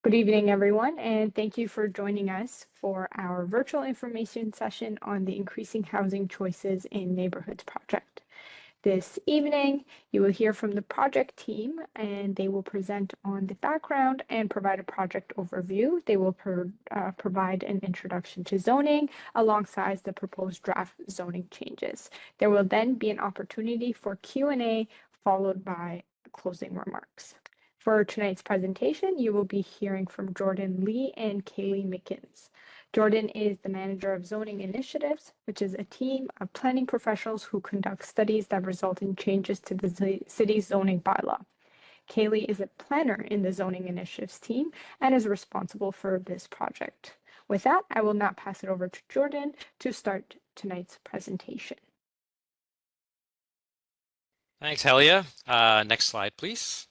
Good evening, everyone, and thank you for joining us for our virtual information session on the Increasing Housing Choices in Neighborhoods project. This evening, you will hear from the project team, and they will present on the background and provide a project overview. They will provide an introduction to zoning alongside the proposed draft zoning changes. There will then be an opportunity for Q&A followed by closing remarks. For tonight's presentation, you will be hearing from Jordan Lee and Kaylee McKins. Jordan is the manager of zoning initiatives, which is a team of planning professionals who conduct studies that result in changes to the city's zoning bylaw. Kaylee is a planner in the zoning initiatives team and is responsible for this project. With that, I will now pass it over to Jordan to start tonight's presentation. Thanks, Helia. Next slide, please.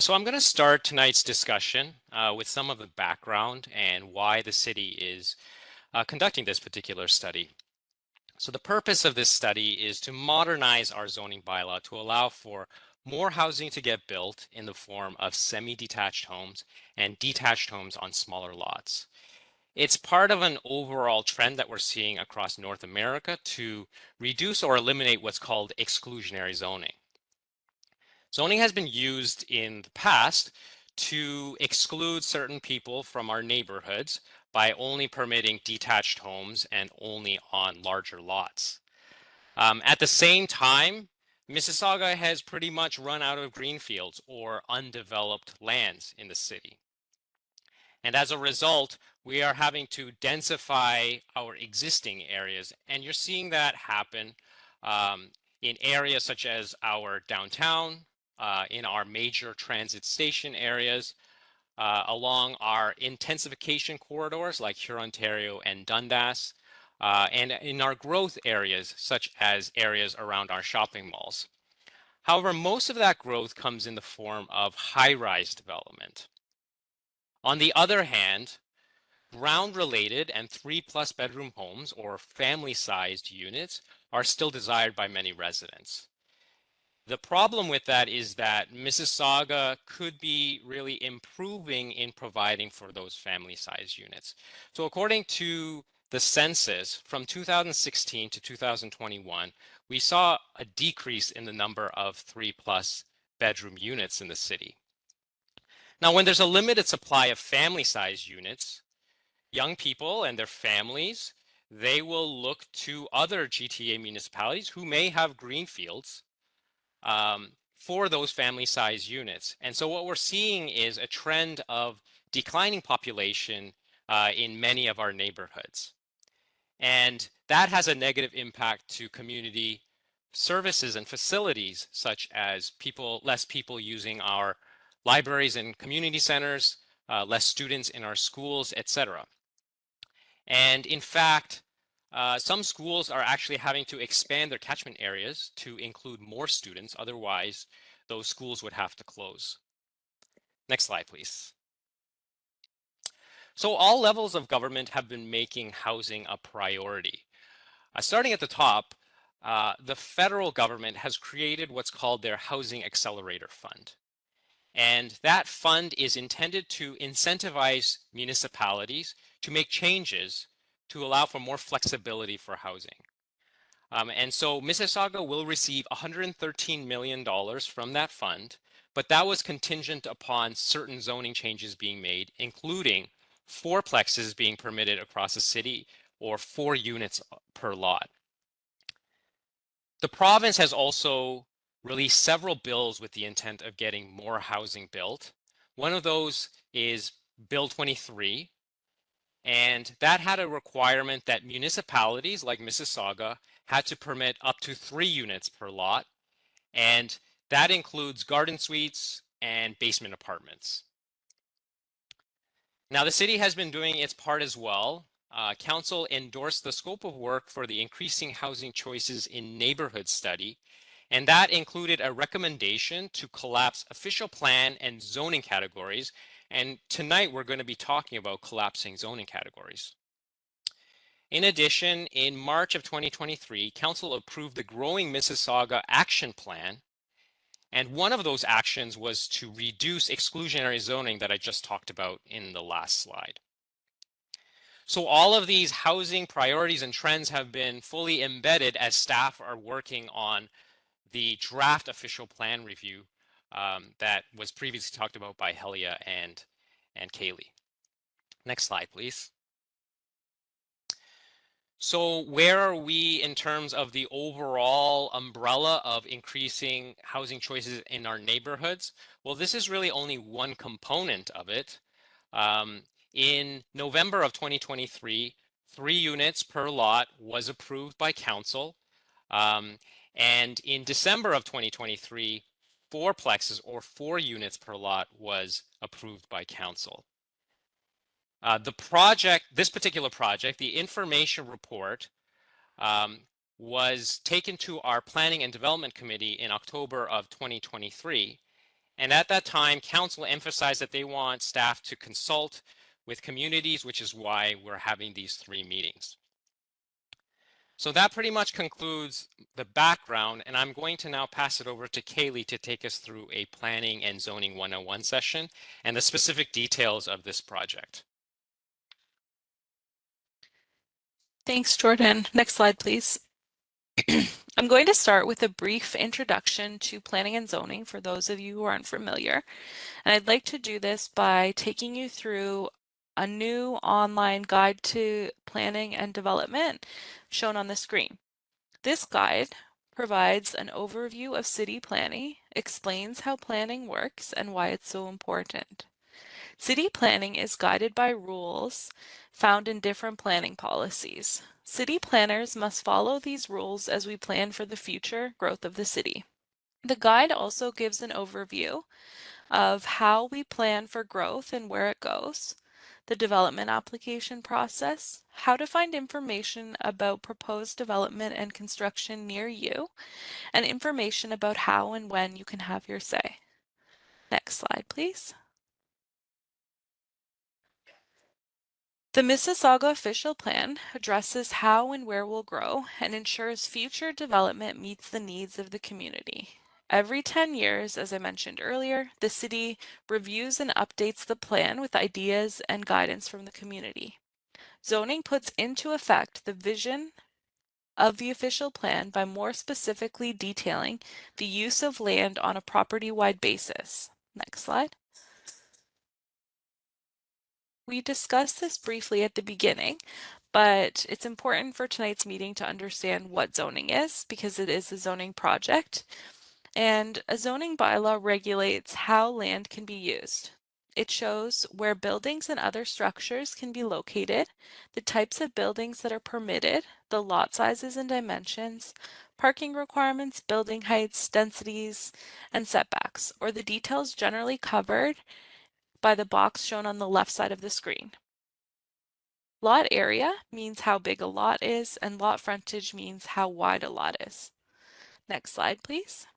So I'm going to start tonight's discussion with some of the background and why the city is conducting this particular study. So the purpose of this study is to modernize our zoning bylaw to allow for more housing to get built in the form of semi-detached homes and detached homes on smaller lots. It's part of an overall trend that we're seeing across North America to reduce or eliminate what's called exclusionary zoning. Zoning has been used in the past to exclude certain people from our neighborhoods by only permitting detached homes and only on larger lots. At the same time, Mississauga has pretty much run out of greenfields or undeveloped lands in the city. And as a result, we are having to densify our existing areas. And you're seeing that happen in areas such as our downtown, in our major transit station areas, along our intensification corridors like Hurontario and Dundas, and in our growth areas such as areas around our shopping malls. However, most of that growth comes in the form of high-rise development. On the other hand, ground-related and 3+ bedroom homes or family-sized units are still desired by many residents. The problem with that is that Mississauga could be really improving in providing for those family-sized units. So according to the census from 2016 to 2021, we saw a decrease in the number of 3+ bedroom units in the city. Now, when there's a limited supply of family-sized units, young people and their families, they will look to other GTA municipalities who may have greenfields for those family-sized units. And so what we're seeing is a trend of declining population in many of our neighborhoods. And that has a negative impact to community services and facilities, such as less people using our libraries and community centers, less students in our schools, etc. And in fact, some schools are actually having to expand their catchment areas to include more students. Otherwise, those schools would have to close. Next slide, please. So all levels of government have been making housing a priority. Starting at the top, the federal government has created what's called their Housing Accelerator Fund. And that fund is intended to incentivize municipalities to make changes to allow for more flexibility for housing. And so Mississauga will receive $113 million from that fund, but that was contingent upon certain zoning changes being made, including 4plexes being permitted across the city or 4 units per lot. The province has also released several bills with the intent of getting more housing built. One of those is Bill 23, and that had a requirement that municipalities like Mississauga had to permit up to 3 units per lot, and that includes garden suites and basement apartments. Now, the city has been doing its part as well. Council endorsed the scope of work for the Increasing Housing Choices in Neighborhood study, and that included a recommendation to collapse official plan and zoning categories. And tonight we're going to be talking about collapsing zoning categories. In addition, in March of 2023, Council approved the Growing Mississauga Action Plan, And one of those actions was to reduce exclusionary zoning that I just talked about in the last slide. So all of these housing priorities and trends have been fully embedded as staff are working on the draft official plan review that was previously talked about by Helia and Kaylee. Next slide, please. So where are we in terms of the overall umbrella of increasing housing choices in our neighborhoods? Well, this is really only one component of it. In November of 2023, 3 units per lot was approved by council. And in December of 2023, 4 plexes or 4 units per lot was approved by council. This particular project, the information report, was taken to our Planning and Development Committee in October of 2023. And at that time, council emphasized that they want staff to consult with communities, which is why we're having these 3 meetings. So that pretty much concludes the background, and I'm going to now pass it over to Kaylee to take us through a Planning and Zoning 101 session and the specific details of this project. Thanks, Jordan. Next slide, please. I'm going to start with a brief introduction to planning and zoning for those of you who aren't familiar. And I'd like to do this by taking you through a new online guide to planning and development shown on the screen. This guide provides an overview of city planning, explains how planning works and why it's so important. City planning is guided by rules found in different planning policies. City planners must follow these rules as we plan for the future growth of the city. The guide also gives an overview of how we plan for growth and where it goes, the development application process, how to find information about proposed development and construction near you, and information about how and when you can have your say. Next slide, please. The Mississauga Official Plan addresses how and where we'll grow and ensures future development meets the needs of the community. Every 10 years, as I mentioned earlier, the city reviews and updates the plan with ideas and guidance from the community. Zoning puts into effect the vision of the official plan by more specifically detailing the use of land on a property-wide basis. Next slide. We discussed this briefly at the beginning, but it's important for tonight's meeting to understand what zoning is because it is a zoning project. And a zoning bylaw regulates how land can be used. It shows where buildings and other structures can be located, the types of buildings that are permitted, the lot sizes and dimensions, parking requirements, building heights, densities, and setbacks, or the details generally covered by the box shown on the left side of the screen. Lot area means how big a lot is, and lot frontage means how wide a lot is. Next slide, please.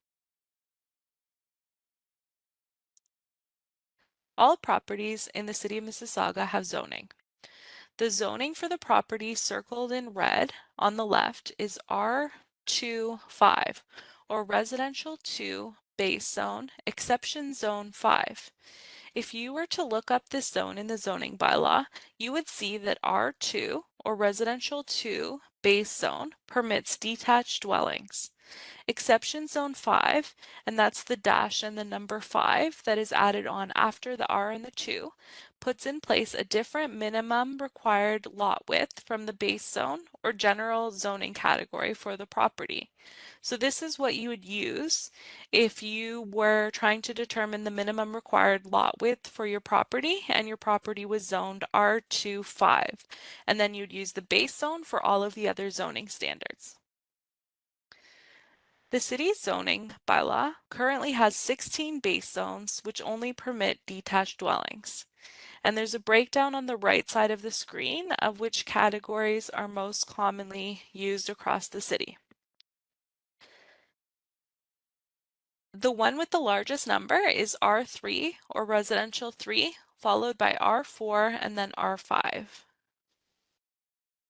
All properties in the city of Mississauga have zoning. The zoning for the property circled in red on the left is R25, or Residential 2 Base Zone, Exception Zone 5. If you were to look up this zone in the zoning bylaw, you would see that R2, or Residential 2 Base Zone, permits detached dwellings. Exception Zone 5, and that's the dash and the number 5 that is added on after the R and the 2, puts in place a different minimum required lot width from the base zone or general zoning category for the property. So this is what you would use if you were trying to determine the minimum required lot width for your property and your property was zoned R25, and then you'd use the base zone for all of the other zoning standards. The city's zoning bylaw currently has 16 base zones which only permit detached dwellings. And there's a breakdown on the right side of the screen of which categories are most commonly used across the city. The one with the largest number is R3, or Residential 3, followed by R4 and then R5.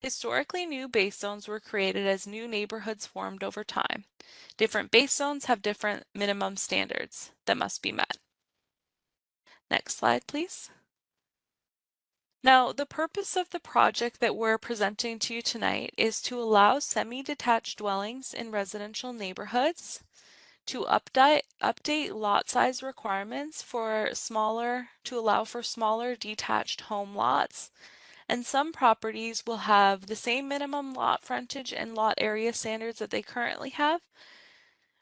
Historically, new base zones were created as new neighborhoods formed over time. Different base zones have different minimum standards that must be met. Next slide, please. Now, the purpose of the project that we're presenting to you tonight is to allow semi-detached dwellings in residential neighborhoods to update lot size requirements to allow for smaller detached home lots. And some properties will have the same minimum lot frontage and lot area standards that they currently have,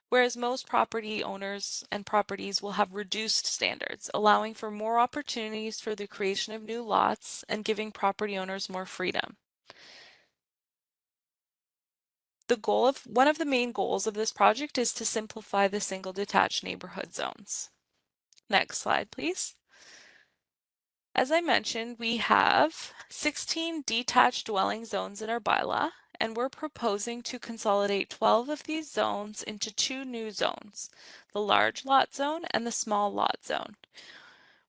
whereas most property owners and properties will have reduced standards, allowing for more opportunities for the creation of new lots and giving property owners more freedom. One of the main goals of this project is to simplify the single detached neighborhood zones. Next slide, please. As I mentioned, we have 16 detached dwelling zones in our bylaw, and we're proposing to consolidate 12 of these zones into 2 new zones, the large lot zone and the small lot zone.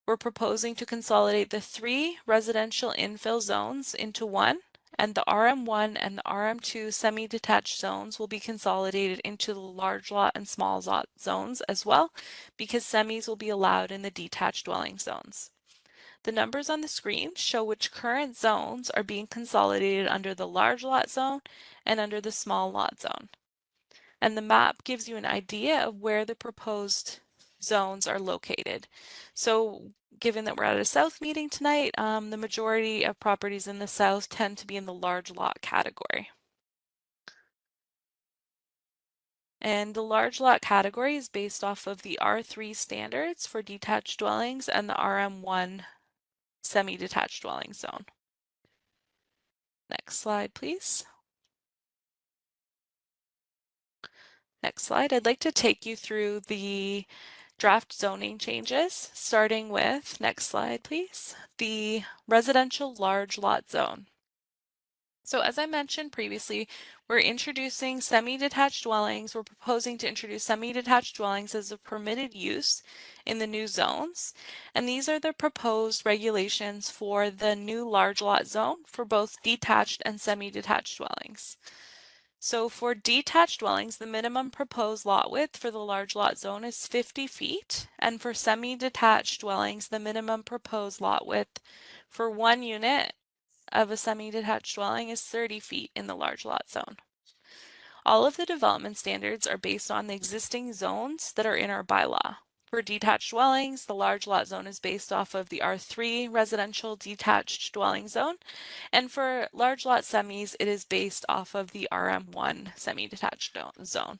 We're proposing to consolidate the 3 residential infill zones into 1, and the RM1 and the RM2 semi-detached zones will be consolidated into the large lot and small lot zones as well, because semis will be allowed in the detached dwelling zones. The numbers on the screen show which current zones are being consolidated under the large lot zone and under the small lot zone. And the map gives you an idea of where the proposed zones are located. So given that we're at a south meeting tonight, the majority of properties in the south tend to be in the large lot category. And the large lot category is based off of the R3 standards for detached dwellings and the RM1 semi-detached dwelling zone. Next slide, please. Next slide. I'd like to take you through the draft zoning changes, starting with, next slide, please, the residential large lot zone. So as I mentioned previously, we're introducing semi-detached dwellings. We're proposing to introduce semi-detached dwellings as a permitted use in the new zones. And these are the proposed regulations for the new large lot zone for both detached and semi-detached dwellings. So for detached dwellings, the minimum proposed lot width for the large lot zone is 50 feet. And for semi-detached dwellings, the minimum proposed lot width for one unit of a semi-detached dwelling is 30 feet in the large lot zone. All of the development standards are based on the existing zones that are in our bylaw. For detached dwellings, the large lot zone is based off of the R3 residential detached dwelling zone. And for large lot semis, it is based off of the RM1 semi-detached zone.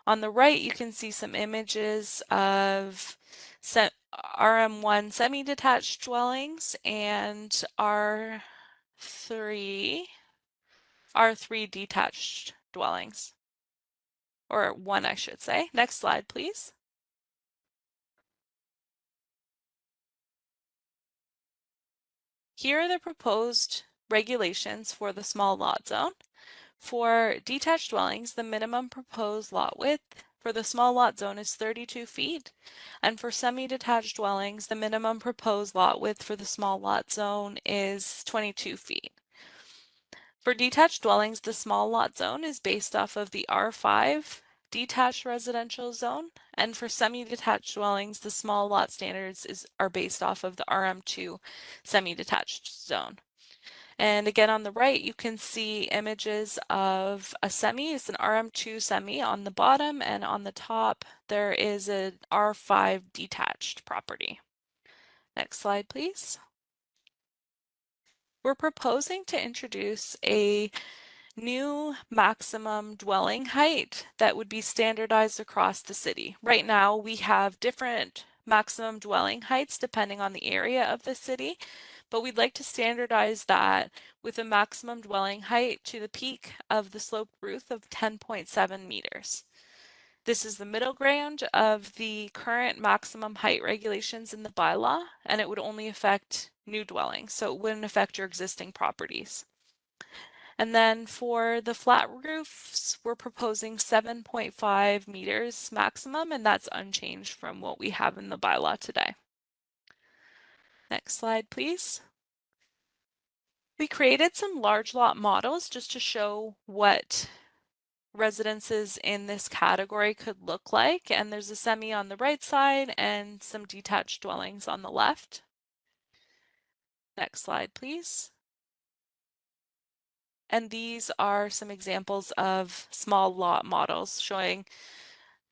On the right, you can see some images of RM1 semi-detached dwellings and R3 detached dwellings, or 1, I should say. Next slide, please. Here are the proposed regulations for the small lot zone. For detached dwellings, the minimum proposed lot width for the small lot zone is 32 feet, and for semi-detached dwellings, the minimum proposed lot width for the small lot zone is 22 feet. For detached dwellings, the small lot zone is based off of the R5 detached residential zone, and for semi-detached dwellings, the small lot standards are based off of the RM2 semi-detached zone. And again, on the right, you can see images of a semi. It's an RM2 semi on the bottom, and on the top, there is an R5 detached property. Next slide, please. We're proposing to introduce a new maximum dwelling height that would be standardized across the city. Right now, we have different maximum dwelling heights depending on the area of the city, but we'd like to standardize that with a maximum dwelling height to the peak of the sloped roof of 10.7 meters. This is the middle ground of the current maximum height regulations in the bylaw, and it would only affect new dwellings, so it wouldn't affect your existing properties. And then for the flat roofs, we're proposing 7.5 meters maximum, and that's unchanged from what we have in the bylaw today. Next slide, please. We created some large lot models just to show what residences in this category could look like. And there's a semi on the right side and some detached dwellings on the left. Next slide, please. And these are some examples of small lot models showing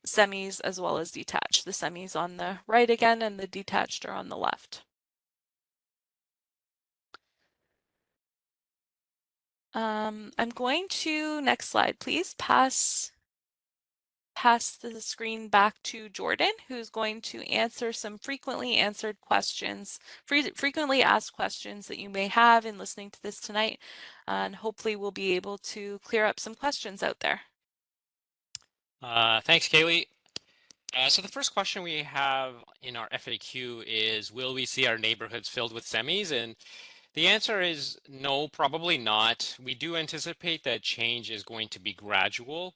semis as well as detached. The semis on the right again and the detached are on the left. I'm going to, next slide please, pass the screen back to Jordan, who's going to answer some frequently answered questions, frequently asked questions that you may have in listening to this tonight, and hopefully we'll be able to clear up some questions out there. Thanks, Kaylee. So the first question we have in our FAQ is, will we see our neighborhoods filled with semis? And the answer is no, probably not. We do anticipate that change is going to be gradual.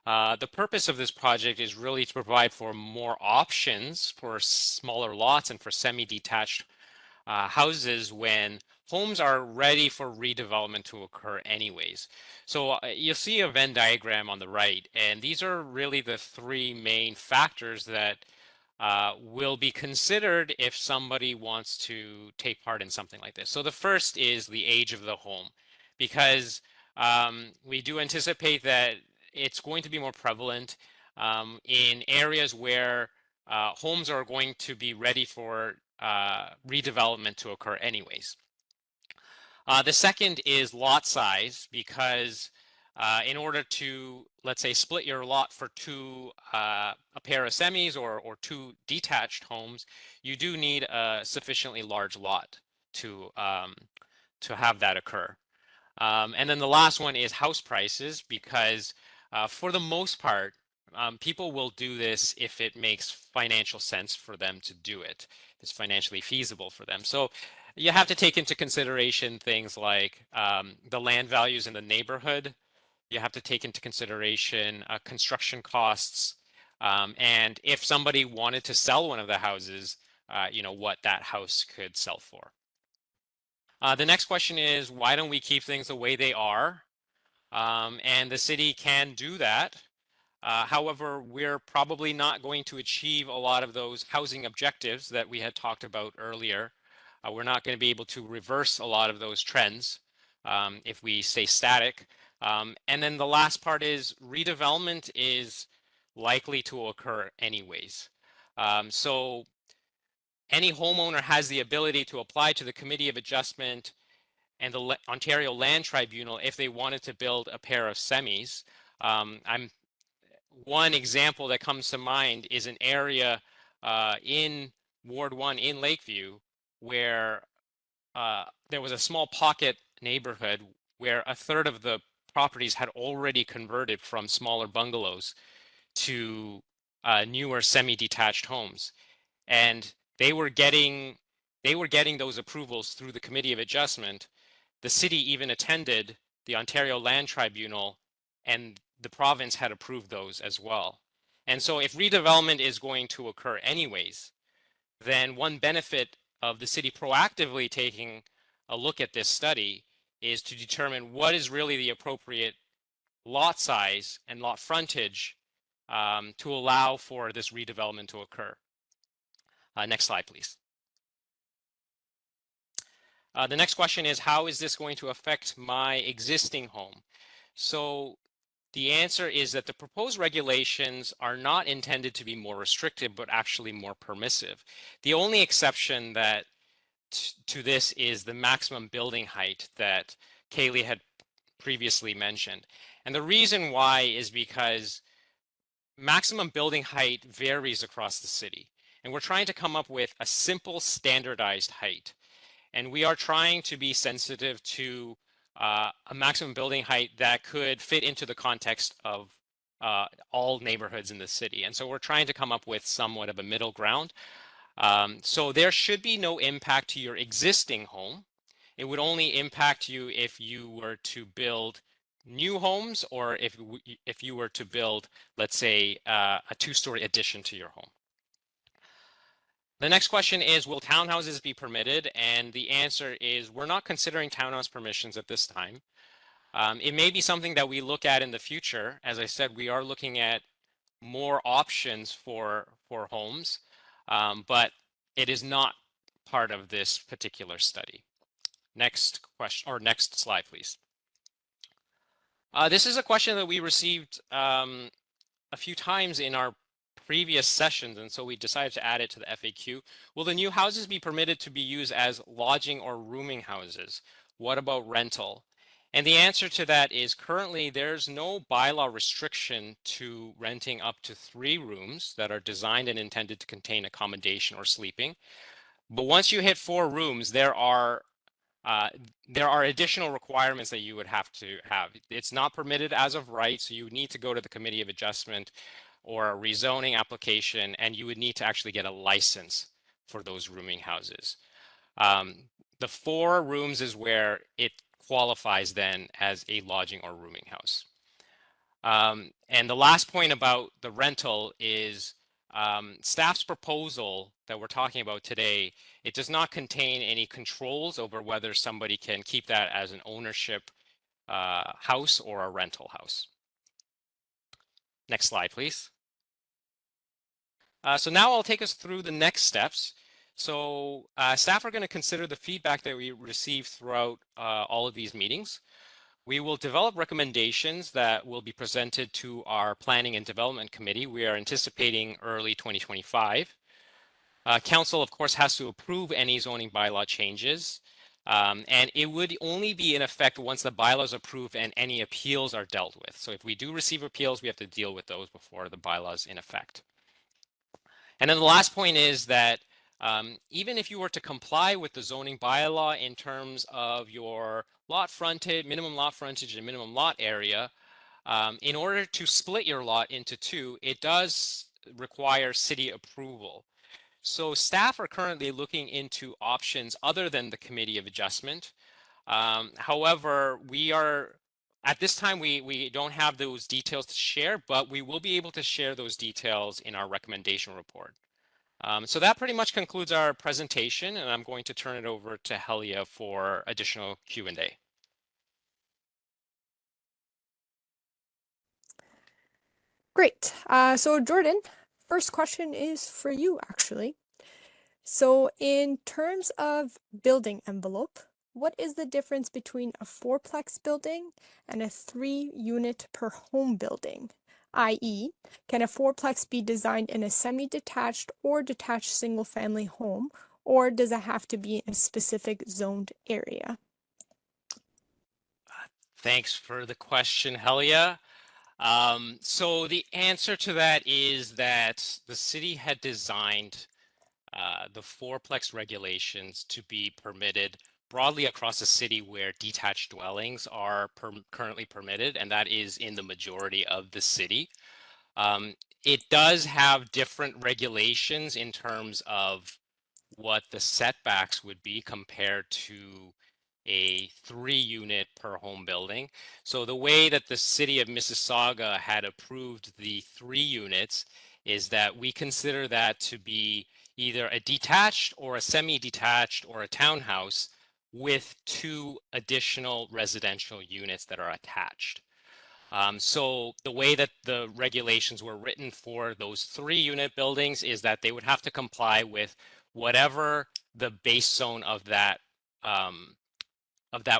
The purpose of this project is really to provide for more options for smaller lots and for semi-detached houses when homes are ready for redevelopment to occur anyways. So you'll see a Venn diagram on the right, and these are really the three main factors that will be considered if somebody wants to take part in something like this. So the first is the age of the home, because we do anticipate that it's going to be more prevalent in areas where homes are going to be ready for redevelopment to occur anyways. The second is lot size, because in order to, let's say, split your lot for a pair of semis or two detached homes, you do need a sufficiently large lot to have that occur. And then the last one is house prices, because for the most part, people will do this if it makes financial sense for them to do it. If it's financially feasible for them. So you have to take into consideration things like the land values in the neighborhood. You have to take into consideration construction costs, and if somebody wanted to sell one of the houses, what that house could sell for. The next question is, why don't we keep things the way they are? And the city can do that. However, we're probably not going to achieve a lot of those housing objectives that we had talked about earlier. We're not going to be able to reverse a lot of those trends if we stay static. And then the last part is redevelopment is likely to occur anyways. So any homeowner has the ability to apply to the Committee of Adjustment and the Ontario Land Tribunal if they wanted to build a pair of semis. One example that comes to mind is an area in Ward 1 in Lakeview where there was a small pocket neighborhood where a third of the properties had already converted from smaller bungalows to newer semi-detached homes, and they were getting those approvals through the Committee of Adjustment. The city even attended the Ontario Land Tribunal, and the province had approved those as well. And so if redevelopment is going to occur anyways, then one benefit of the city proactively taking a look at this study is to determine what is really the appropriate lot size and lot frontage to allow for this redevelopment to occur. Next slide, please. The next question is, how is this going to affect my existing home? So the answer is that the proposed regulations are not intended to be more restrictive, but actually more permissive. The only exception that to this is the maximum building height that Kaylee had previously mentioned. And the reason why is because maximum building height varies across the city. And we're trying to come up with a simple standardized height. And we are trying to be sensitive to a maximum building height that could fit into the context of all neighborhoods in the city. And so we're trying to come up with somewhat of a middle ground. So there should be no impact to your existing home. It would only impact you if you were to build new homes, or if you were to build, let's say, a two-story addition to your home. The next question is, will townhouses be permitted? And the answer is, we're not considering townhouse permissions at this time. It may be something that we look at in the future. As I said, we are looking at more options for homes, but it is not part of this particular study. Next question, or next slide, please. This is a question that we received a few times in our previous sessions, and so we decided to add it to the FAQ. Will the new houses be permitted to be used as lodging or rooming houses? What about rental? And the answer to that is currently there's no bylaw restriction to renting up to 3 rooms that are designed and intended to contain accommodation or sleeping. But once you hit 4 rooms, there are additional requirements that you would have to have. It's not permitted as of right, so you need to go to the Committee of Adjustment or a rezoning application, and you would need to actually get a license for those rooming houses. The 4 rooms is where it qualifies then as a lodging or rooming house. And the last point about the rental is staff's proposal that we're talking about today, it does not contain any controls over whether somebody can keep that as an ownership house or a rental house. Next slide, please. So now I'll take us through the next steps. So staff are going to consider the feedback that we received throughout all of these meetings. We will develop recommendations that will be presented to our Planning and Development Committee. We are anticipating early 2025. Council, of course, has to approve any zoning bylaw changes, and it would only be in effect once the bylaw is approved and any appeals are dealt with. So if we do receive appeals, we have to deal with those before the bylaw is in effect. And then the last point is that even if you were to comply with the zoning bylaw in terms of your lot frontage, minimum lot frontage and minimum lot area, in order to split your lot into 2, it does require city approval. So staff are currently looking into options other than the Committee of Adjustment. However, at this time, we don't have those details to share, but we will be able to share those details in our recommendation report. So that pretty much concludes our presentation, and I'm going to turn it over to Helia for additional Q&A. Great. So Jordan, first question is for you, actually. So in terms of building envelope, what is the difference between a 4-plex building and a 3-unit per home building? i.e., can a 4-plex be designed in a semi-detached or detached single-family home, or does it have to be in a specific zoned area? Thanks for the question, Helia. So the answer to that is that the city had designed the 4-plex regulations to be permitted broadly across the city where detached dwellings are currently permitted, and that is in the majority of the city. It does have different regulations in terms of what the setbacks would be compared to a 3-unit per home building. So the way that the city of Mississauga had approved the 3 units is that we consider that to be either a detached or a semi-detached or a townhouse with 2 additional residential units that are attached. So the way that the regulations were written for those 3-unit buildings is that they would have to comply with whatever the base zone of that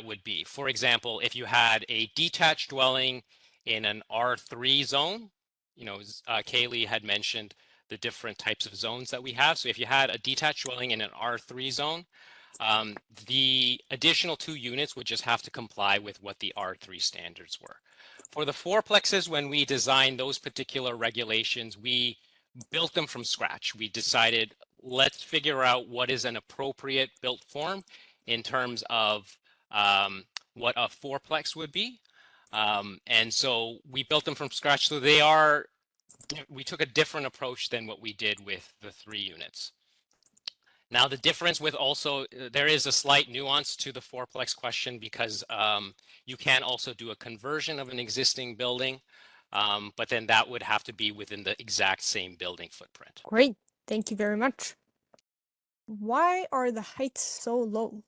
would be. For example, if you had a detached dwelling in an R3 zone, you know, Kaylee had mentioned the different types of zones that we have. So if you had a detached dwelling in an R3 zone, the additional 2 units would just have to comply with what the R3 standards were. For the 4-plexes, when we designed those particular regulations, we built them from scratch. We decided, let's figure out what is an appropriate built form in terms of what a 4-plex would be. And so we built them from scratch. So we took a different approach than what we did with the 3 units. Now, the difference with also, there is a slight nuance to the 4-plex question because you can also do a conversion of an existing building, but then that would have to be within the exact same building footprint. Great. Thank you very much. Why are the heights so low?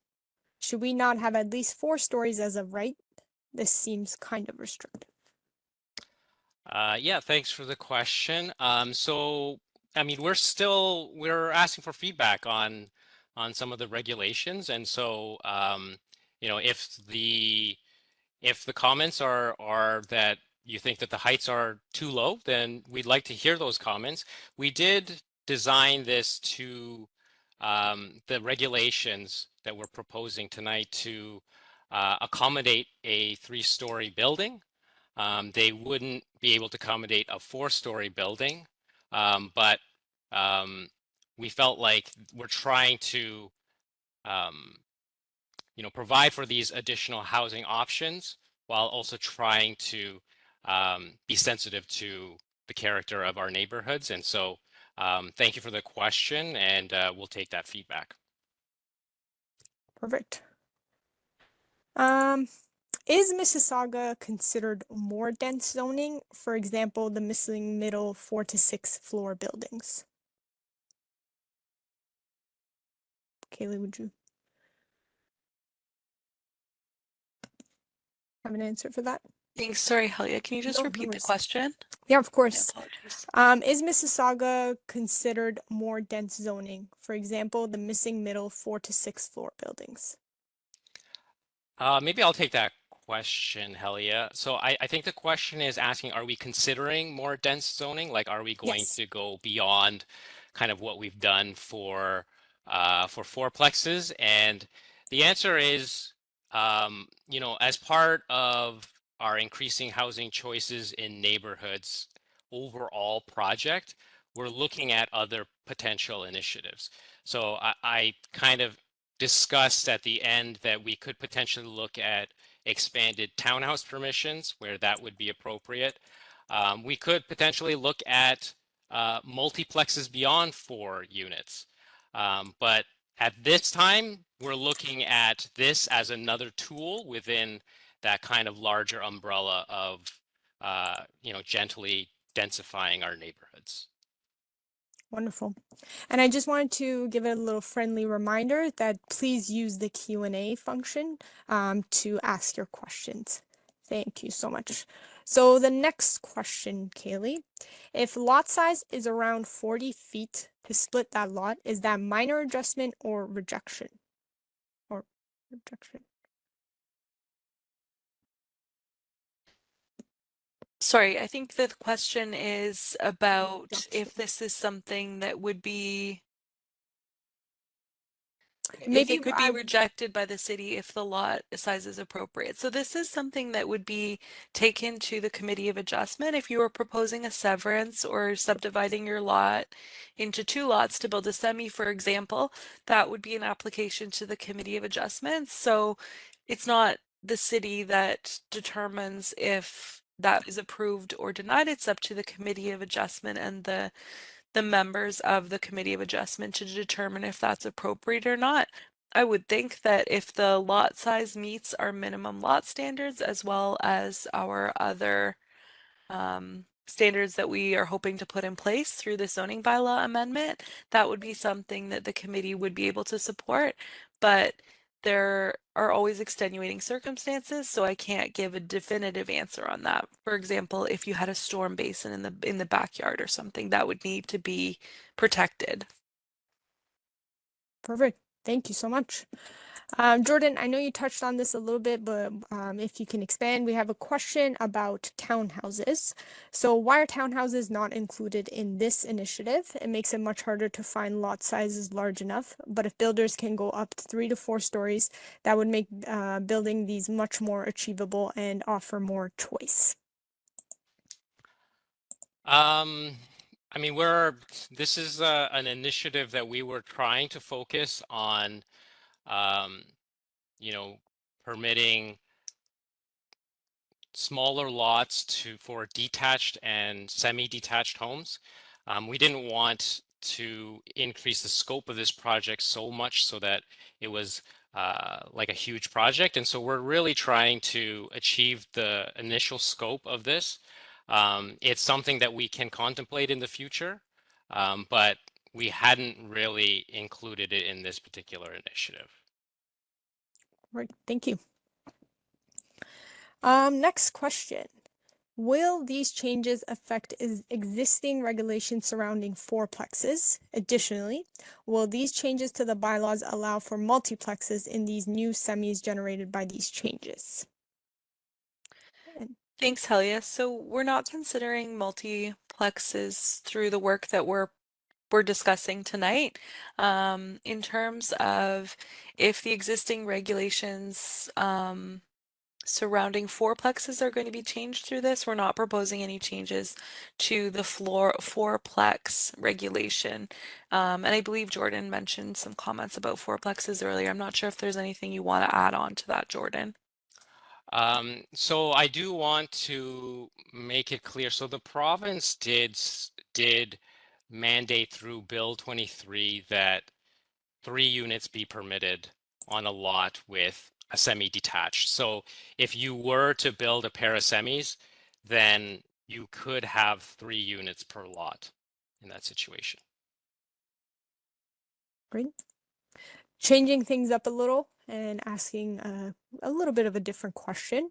Should we not have at least 4 stories as of right? This seems kind of restrictive. Yeah, thanks for the question. So, I mean, we're asking for feedback on some of the regulations, and so you know, if the comments are that you think that the heights are too low, then we'd like to hear those comments. We did design this to the regulations that we're proposing tonight to accommodate a 3-story building. They wouldn't be able to accommodate a 4-story building, but we felt like we're trying to um, provide for these additional housing options while also trying to be sensitive to the character of our neighborhoods. And so thank you for the question, and we'll take that feedback. Perfect. Is Mississauga considered more dense zoning? For example, the missing middle 4 to 6 floor buildings. Kaylee, would you have an answer for that? Thanks. Sorry, Helia, can you just No, no repeat the worries. question? Yeah, of I course. apologize. Is Mississauga considered more dense zoning? For example, the missing middle 4 to 6 floor buildings. Maybe I'll take that question, Helia. So I think the question is asking, are we considering more dense zoning? Like, are we going Yes. to go beyond kind of what we've done for fourplexes? And the answer is, as part of our increasing housing choices in neighborhoods overall project, we're looking at other potential initiatives. So I kind of discussed at the end that we could potentially look at expanded townhouse permissions where that would be appropriate. We could potentially look at multiplexes beyond 4 units. But at this time, we're looking at this as another tool within that kind of larger umbrella of, gently densifying our neighborhoods. Wonderful. And I just wanted to give it a little friendly reminder that please use the Q&A function to ask your questions. Thank you so much. So the next question, Kaylee, if lot size is around 40 feet to split that lot, is that minor adjustment or rejection? Or rejection? Sorry, I think the question is about Rejection. if this is something that would be, if Maybe it could be rejected by the city if the lot size is appropriate. So this is something that would be taken to the Committee of Adjustment. If you were proposing a severance or subdividing your lot into 2 lots to build a semi, for example, that would be an application to the Committee of Adjustment. So it's not the city that determines if that is approved or denied. It's up to the Committee of Adjustment and the members of the Committee of Adjustment to determine if that's appropriate or not. I would think that if the lot size meets our minimum lot standards as well as our other standards that we are hoping to put in place through the zoning bylaw amendment, that would be something that the committee would be able to support. But there are always extenuating circumstances, so I can't give a definitive answer on that. For example, if you had a storm basin in the backyard or something, that would need to be protected. Perfect. Thank you so much. Jordan, I know you touched on this a little bit, but if you can expand, we have a question about townhouses. So why are townhouses not included in this initiative? It makes it much harder to find lot sizes large enough, but if builders can go up 3 to 4 stories, that would make building these much more achievable and offer more choice. I mean, this is an initiative that we were trying to focus on, um, permitting smaller lots for detached and semi-detached homes. We didn't want to increase the scope of this project so much so that it was like a huge project. And so we're really trying to achieve the initial scope of this. It's something that we can contemplate in the future, but we hadn't really included it in this particular initiative. Right, thank you. Next question. Will these changes affect existing regulations surrounding fourplexes? Additionally, will these changes to the bylaws allow for multiplexes in these new semis generated by these changes? Thanks, Helia. So we're not considering multiplexes through the work that we're discussing tonight. In terms of if the existing regulations surrounding fourplexes are going to be changed through this, we're not proposing any changes to the fourplex regulation. And I believe Jordan mentioned some comments about fourplexes earlier. I'm not sure if there's anything you want to add on to that, Jordan. So I do want to make it clear. So the province did mandate through Bill 23 that 3 units be permitted on a lot with a semi-detached. So if you were to build a pair of semis, then you could have 3 units per lot in that situation. Great. Changing things up a little and asking a little bit of a different question.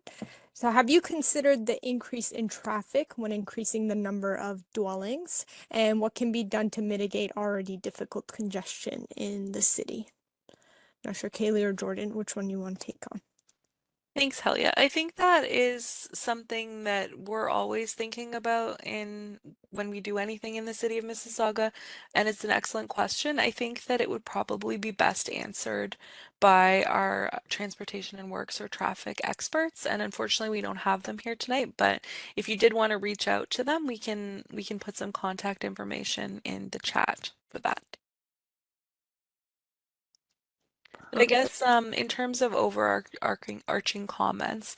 So have you considered the increase in traffic when increasing the number of dwellings, and what can be done to mitigate already difficult congestion in the city? Not sure, Kaylee or Jordan, which one you want to take on. Thanks, Helia. I think that is something that we're always thinking about when we do anything in the city of Mississauga, and it's an excellent question. I think that it would probably be best answered by our transportation and works or traffic experts, and unfortunately we don't have them here tonight, but if you did want to reach out to them, we can put some contact information in the chat for that. But I guess in terms of overarching comments,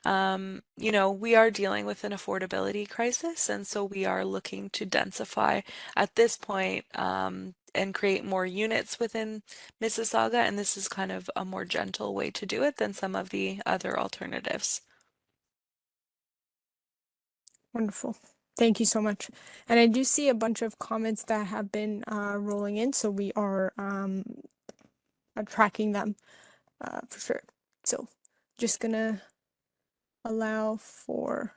you know, we are dealing with an affordability crisis, and so we are looking to densify at this point and create more units within Mississauga, and this is kind of a more gentle way to do it than some of the other alternatives. Wonderful. Thank you so much. And I do see a bunch of comments that have been rolling in, so we are tracking them for sure. So just gonna allow for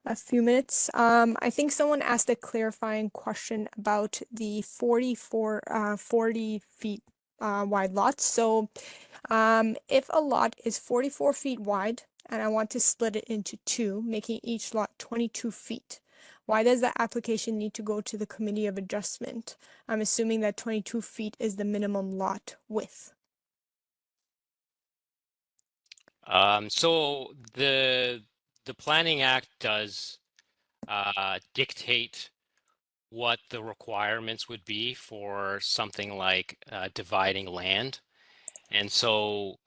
a few minutes. I think someone asked a clarifying question about the 40 feet wide lots. So if a lot is 44 feet wide and I want to split it into two, making each lot 22 feet, why does the application need to go to the Committee of Adjustment? I'm assuming that 22 feet is the minimum lot width. So the Planning Act does dictate what the requirements would be for something like dividing land. And so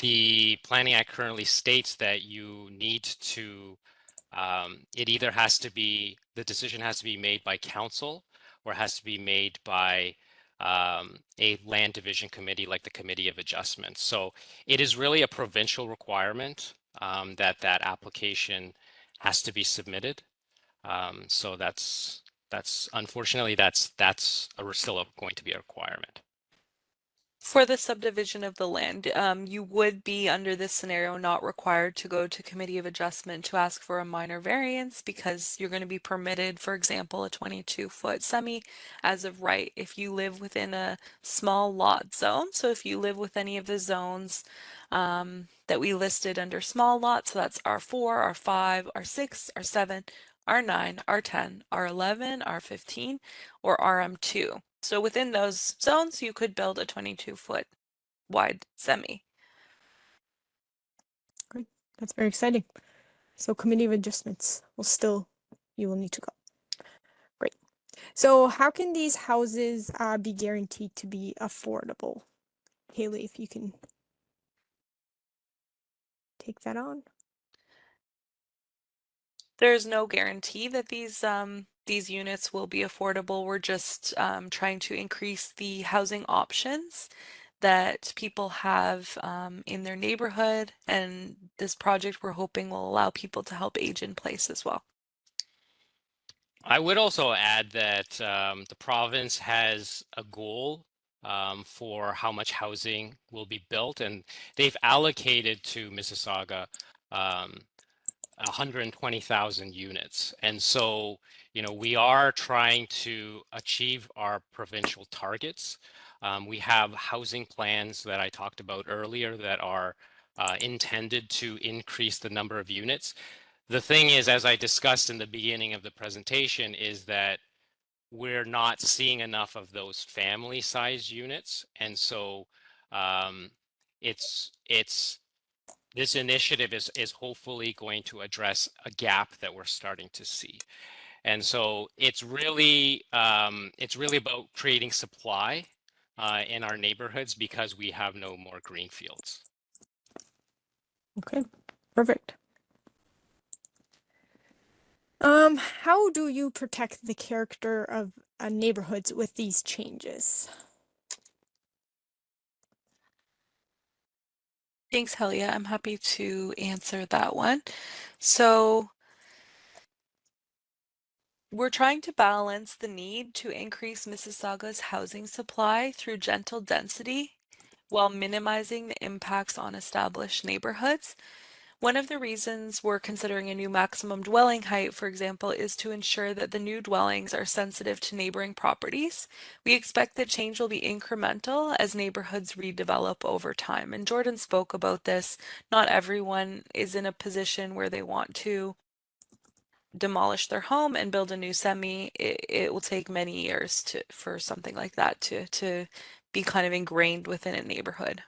the Planning Act currently states that you need to, it either has to be, the decision has to be made by council or it has to be made by a land division committee like the Committee of Adjustments. So it is really a provincial requirement that application has to be submitted. So that's unfortunately that's still going to be a requirement. For the subdivision of the land, you would be under this scenario not required to go to Committee of Adjustment to ask for a minor variance because you're going to be permitted, for example, a 22-foot semi as of right if you live within a small lot zone. So if you live with any of the zones that we listed under small lots, so that's R4, R5, R6, R7, R9, R10, R11, R15, or RM2. So within those zones, you could build a 22-foot wide semi. Great. That's very exciting. So Committee of Adjustments you will need to go. Great. So how can these houses be guaranteed to be affordable? Haley, if you can take that on. There's no guarantee that these units will be affordable. We're just trying to increase the housing options that people have in their neighborhood, and this project we're hoping will allow people to help age in place as well. I would also add that the province has a goal for how much housing will be built, and they've allocated to Mississauga 120,000 units. And so, we are trying to achieve our provincial targets. We have housing plans that I talked about earlier that are intended to increase the number of units. The thing is, as I discussed in the beginning of the presentation, is that we're not seeing enough of those family size units. And so it's this initiative is hopefully going to address a gap that we're starting to see. And so it's really about creating supply in our neighborhoods because we have no more greenfields. Okay, perfect. How do you protect the character of neighborhoods with these changes? Thanks, Helia. I'm happy to answer that one. So we're trying to balance the need to increase Mississauga's housing supply through gentle density while minimizing the impacts on established neighborhoods. One of the reasons we're considering a new maximum dwelling height, for example, is to ensure that the new dwellings are sensitive to neighboring properties. We expect that change will be incremental as neighborhoods redevelop over time. And Jordan spoke about this. Not everyone is in a position where they want to demolish their home and build a new semi. It will take many years for something like that to be kind of ingrained within a neighborhood.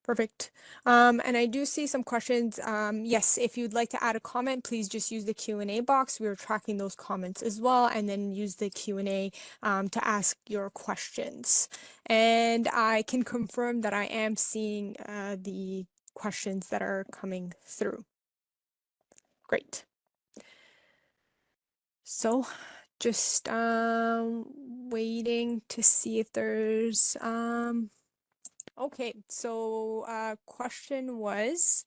Perfect. And I do see some questions. Yes, if you'd like to add a comment, please just use the Q&A box. We are tracking those comments as well, and then use the Q&A to ask your questions. And I can confirm that I am seeing the questions that are coming through. Great. So just waiting to see if there's okay, so question was,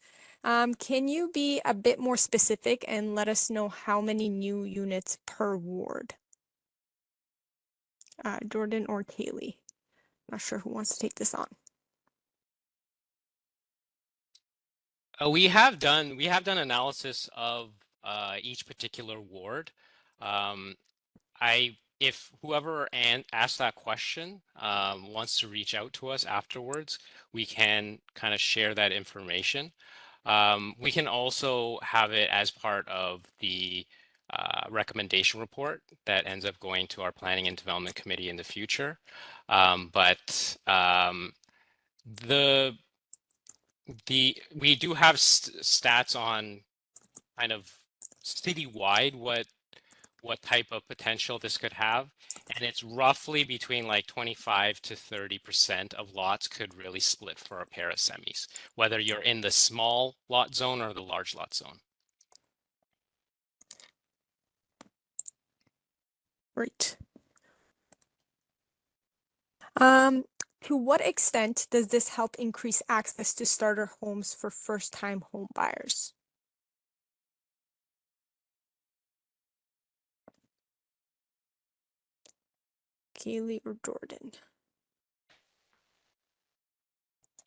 can you be a bit more specific and let us know how many new units per ward? Jordan or Kaylee? Not sure who wants to take this on. We have done analysis of each particular ward. If whoever asked that question wants to reach out to us afterwards, we can kind of share that information. We can also have it as part of the recommendation report that ends up going to our Planning and Development Committee in the future. We do have stats on kind of citywide what type of potential this could have, and it's roughly between like 25 to 30% of lots could really split for a pair of semis, whether you're in the small lot zone or the large lot zone. Right. To what extent does this help increase access to starter homes for first-time home buyers? Kaylee or Jordan?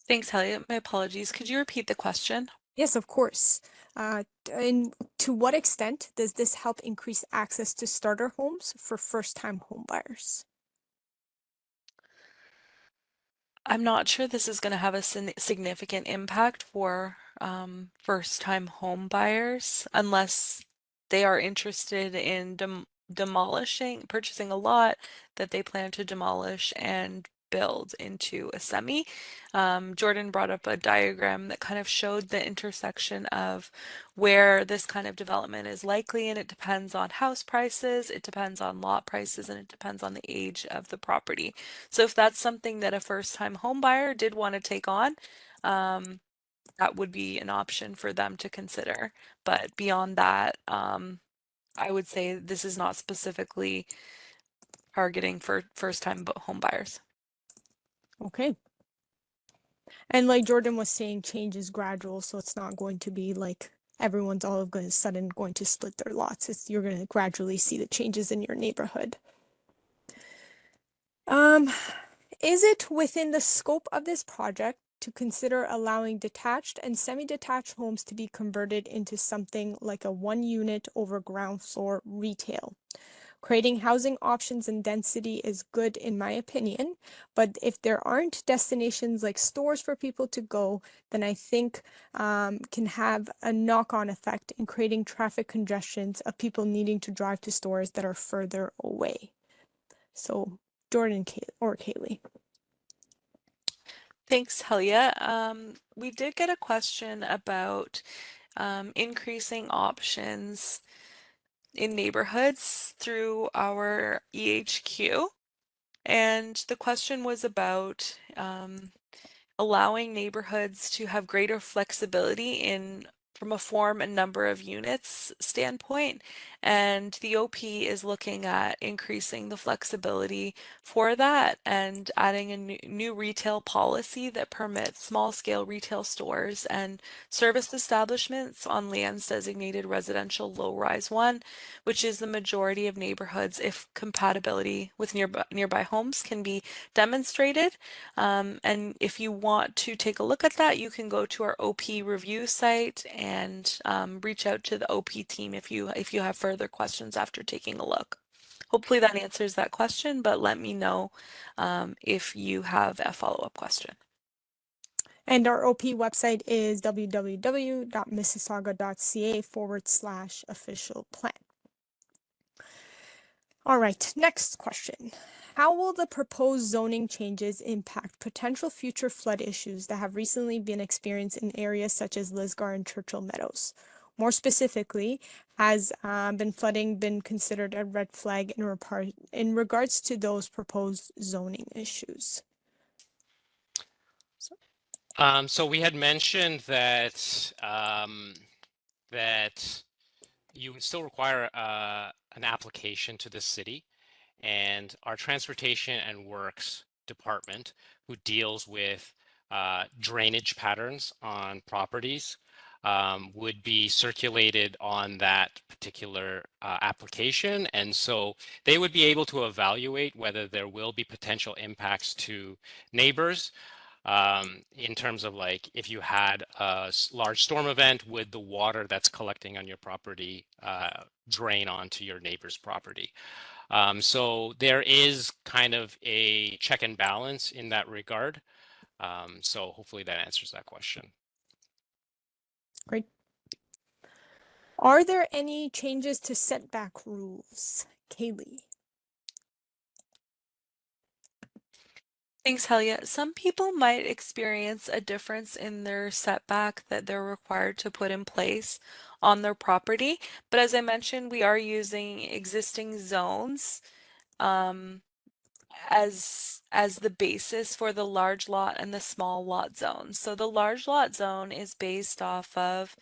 Thanks, Helia. My apologies. Could you repeat the question? Yes, of course. And to what extent does this help increase access to starter homes for first-time home buyers? I'm not sure this is going to have a significant impact for first-time home buyers unless they are interested in purchasing a lot that they plan to demolish and build into a semi. Jordan brought up a diagram that kind of showed the intersection of where this kind of development is likely, and it depends on house prices, it depends on lot prices, and it depends on the age of the property. So if that's something that a first-time home buyer did want to take on, that would be an option for them to consider. But beyond that, I would say this is not specifically targeting for first-time home buyers. Okay. And like Jordan was saying, change is gradual, so it's not going to be like everyone's all of a sudden going to split their lots. You're going to gradually see the changes in your neighborhood. Is it within the scope of this project to consider allowing detached and semi-detached homes to be converted into something like a 1-unit over ground floor retail? Creating housing options and density is good in my opinion, but if there aren't destinations like stores for people to go, then I think can have a knock-on effect in creating traffic congestions of people needing to drive to stores that are further away. So Jordan or Kaylee. Thanks, Helia. We did get a question about increasing options in neighborhoods through our EHQ. And the question was about allowing neighborhoods to have greater flexibility from a form and number of units standpoint. And the OP is looking at increasing the flexibility for that and adding a new retail policy that permits small scale retail stores and service establishments on lands designated residential low-rise 1, which is the majority of neighborhoods if compatibility with nearby homes can be demonstrated. And if you want to take a look at that, you can go to our OP review site and reach out to the OP team if you have further questions after taking a look. Hopefully that answers that question, but let me know if you have a follow-up question. And our OP website is www.mississauga.ca/official plan. All right, next question. How will the proposed zoning changes impact potential future flood issues that have recently been experienced in areas such as Lisgar and Churchill Meadows? More specifically, has flooding been considered a red flag in regards to those proposed zoning issues? So we had mentioned that that you would still require an application to the city, and our transportation and works department, who deals with drainage patterns on properties, would be circulated on that particular application. And so they would be able to evaluate whether there will be potential impacts to neighbors. In terms of like if you had a large storm event, would the water that's collecting on your property drain onto your neighbor's property? So there is kind of a check and balance in that regard. So hopefully that answers that question. Great. Are there any changes to setback rules? Kaylee. Thanks, Helia. Some people might experience a difference in their setback that they're required to put in place on their property. But as I mentioned, we are using existing zones as the basis for the large lot and the small lot zone. So the large lot zone is based off of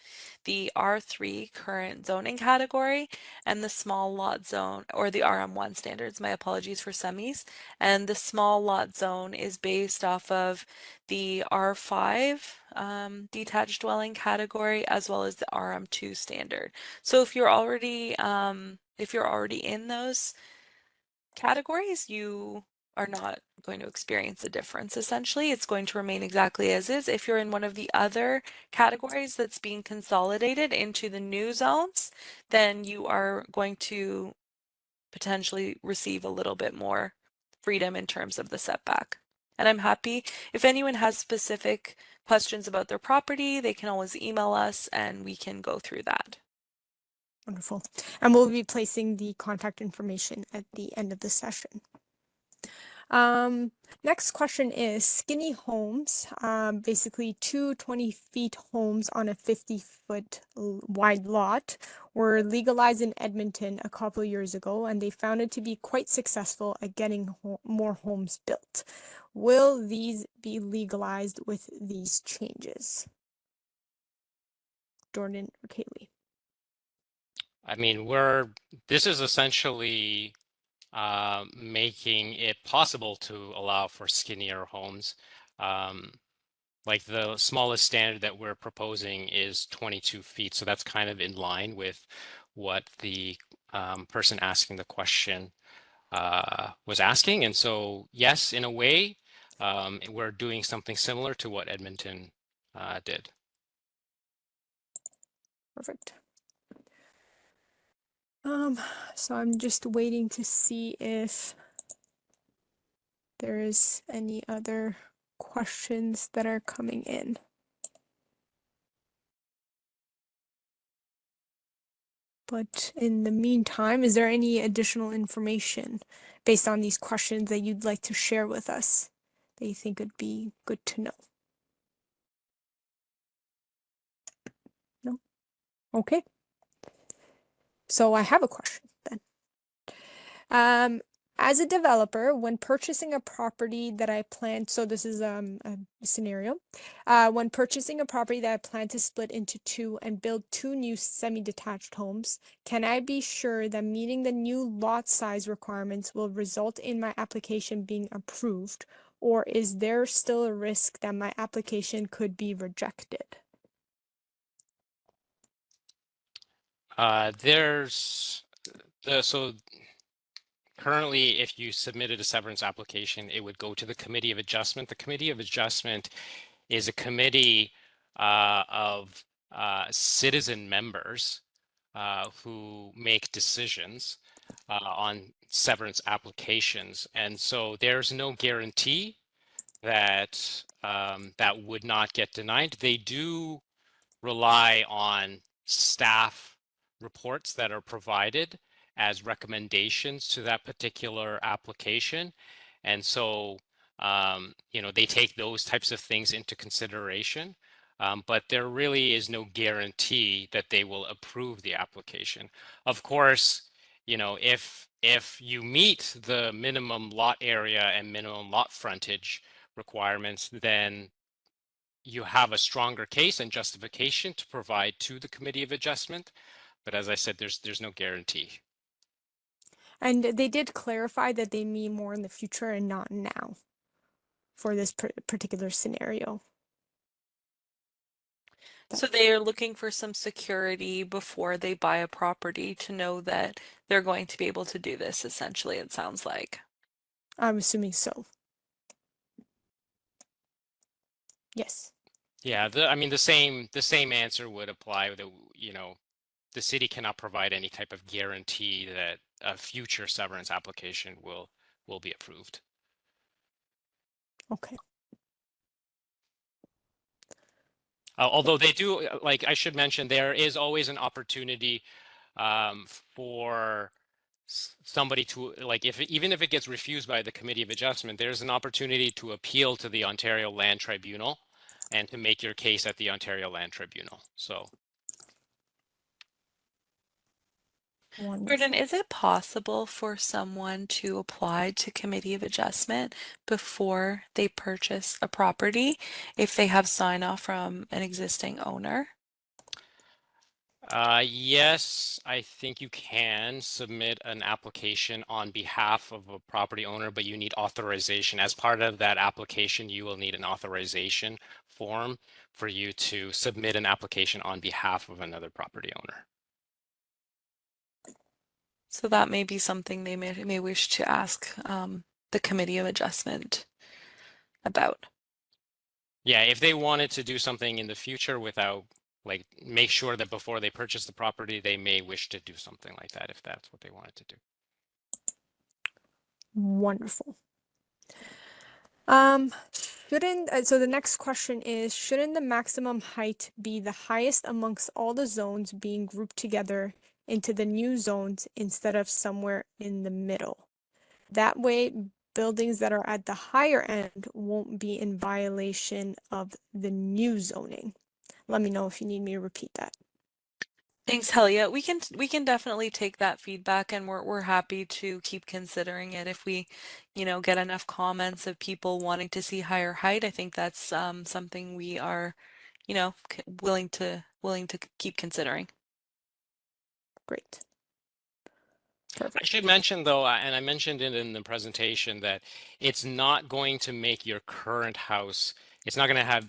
the R3 current zoning category, and the small lot zone, or the RM1 standards, my apologies for semis, and the small lot zone is based off of the R5 detached dwelling category, as well as the RM2 standard. So if you're already in those categories, you are not going to experience a difference. Essentially, it's going to remain exactly as is. If you're in one of the other categories that's being consolidated into the new zones, then you are going to potentially receive a little bit more freedom in terms of the setback. And I'm happy if anyone has specific questions about their property, they can always email us and we can go through that. Wonderful. And we'll be placing the contact information at the end of the session. Next question is skinny homes, basically 20-feet homes on a 50-foot wide lot were legalized in Edmonton a couple years ago, and they found it to be quite successful at getting more homes built. Will these be legalized with these changes? Jordan or Kaylee? I mean, this is essentially making it possible to allow for skinnier homes. like the smallest standard that we're proposing is 22 feet. So that's kind of in line with what the person asking the question was asking. And so, yes, in a way, we're doing something similar to what Edmonton did. Perfect. So I'm just waiting to see if there is any other questions that are coming in. But in the meantime, is there any additional information based on these questions that you'd like to share with us that you think would be good to know? No? Okay. So I have a question then. As a developer, when purchasing a property that I plan, so this is a scenario, when purchasing a property that I plan to split into two and build two new semi-detached homes, can I be sure that meeting the new lot size requirements will result in my application being approved, or is there still a risk that my application could be rejected? So currently, if you submitted a severance application, it would go to the Committee of Adjustment. The Committee of Adjustment is a committee of citizen members who make decisions on severance applications. And so there's no guarantee that that would not get denied. They do rely on staff reports that are provided as recommendations to that particular application. And so, they take those types of things into consideration. But there really is no guarantee that they will approve the application. Of course, if you meet the minimum lot area and minimum lot frontage requirements, then you have a stronger case and justification to provide to the Committee of Adjustment. But as I said, there's no guarantee. And they did clarify that they mean more in the future and not now for this particular scenario. So they are looking for some security before they buy a property to know that they're going to be able to do this, essentially, it sounds like. I'm assuming so. Yes. Yeah, the same answer would apply. That the city cannot provide any type of guarantee that a future severance application will be approved. Okay. Although they do, like I should mention, there is always an opportunity for somebody to, like, even if it gets refused by the Committee of Adjustment, there's an opportunity to appeal to the Ontario Land Tribunal and to make your case at the Ontario Land Tribunal. So Jordan, is it possible for someone to apply to Committee of Adjustment before they purchase a property if they have sign off from an existing owner? yes, I think you can submit an application on behalf of a property owner, but you need authorization. As part of that application, you will need an authorization form for you to submit an application on behalf of another property owner. So that may be something they may wish to ask the Committee of Adjustment about. Yeah, if they wanted to do something in the future without, like, make sure that before they purchase the property, they may wish to do something like that if that's what they wanted to do. Wonderful. So the next question is, shouldn't the maximum height be the highest amongst all the zones being grouped together into the new zones instead of somewhere in the middle? That way, buildings that are at the higher end won't be in violation of the new zoning. Let me know if you need me to repeat that. Thanks, Helia. We can definitely take that feedback, and we're happy to keep considering it if we, get enough comments of people wanting to see higher height. I think that's something we are, willing to keep considering. Great. I Perfect. should mention, though, and I mentioned it in the presentation, that it's not going to make your current house, it's not going to have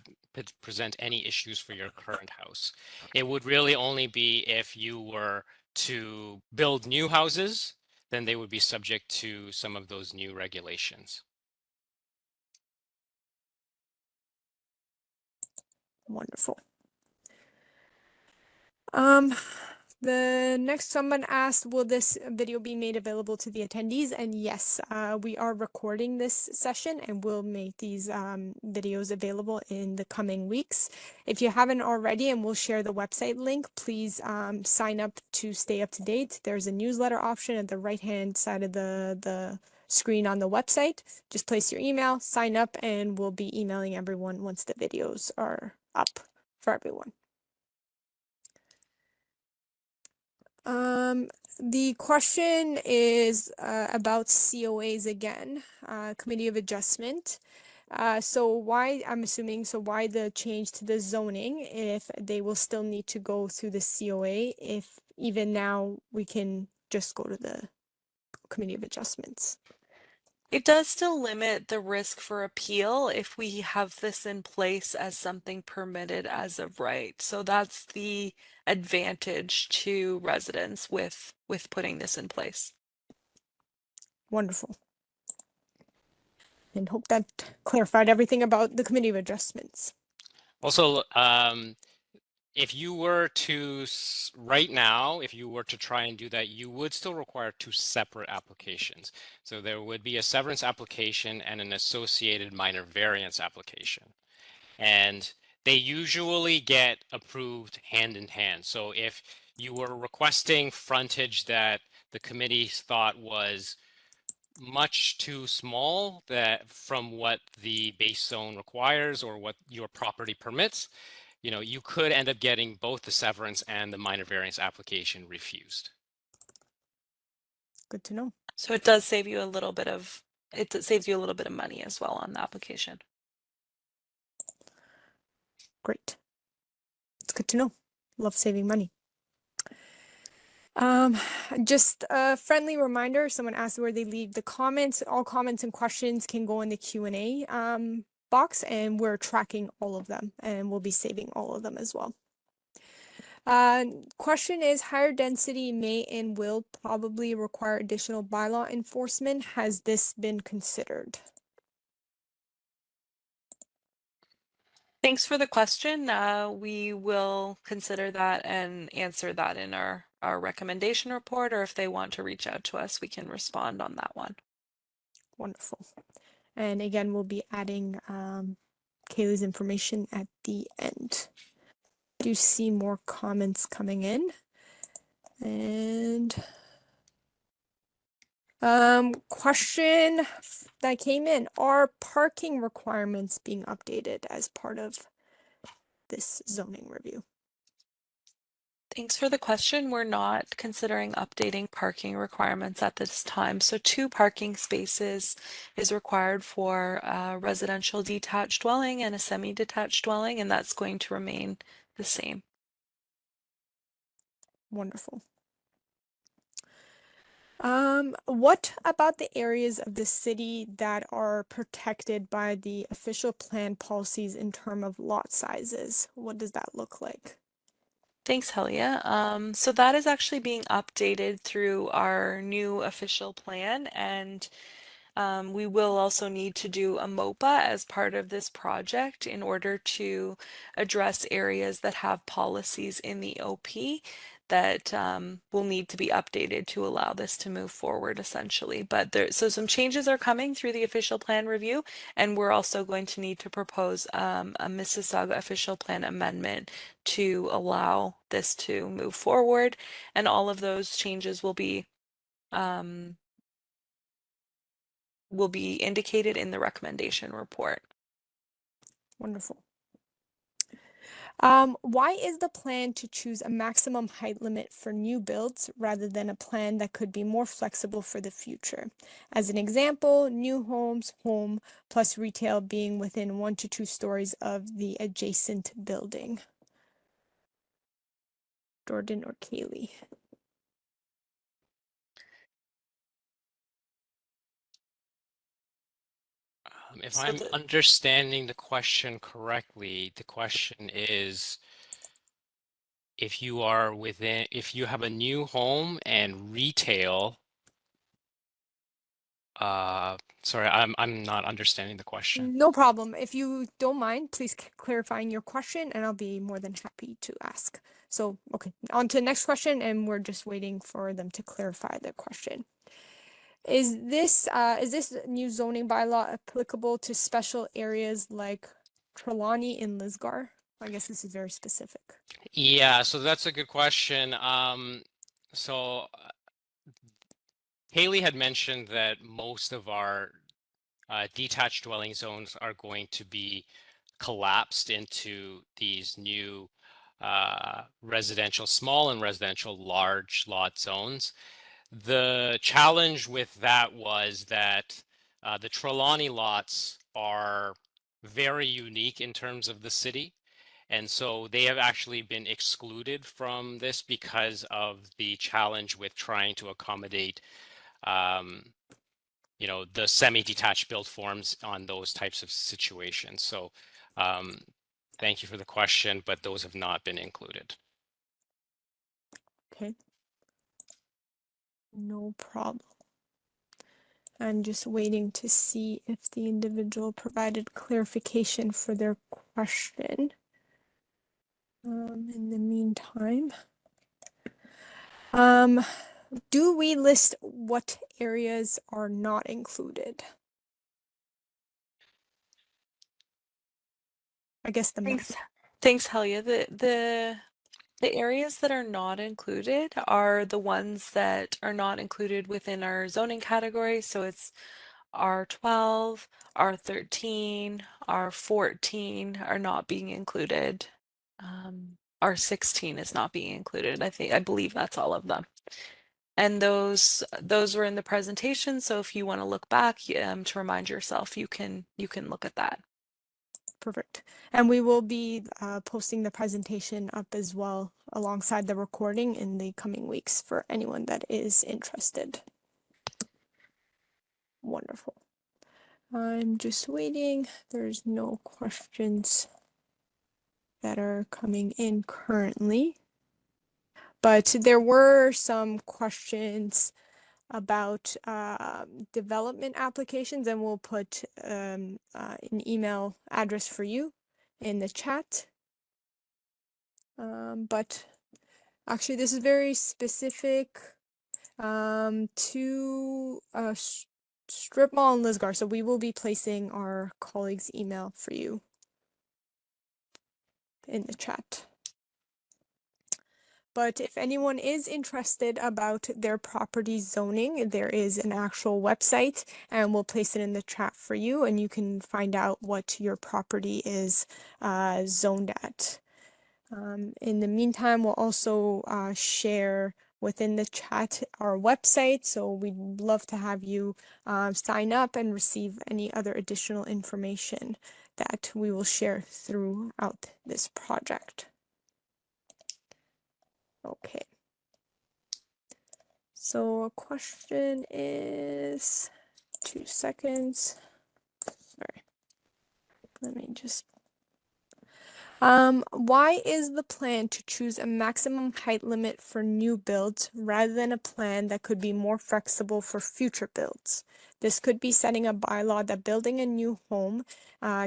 present any issues for your current house. It would really only be if you were to build new houses, then they would be subject to some of those new regulations. Wonderful. The next someone asked, will this video be made available to the attendees? And yes, we are recording this session and we'll make these videos available in the coming weeks. If you haven't already, and we'll share the website link, please sign up to stay up to date. There's a newsletter option at the right-hand side of the screen on the website. Just place your email, sign up, and we'll be emailing everyone once the videos are up for everyone. The question is about COAs again, Committee of Adjustment. So why, I'm assuming, so why the change to the zoning if they will still need to go through the COA, if even now we can just go to the Committee of Adjustments? It does still limit the risk for appeal if we have this in place as something permitted as of right. So that's the advantage to residents with putting this in place. Wonderful. And hope that clarified everything about the Committee of Adjustments. Also, if you were to, right now, if you were to try and do that, you would still require 2 separate applications. So there would be a severance application and an associated minor variance application. And they usually get approved hand in hand. So if you were requesting frontage that the committee thought was much too small that from what the base zone requires or what your property permits, you could end up getting both the severance and the minor variance application refused. Good to know. So it does save you a little bit of, it saves you a little bit of money as well on the application. Great. It's good to know. Love saving money. Just a friendly reminder, someone asked where they leave the comments. All comments and questions can go in the Q&A box, and we're tracking all of them, and we'll be saving all of them as well. Question is, higher density may and will probably require additional bylaw enforcement. Has this been considered? Thanks for the question. We will consider that and answer that in our recommendation report, or if they want to reach out to us, we can respond on that one. Wonderful. And again, we'll be adding Kaylee's information at the end. I do see more comments coming in. And question that came in, are parking requirements being updated as part of this zoning review? Thanks for the question. We're not considering updating parking requirements at this time. So 2 parking spaces is required for a residential detached dwelling and a semi-detached dwelling, and that's going to remain the same. Wonderful. What about the areas of the city that are protected by the official plan policies in terms of lot sizes? What does that look like? Thanks, Helia. So that is actually being updated through our new official plan, and we will also need to do a MOPA as part of this project in order to address areas that have policies in the OP that will need to be updated to allow this to move forward essentially. But so some changes are coming through the official plan review, and we're also going to need to propose a Mississauga official plan amendment to allow this to move forward. And all of those changes will be indicated in the recommendation report. Wonderful. Why is the plan to choose a maximum height limit for new builds rather than a plan that could be more flexible for the future? As an example, new homes, home plus retail being within 1 to 2 stories of the adjacent building. Jordan or Kaylee? If So I'm understanding the question correctly, the question is if you have a new home and retail, sorry, I'm not understanding the question. No problem. If you don't mind, please clarifying your question, and I'll be more than happy to ask. So, okay, on to the next question, and we're just waiting for them to clarify the question. Is this new zoning bylaw applicable to special areas like Trelawney and Lisgar? I guess this is very specific. Yeah, so that's a good question. So Haley had mentioned that most of our detached dwelling zones are going to be collapsed into these new residential small and residential large lot zones. The challenge with that was that the Trelawney lots are very unique in terms of the city. And so they have actually been excluded from this because of the challenge with trying to accommodate, the semi-detached built forms on those types of situations. So thank you for the question, but those have not been included. Okay. No problem. I'm just waiting to see if the individual provided clarification for their question. In the meantime, do we list what areas are not included? I guess the map. Thanks, Helia. The areas that are not included are the ones that are not included within our zoning category. So it's R12, R13, R14 are not being included. R16 is not being included. I believe that's all of them. And those were in the presentation. So if you want to look back to remind yourself, you can look at that. Perfect. And we will be posting the presentation up as well alongside the recording in the coming weeks for anyone that is interested. Wonderful. I'm just waiting. There's no questions that are coming in currently. But there were some questions about development applications, and we'll put an email address for you in the chat. But actually, this is very specific to strip mall and Lisgar, so we will be placing our colleague's email for you in the chat. But if anyone is interested about their property zoning, there is an actual website, and we'll place it in the chat for you, and you can find out what your property is zoned at. In the meantime, we'll also share within the chat our website, so we'd love to have you sign up and receive any other additional information that we will share throughout this project. Okay. So a question is 2 seconds. Sorry. Let me just. Why is the plan to choose a maximum height limit for new builds rather than a plan that could be more flexible for future builds? This could be setting a bylaw that building a new home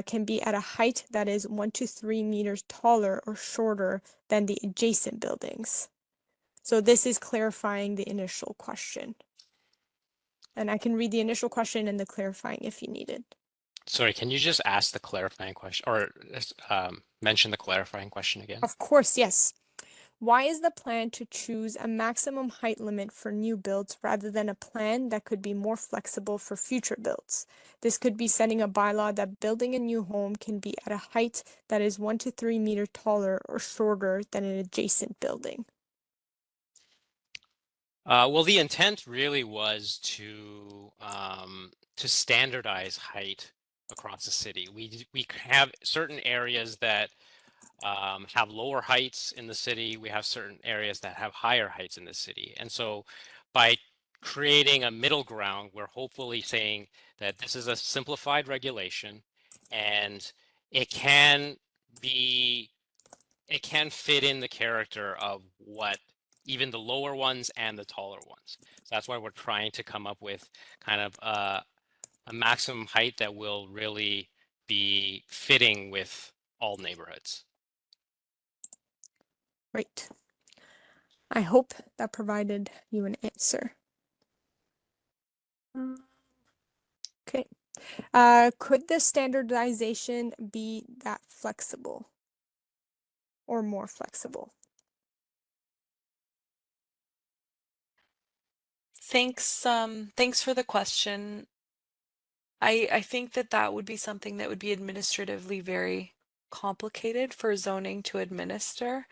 can be at a height that is 1 to 3 meters taller or shorter than the adjacent buildings. So this is clarifying the initial question. And I can read the initial question and the clarifying if you need it. Sorry, can you just ask the clarifying question or mention the clarifying question again? Of course, yes. Why is the plan to choose a maximum height limit for new builds rather than a plan that could be more flexible for future builds? This could be setting a bylaw that building a new home can be at a height that is 1 to 3 meters taller or shorter than an adjacent building. Well, the intent really was to standardize height across the city. We have certain areas that have lower heights in the city. We have certain areas that have higher heights in the city. And so by creating a middle ground. We're hopefully saying that this is a simplified regulation and it can be, it can fit in the character of what even the lower ones and the taller ones. So that's why we're trying to come up with kind of a maximum height that will really be fitting with all neighborhoods. Great. I hope that provided you an answer. Okay. Could the standardization be that flexible or more flexible? Thanks for the question. I think that that would be something that would be administratively very complicated for zoning to administer.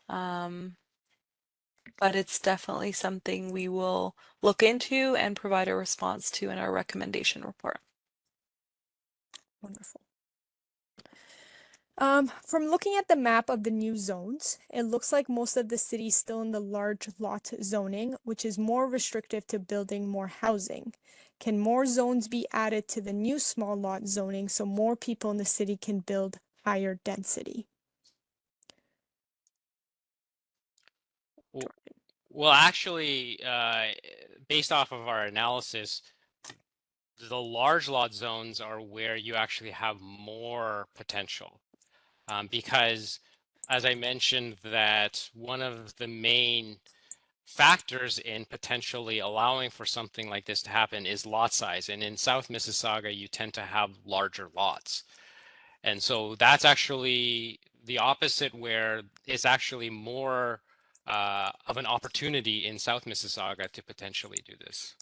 But it's definitely something we will look into and provide a response to in our recommendation report. Wonderful. From looking at the map of the new zones, it looks like most of the city is still in the large lot zoning, which is more restrictive to building more housing. Can more zones be added to the new small lot zoning so more people in the city can build higher density? Well, actually, based off of our analysis, the large lot zones are where you actually have more potential. Because as I mentioned, that one of the main factors in potentially allowing for something like this to happen is lot size. And in South Mississauga, you tend to have larger lots. And so that's actually the opposite, where it's actually more of an opportunity in South Mississauga to potentially do this.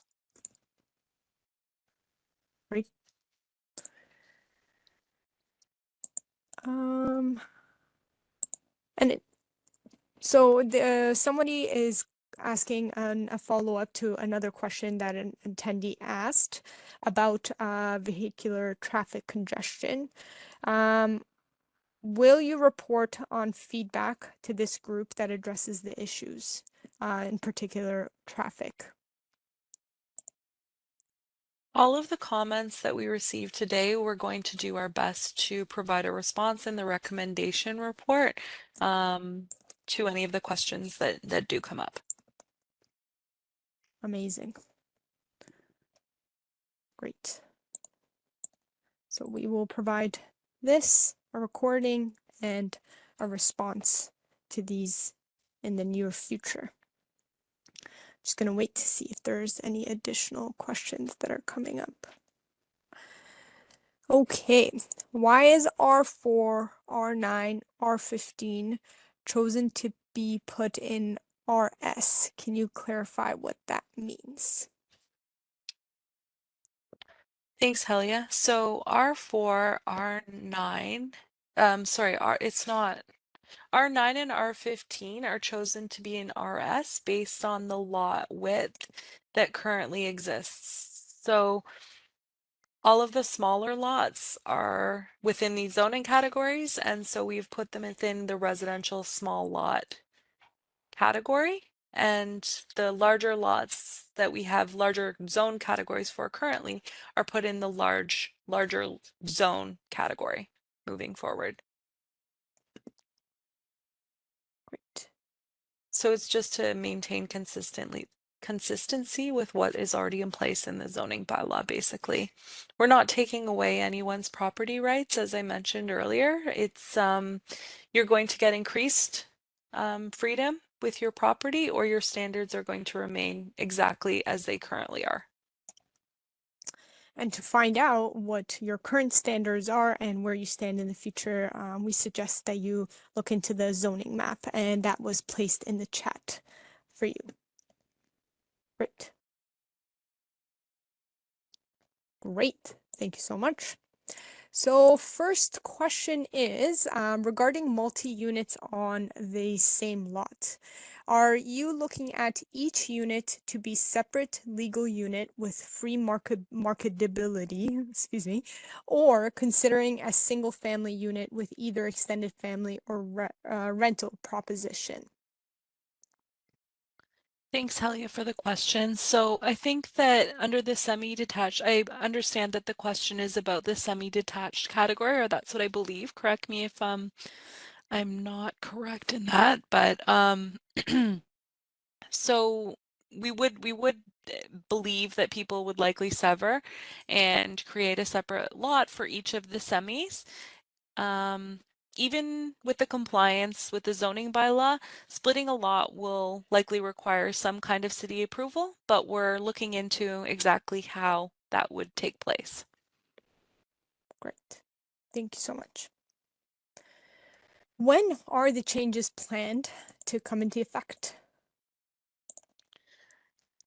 Right. So somebody is asking a follow-up to another question that an attendee asked about vehicular traffic congestion. Will you report on feedback to this group that addresses the issues, in particular traffic? All of the comments that we received today, we're going to do our best to provide a response in the recommendation report to any of the questions that do come up. Amazing. Great. So we will provide this, a recording, and a response to these in the near future. Just going to wait to see if there's any additional questions that are coming up. Okay, why is R4, R9, R15 chosen to be put in RS? Can you clarify what that means? Thanks, Helia. So R4, R9, sorry, it's not. R9 and R15 are chosen to be in RS based on the lot width that currently exists. So all of the smaller lots are within these zoning categories, and so we've put them within the residential small lot category. And the larger lots that we have larger zone categories for currently are put in the larger zone category moving forward. Great. So it's just to maintain consistency with what is already in place in the zoning bylaw, basically. We're not taking away anyone's property rights, as I mentioned earlier. It's you're going to get increased freedom with your property, or your standards are going to remain exactly as they currently are. And to find out what your current standards are and where you stand in the future, we suggest that you look into the zoning map, and that was placed in the chat for you. Great. Great. Thank you so much. So first question is regarding multi-units on the same lot. Are you looking at each unit to be separate legal unit with free marketability, excuse me, or considering a single family unit with either extended family or rental proposition? Thanks, Helia, for the question. So I think that under the semi-detached, I understand that the question is about the semi-detached category, or that's what I believe. Correct me if I'm not correct in that, but so we would believe that people would likely sever and create a separate lot for each of the semis. Um, Even with the compliance with the zoning bylaw, splitting a lot will likely require some kind of city approval, but we're looking into exactly how that would take place. Great. Thank you so much. When are the changes planned to come into effect?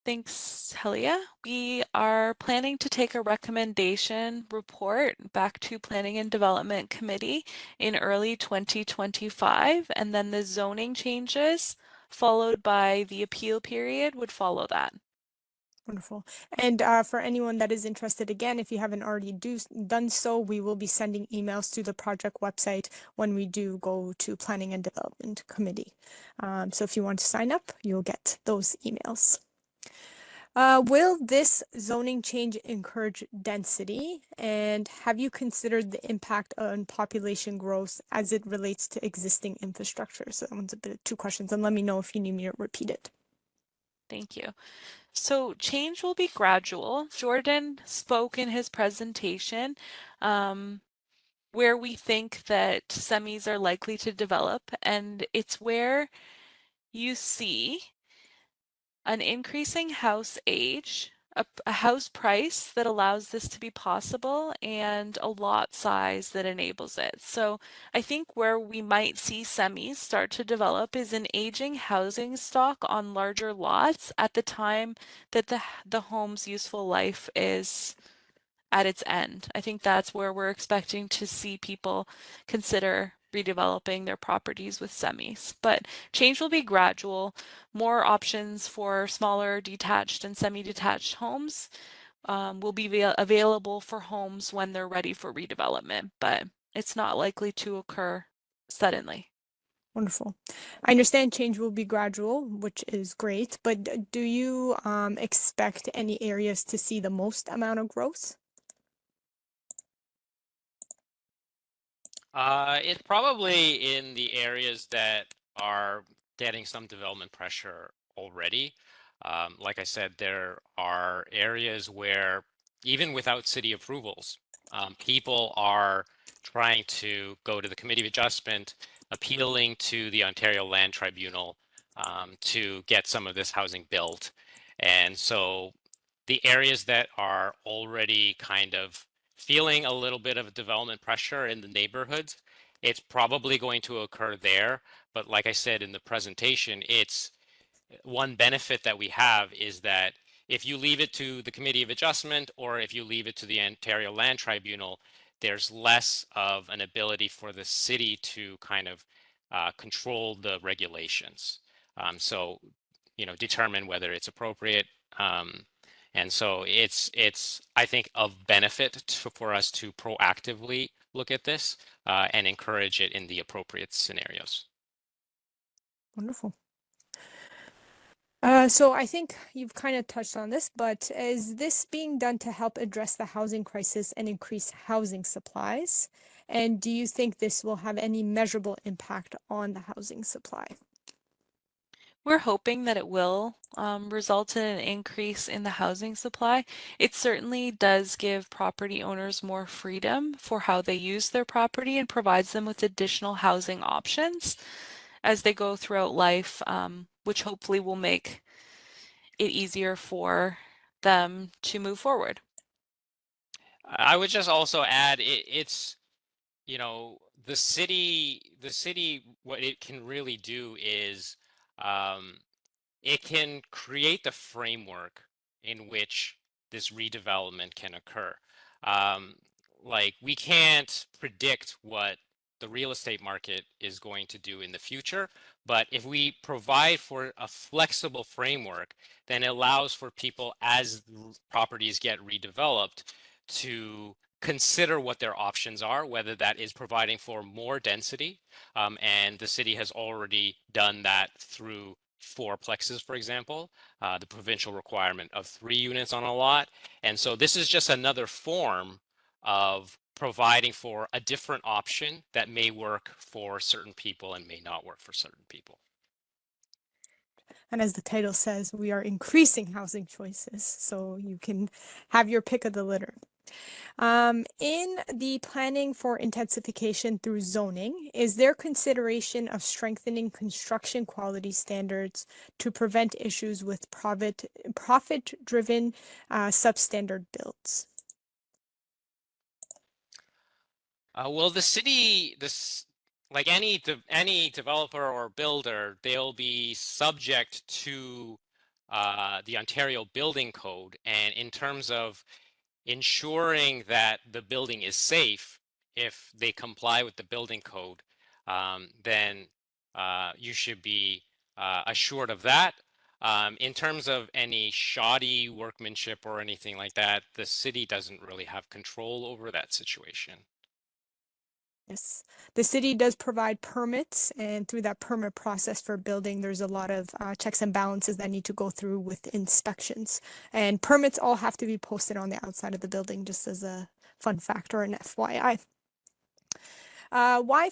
Thanks, Helia. We are planning to take a recommendation report back to Planning and Development Committee in early 2025, and then the zoning changes followed by the appeal period would follow that. Wonderful. And for anyone that is interested, again, if you haven't already done so, we will be sending emails to the project website when we do go to Planning and Development Committee. So if you want to sign up, you'll get those emails. Will this zoning change encourage density? And have you considered the impact on population growth as it relates to existing infrastructure? So that one's a bit of two questions, and let me know if you need me to repeat it. Thank you. So change will be gradual. Jordan spoke in his presentation where we think that semis are likely to develop, and it's where you see an increasing house age, a house price that allows this to be possible, and a lot size that enables it. So I think where we might see semis start to develop is an aging housing stock on larger lots at the time that the home's useful life is at its end. I think that's where we're expecting to see people consider redeveloping their properties with semis. But change will be gradual. More options for smaller detached and semi-detached homes will be available for homes when they're ready for redevelopment, but it's not likely to occur suddenly. Wonderful. I understand change will be gradual, which is great, but do you expect any areas to see the most amount of growth? It's probably in the areas that are getting some development pressure already. Like I said, there are areas where even without city approvals, people are trying to go to the Committee of Adjustment, appealing to the Ontario Land Tribunal to get some of this housing built. And so the areas that are already kind of feeling a little bit of development pressure in the neighborhoods, it's probably going to occur there. But like I said in the presentation, it's one benefit that we have is that if you leave it to the Committee of Adjustment or if you leave it to the Ontario Land Tribunal, there's less of an ability for the city to kind of control the regulations. So, determine whether it's appropriate. And so it's I think of benefit for us to proactively look at this and encourage it in the appropriate scenarios. Wonderful. So I think you've kind of touched on this, but is this being done to help address the housing crisis and increase housing supplies? And do you think this will have any measurable impact on the housing supply? We're hoping that it will result in an increase in the housing supply. It certainly does give property owners more freedom for how they use their property and provides them with additional housing options as they go throughout life, which hopefully will make it easier for them to move forward. I would just also add it's the city what it can really do is um, it can create the framework in which this redevelopment can occur. Um, like we can't predict what the real estate market is going to do in the future, but if we provide for a flexible framework, then it allows for people as properties get redeveloped to consider what their options are, whether that is providing for more density, and the city has already done that through fourplexes, for example, the provincial requirement of 3 units on a lot. And so this is just another form of providing for a different option that may work for certain people and may not work for certain people. And as the title says, we are increasing housing choices, so you can have your pick of the litter. In the planning for intensification through zoning, is there consideration of strengthening construction quality standards to prevent issues with profit-driven substandard builds? Well, the city, like any developer or builder, they'll be subject to the Ontario Building Code, and in terms of ensuring that the building is safe, if they comply with the building code, then you should be assured of that. In terms of any shoddy workmanship or anything like that, the city doesn't really have control over that situation. Yes, the city does provide permits, and through that permit process for building, there's a lot of checks and balances that need to go through with inspections. And permits all have to be posted on the outside of the building, just as a fun fact or an FYI. Why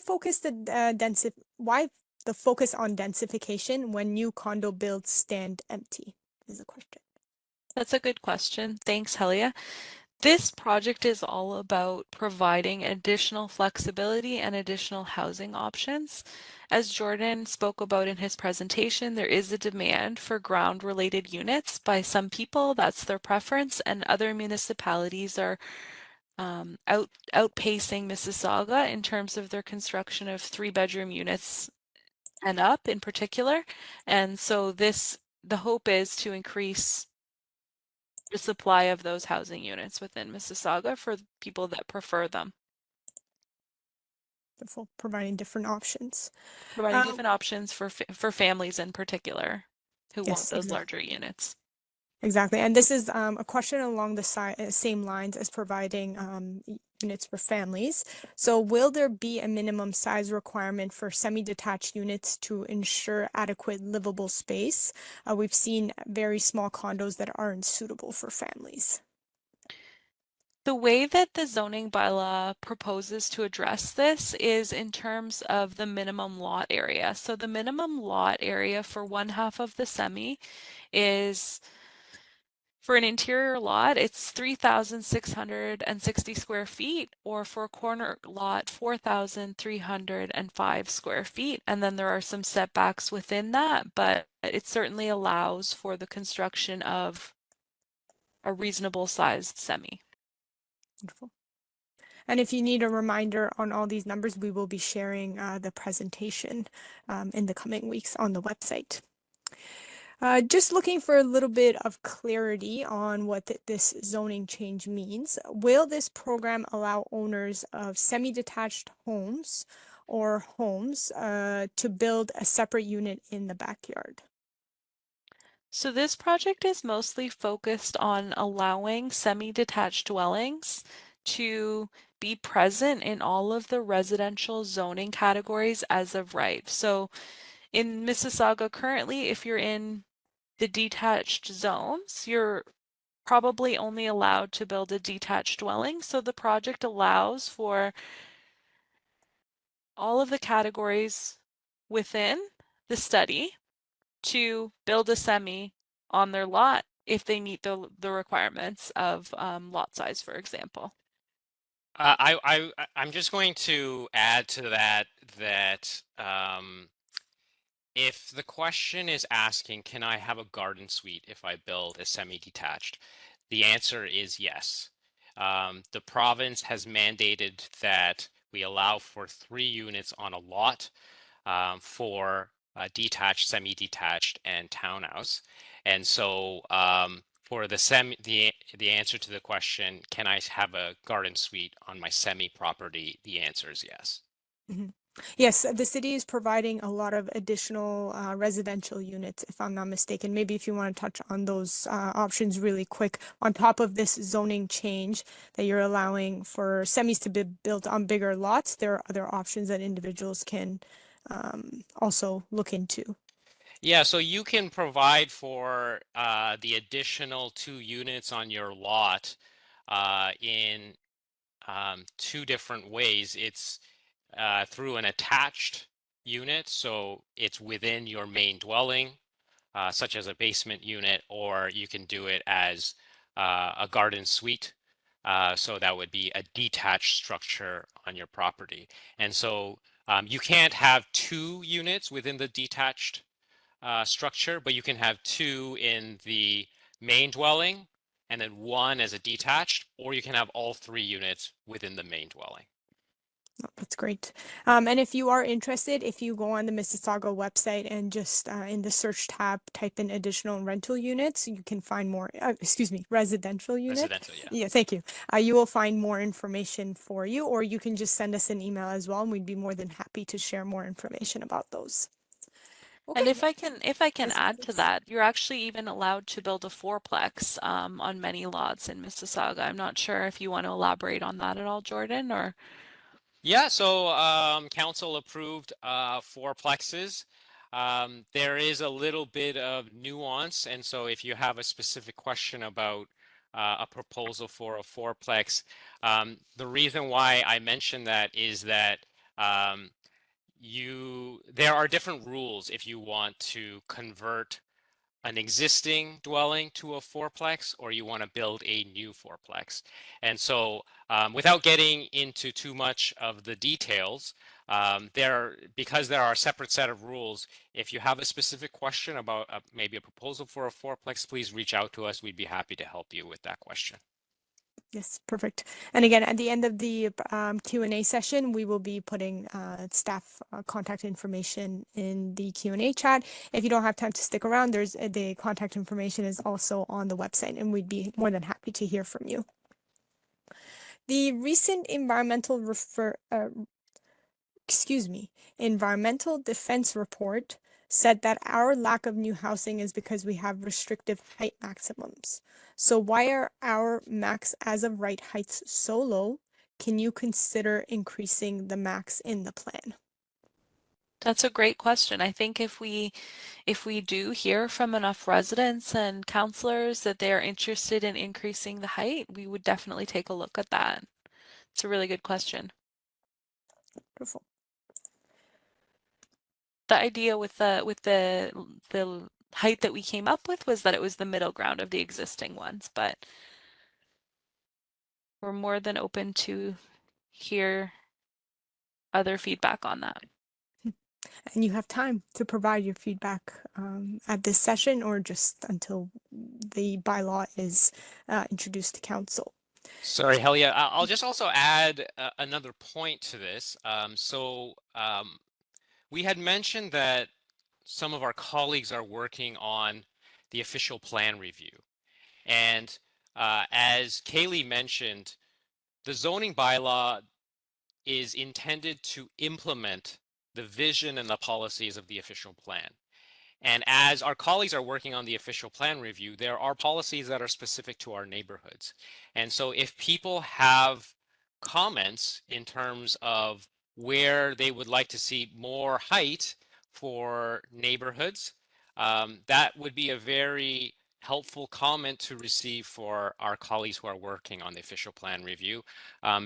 the focus on densification when new condo builds stand empty is a question. That's a good question. Thanks, Helia. This project is all about providing additional flexibility and additional housing options. As Jordan spoke about in his presentation, there is a demand for ground-related units by some people. That's their preference, and other municipalities are outpacing Mississauga in terms of their construction of 3-bedroom units and up in particular. And so the hope is to increase the supply of those housing units within Mississauga for people that prefer them. Providing different options. Providing different options for families in particular who want Yes, those exactly. larger units. Exactly. And this is a question along the same lines as providing units for families. So will there be a minimum size requirement for semi-detached units to ensure adequate livable space? We've seen very small condos that aren't suitable for families. The way that the zoning bylaw proposes to address this is in terms of the minimum lot area. So the minimum lot area for one half of the semi is, for an interior lot, it's 3,660 square feet, or for a corner lot, 4,305 square feet. And then there are some setbacks within that, but it certainly allows for the construction of a reasonable sized semi. Wonderful. And if you need a reminder on all these numbers, we will be sharing the presentation in the coming weeks on the website. Just looking for a little bit of clarity on what this zoning change means. Will this program allow owners of semi-detached homes or homes to build a separate unit in the backyard? So this project is mostly focused on allowing semi-detached dwellings to be present in all of the residential zoning categories as of right. So in Mississauga currently, if you're in the detached zones, you're probably only allowed to build a detached dwelling. So the project allows for all of the categories within the study to build a semi on their lot if they meet the requirements of lot size, for example. I'm just going to add to that if the question is asking, can I have a garden suite if I build a semi-detached? The answer is yes. The province has mandated that we allow for 3 units on a lot for detached, semi-detached, and townhouse. And so for the answer to the question, can I have a garden suite on my semi property? The answer is yes. Mm-hmm. Yes, the city is providing a lot of additional residential units, if I'm not mistaken. Maybe if you want to touch on those options really quick. On top of this zoning change that you're allowing for semis to be built on bigger lots, there are other options that individuals can also look into. Yeah, so you can provide for the additional 2 units on your lot in 2 different ways. It's through an attached unit, so it's within your main dwelling, such as a basement unit, or you can do it as a garden suite. So that would be a detached structure on your property. And so you can't have 2 units within the detached structure, but you can have 2 in the main dwelling and then 1 as a detached, or you can have all 3 units within the main dwelling. Oh, that's great. And if you are interested, if you go on the Mississauga website and just in the search tab type in additional rental units, you can find more, excuse me, residential unit. Residential, yeah. Yeah, thank you. You will find more information for you, or you can just send us an email as well, and we'd be more than happy to share more information about those. And Okay. if I can Yes, add to please. that, you're actually even allowed to build a fourplex on many lots in Mississauga. I'm not sure if you want to elaborate on that at all, Jordan, or Yeah, so council approved 4 plexes. There is a little bit of nuance, and so if you have a specific question about a proposal for a 4-plex, the reason why I mentioned that is that um, there are different rules if you want to convert an existing dwelling to a 4-plex or you want to build a new 4-plex. And so without getting into too much of the details, because there are a separate set of rules, if you have a specific question about maybe a proposal for a 4-plex, please reach out to us. We'd be happy to help you with that question. Yes, perfect. And again, at the end of the Q&A session, we will be putting staff contact information in the Q&A chat. If you don't have time to stick around, there's the contact information is also on the website, and we'd be more than happy to hear from you. The recent environmental defense report said that our lack of new housing is because we have restrictive height maximums. So why are our max as of right heights so low? Can you consider increasing the max in the plan? that's a great question. I think if we do hear from enough residents and counselors that they are interested in increasing the height, we would definitely take a look at that. It's a really good question. Beautiful. The idea with the height that we came up with was that it was the middle ground of the existing ones, but we're more than open to hear other feedback on that. And you have time to provide your feedback at this session or just until the bylaw is introduced to council. Sorry, Helia. I'll just also add another point to this. We had mentioned that some of our colleagues are working on the official plan review. And as Kaylee mentioned, the zoning bylaw is intended to implement the vision and the policies of the official plan. And as our colleagues are working on the official plan review, there are policies that are specific to our neighborhoods. And so if people have comments in terms of where they would like to see more height for neighborhoods, that would be a very helpful comment to receive for our colleagues who are working on the official plan review.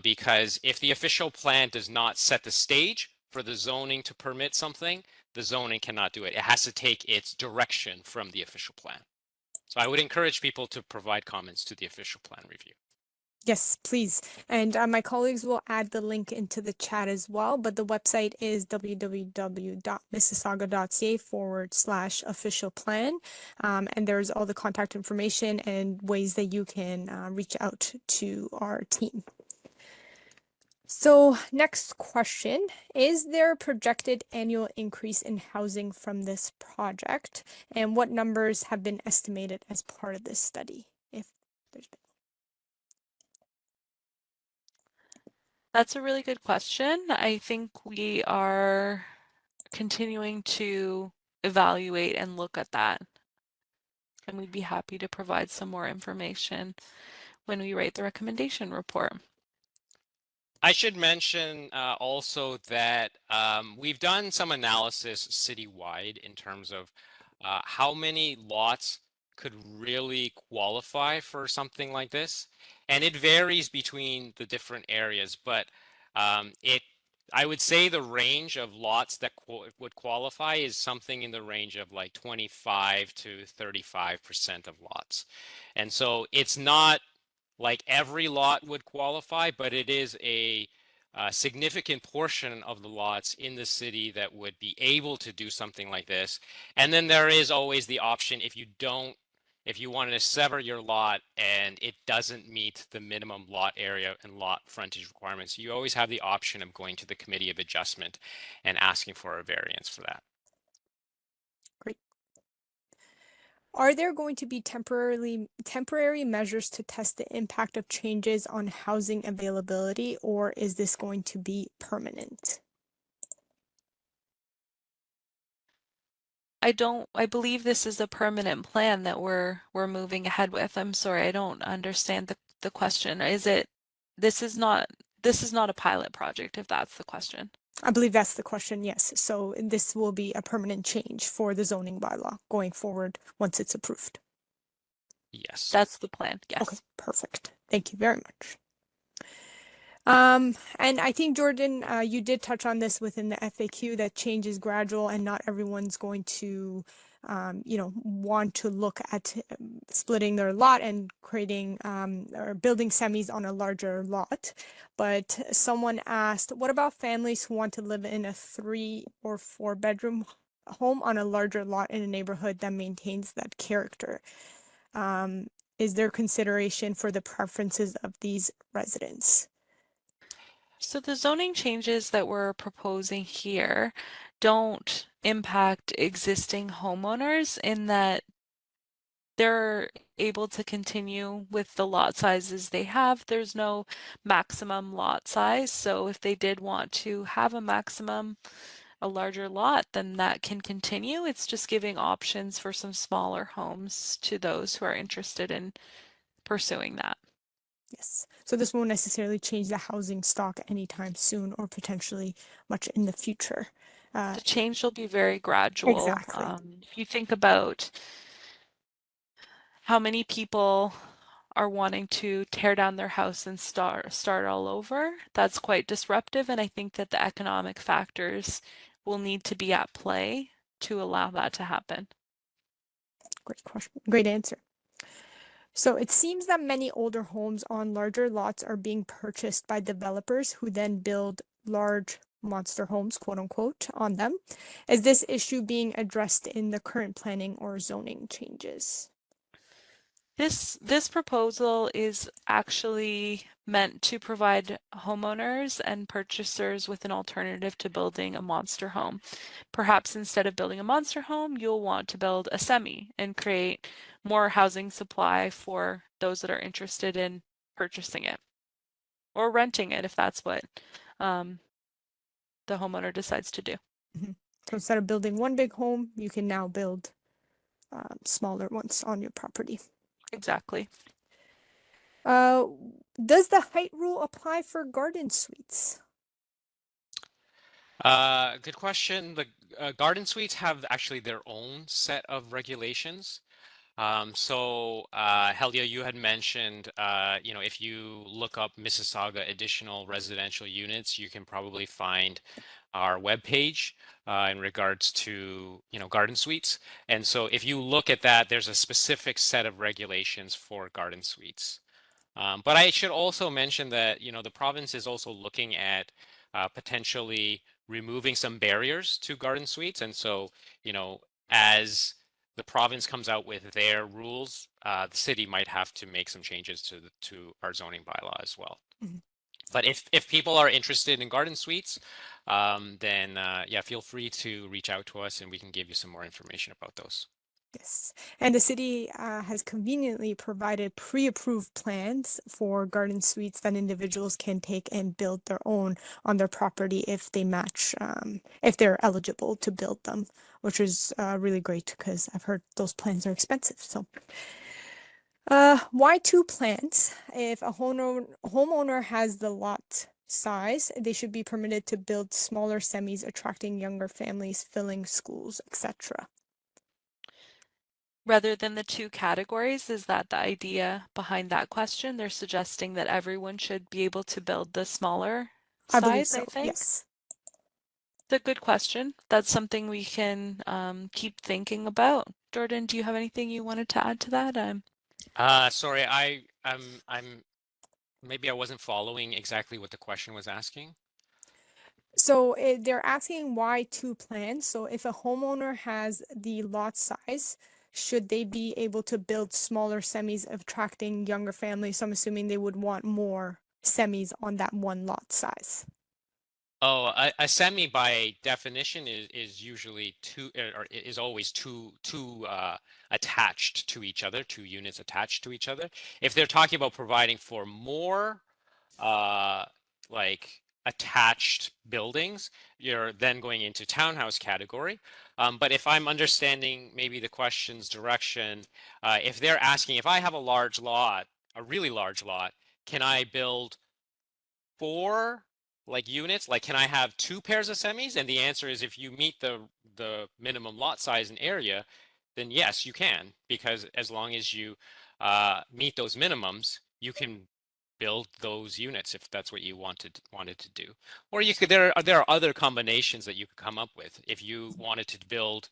Because if the official plan does not set the stage for the zoning to permit something, the zoning cannot do it. It has to take its direction from the official plan. So I would encourage people to provide comments to the official plan review. Yes, please. And my colleagues will add the link into the chat as well, but the website is www.mississauga.ca/official plan. And there's all the contact information and ways that you can reach out to our team. So next question, is there a projected annual increase in housing from this project? And what numbers have been estimated as part of this study? If there's been. That's a really good question. I think we are continuing to evaluate and look at that. And we'd be happy to provide some more information when we write the recommendation report. I should mention also that we've done some analysis citywide in terms of how many lots could really qualify for something like this. And it varies between the different areas, but I would say the range of lots that would qualify is something in the range of like 25 to 35% of lots. And so it's not like every lot would qualify, but it is a significant portion of the lots in the city that would be able to do something like this. And then there is always the option if you wanted to sever your lot and it doesn't meet the minimum lot area and lot frontage requirements, you always have the option of going to the Committee of Adjustment and asking for a variance for that. Great. Are there going to be temporary measures to test the impact of changes on housing availability, or is this going to be permanent? I believe this is a permanent plan that we're moving ahead with. I'm sorry, I don't understand the question. This is not a pilot project, if that's the question. I believe that's the question, yes. So this will be a permanent change for the zoning bylaw going forward once it's approved. Yes. That's the plan, Okay, yes. perfect. Thank you very much. And I think, Jordan, you did touch on this within the FAQ, that change is gradual and not everyone's going to, want to look at splitting their lot and creating or building semis on a larger lot. But someone asked, what about families who want to live in a 3 or 4 bedroom home on a larger lot in a neighborhood that maintains that character? Is there consideration for the preferences of these residents? So the zoning changes that we're proposing here don't impact existing homeowners in that they're able to continue with the lot sizes they have. There's no maximum lot size. So if they did want to have a larger lot, then that can continue. It's just giving options for some smaller homes to those who are interested in pursuing that. Yes. So this won't necessarily change the housing stock anytime soon or potentially much in the future. The change will be very gradual. Exactly. If you think about how many people are wanting to tear down their house and start all over, that's quite disruptive. And I think that the economic factors will need to be at play to allow that to happen. Great question. Great answer. So it seems that many older homes on larger lots are being purchased by developers who then build large monster homes, quote unquote, on them. Is this issue being addressed in the current planning or zoning changes? This proposal is actually meant to provide homeowners and purchasers with an alternative to building a monster home. Perhaps instead of building a monster home, you'll want to build a semi and create more housing supply for those that are interested in purchasing it or renting it if that's what the homeowner decides to do. So instead of building one big home, you can now build smaller ones on your property. Exactly. Does the height rule apply for garden suites? Good question. The garden suites have actually their own set of regulations. Helia, you had mentioned, if you look up Mississauga additional residential units, you can probably find our webpage in regards to, garden suites. And so if you look at that, there's a specific set of regulations for garden suites. But I should also mention that, the province is also looking at potentially removing some barriers to garden suites. And so, as the province comes out with their rules, the city might have to make some changes to our zoning bylaw as well. Mhm. But if people are interested in garden suites, then yeah, feel free to reach out to us and we can give you some more information about those. Yes, and the city has conveniently provided pre-approved plans for garden suites that individuals can take and build their own on their property if they match, if they're eligible to build them, which is really great because I've heard those plans are expensive. So, why 2 plans? If a homeowner has the lot size, they should be permitted to build smaller semis, attracting younger families, filling schools, etc. rather than the two categories? Is that the idea behind that question? They're suggesting that everyone should be able to build the smaller I believe size, I so, think. yes. It's a good question. That's something we can keep thinking about. Jordan, do you have anything you wanted to add to that? Sorry, I'm maybe I wasn't following exactly what the question was asking. So they're asking why two plans. So if a homeowner has the lot size, should they be able to build smaller semis attracting younger families? So I'm assuming they would want more semis on that one lot size. Oh, a semi by definition is usually two or is always two attached to each other, two units attached to each other. If they're talking about providing for more uh like attached buildings, you're then going into townhouse category. But if I'm understanding maybe the question's direction, if they're asking if I have a large lot, a really large lot, can I build four like units? Like, can I have two pairs of semis? And the answer is if you meet the minimum lot size and area, then yes, you can, because as long as you meet those minimums, you can build those units if that's what you wanted to do. Or you could there are other combinations that you could come up with. If you wanted to build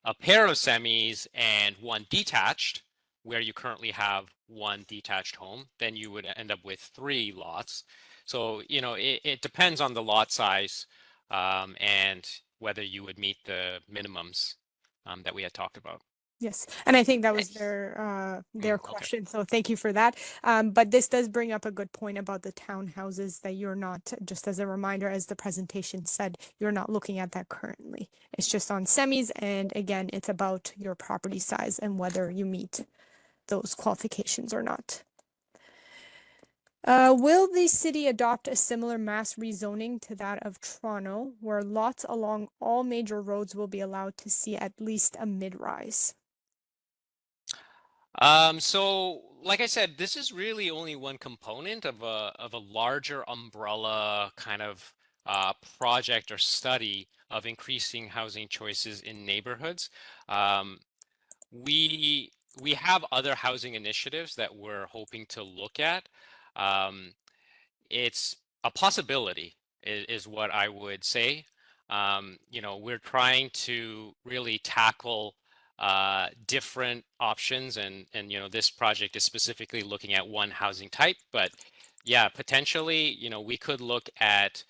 a pair of semis and one detached, where you currently have one detached home, then you would end up with three lots. So, you know, it depends on the lot size and whether you would meet the minimums that we had talked about. Yes, and I think that was Thanks. their Okay. question. So thank you for that. But this does bring up a good point about the townhouses that you're not, just as a reminder, as the presentation said, you're not looking at that currently. It's just on semis, and again, it's about your property size and whether you meet those qualifications or not. Will the city adopt a similar mass rezoning to that of Toronto, where lots along all major roads will be allowed to see at least a mid-rise? So like I said, this is really only one component of a larger umbrella kind of project or study of increasing housing choices in neighborhoods. Um, we we have other housing initiatives that we're hoping to look at. Um, it's a possibility is what I would say. You know, we're trying to really tackle different options and you know, this project is specifically looking at one housing type, but yeah, potentially, you know, we could look at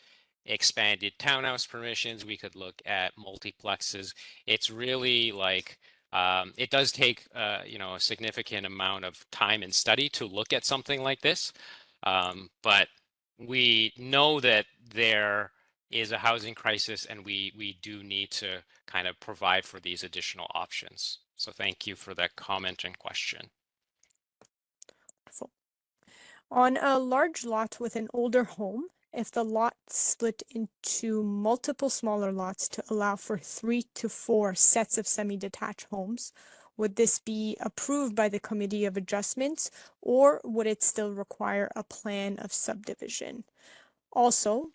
expanded townhouse permissions, we could look at multiplexes. It's really like it does take you know, a significant amount of time and study to look at something like this. But we know that there is a housing crisis and we do need to kind of provide for these additional options. So thank you for that comment and question. Wonderful. On a large lot with an older home, if the lot split into multiple smaller lots to allow for 3 to 4 sets of semi-detached homes, would this be approved by the Committee of Adjustments, or would it still require a plan of subdivision? Also,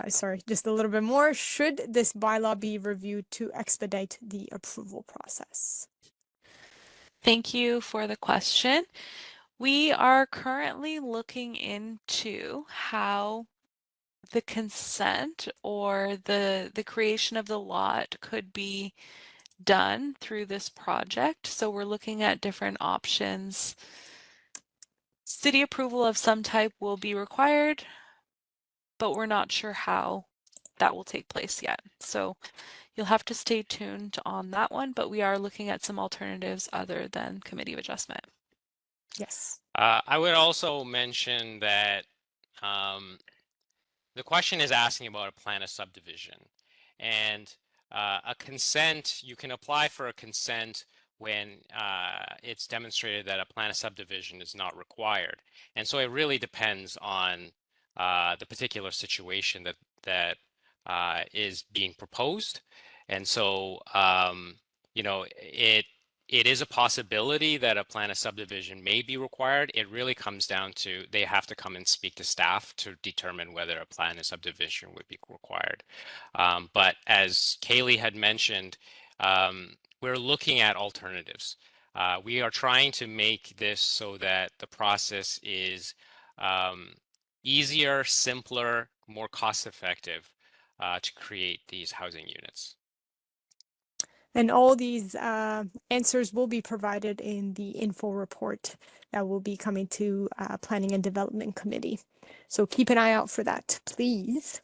sorry, just a little bit more, should this bylaw be reviewed to expedite the approval process? Thank you for the question. We are currently looking into how the consent or the creation of the lot could be done through this project. So we're looking at different options. City approval of some type will be required, but we're not sure how that will take place yet. So you'll have to stay tuned on that one, but we are looking at some alternatives other than Committee of Adjustment. Yes. I would also mention that the question is asking about a plan of subdivision, and a consent, you can apply for a consent when it's demonstrated that a plan of subdivision is not required. And so it really depends on the particular situation that is being proposed. And so you know, it is a possibility that a plan of subdivision may be required. It really comes down to they have to come and speak to staff to determine whether a plan of subdivision would be required. But as Kaylee had mentioned, we're looking at alternatives. We are trying to make this so that the process is easier, simpler, more cost-effective to create these housing units. And all these answers will be provided in the info report that will be coming to Planning and Development Committee. So keep an eye out for that, please.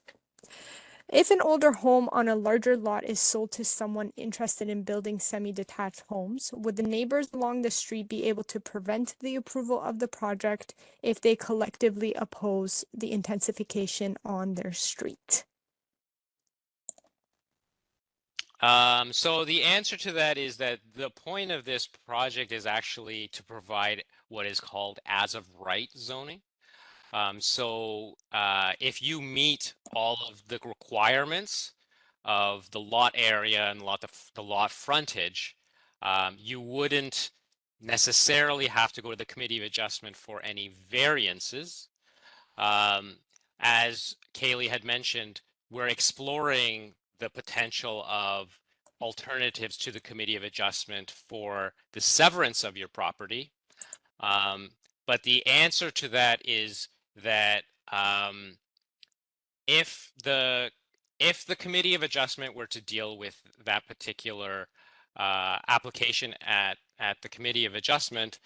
If an older home on a larger lot is sold to someone interested in building semi-detached homes, would the neighbors along the street be able to prevent the approval of the project if they collectively oppose the intensification on their street? So the answer to that is that the point of this project is actually to provide what is called as of right zoning. If you meet all of the requirements of the lot area and the lot frontage, you wouldn't necessarily have to go to the Committee of Adjustment for any variances. As Kaylee had mentioned, we're exploring the potential of alternatives to the Committee of Adjustment for the severance of your property. But the answer to that is that if the Committee of Adjustment were to deal with that particular application at the Committee of Adjustment,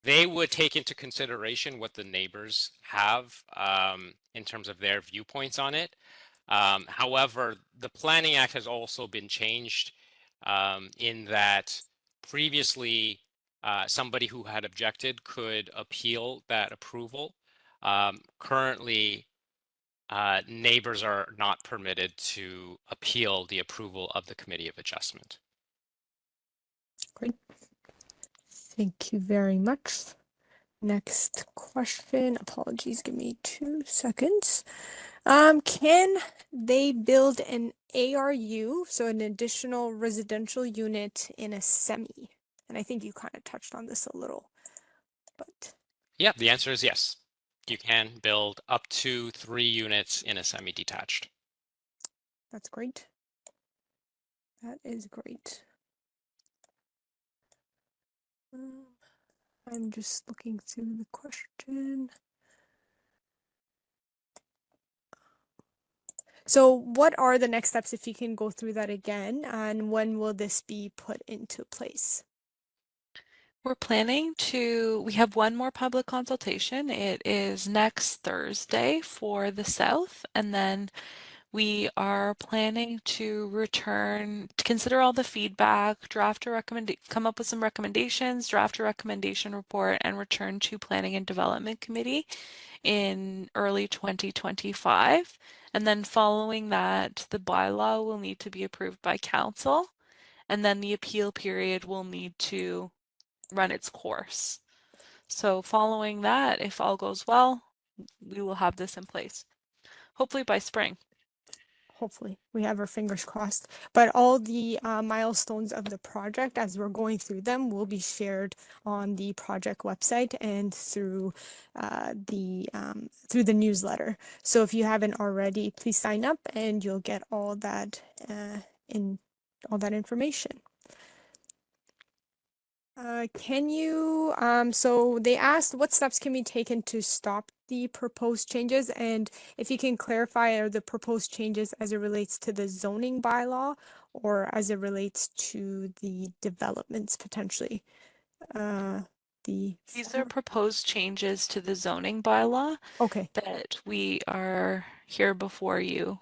they would take into consideration what the neighbors have in terms of their viewpoints on it. However, the Planning Act has also been changed in that previously somebody who had objected could appeal that approval. Currently, neighbors are not permitted to appeal the approval of the Committee of Adjustment. Great. Thank you very much. Next question. Apologies, give me 2 seconds. Can they build an ARU, so an additional residential unit in a semi? And I think you kind of touched on this a little, but Yeah, the answer is yes. You can build up to 3 units in a semi-detached. that's great. That is great. I'm just looking through the question. So what are the next steps, if you can go through that again, and when will this be put into place? We're planning we have one more public consultation. It is next Thursday for the South, and then we are planning to consider all the feedback, come up with some recommendations, draft a recommendation report, and return to Planning and Development Committee in early 2025. And then following that, the bylaw will need to be approved by council, and then the appeal period will need to run its course. So following that, if all goes well, we will have this in place, hopefully by spring. Hopefully, we have our fingers crossed. But all the milestones of the project, as we're going through them, will be shared on the project website and through the newsletter. So if you haven't already, please sign up, and you'll get all that information. So they asked what steps can be taken to stop the proposed changes, and if you can clarify, are the proposed changes as it relates to the zoning bylaw or as it relates to the developments potentially? These are proposed changes to the zoning bylaw Okay. that we are here before you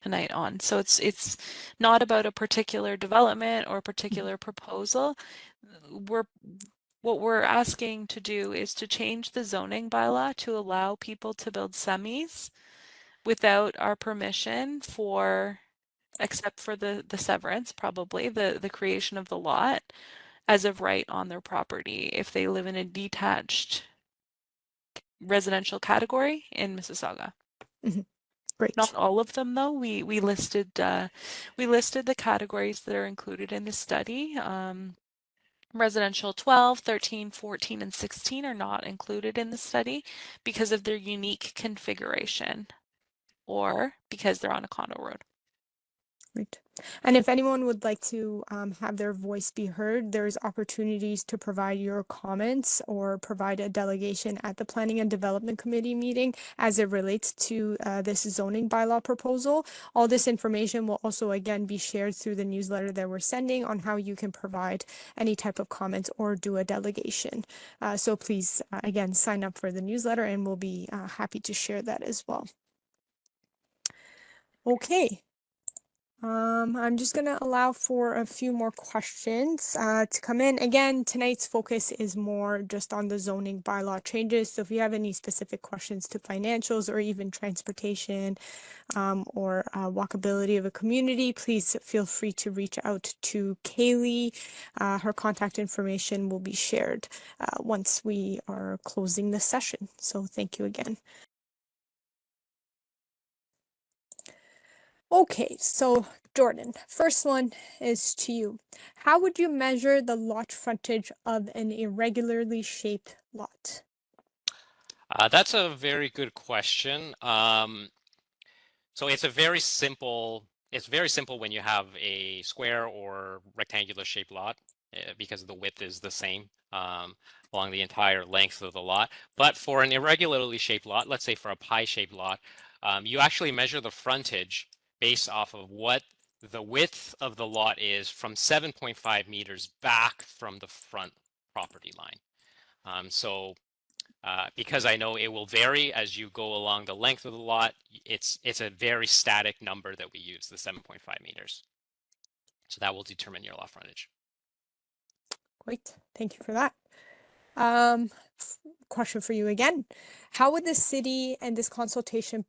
tonight on. So it's not about a particular development or a particular proposal. What we're asking to do is to change the zoning bylaw to allow people to build semis without our permission except for the severance, probably the creation of the lot as of right on their property if they live in a detached residential category in Mississauga. Great. Not all of them, though. We listed the categories that are included in the study. Residential 12, 13, 14, and 16 are not included in the study because of their unique configuration or because they're on a condo road. Right. And if anyone would like to have their voice be heard, there's opportunities to provide your comments or provide a delegation at the Planning and Development Committee meeting as it relates to this zoning bylaw proposal. All this information will also again be shared through the newsletter that we're sending on how you can provide any type of comments or do a delegation. So please, again, sign up for the newsletter and we'll be happy to share that as well. Okay. I'm just going to allow for a few more questions to come in. Again, tonight's focus is more just on the zoning bylaw changes. So if you have any specific questions to financials or even transportation or walkability of a community, please feel free to reach out to Kaylee. Her contact information will be shared once we are closing the session. So thank you again. Okay, so Jordan, first one is to you. How would you measure the lot frontage of an irregularly shaped lot? That's a very good question. So it's very simple when you have a square or rectangular shaped lot because the width is the same along the entire length of the lot. But for an irregularly shaped lot, let's say for a pie-shaped lot, you actually measure the frontage based off of what the width of the lot is from 7.5 meters back from the front property line. Because I know it will vary as you go along the length of the lot, it's a very static number that we use, the 7.5 meters. So that will determine your lot frontage. Great, thank you for that. Question for you again. How would the city and this consultation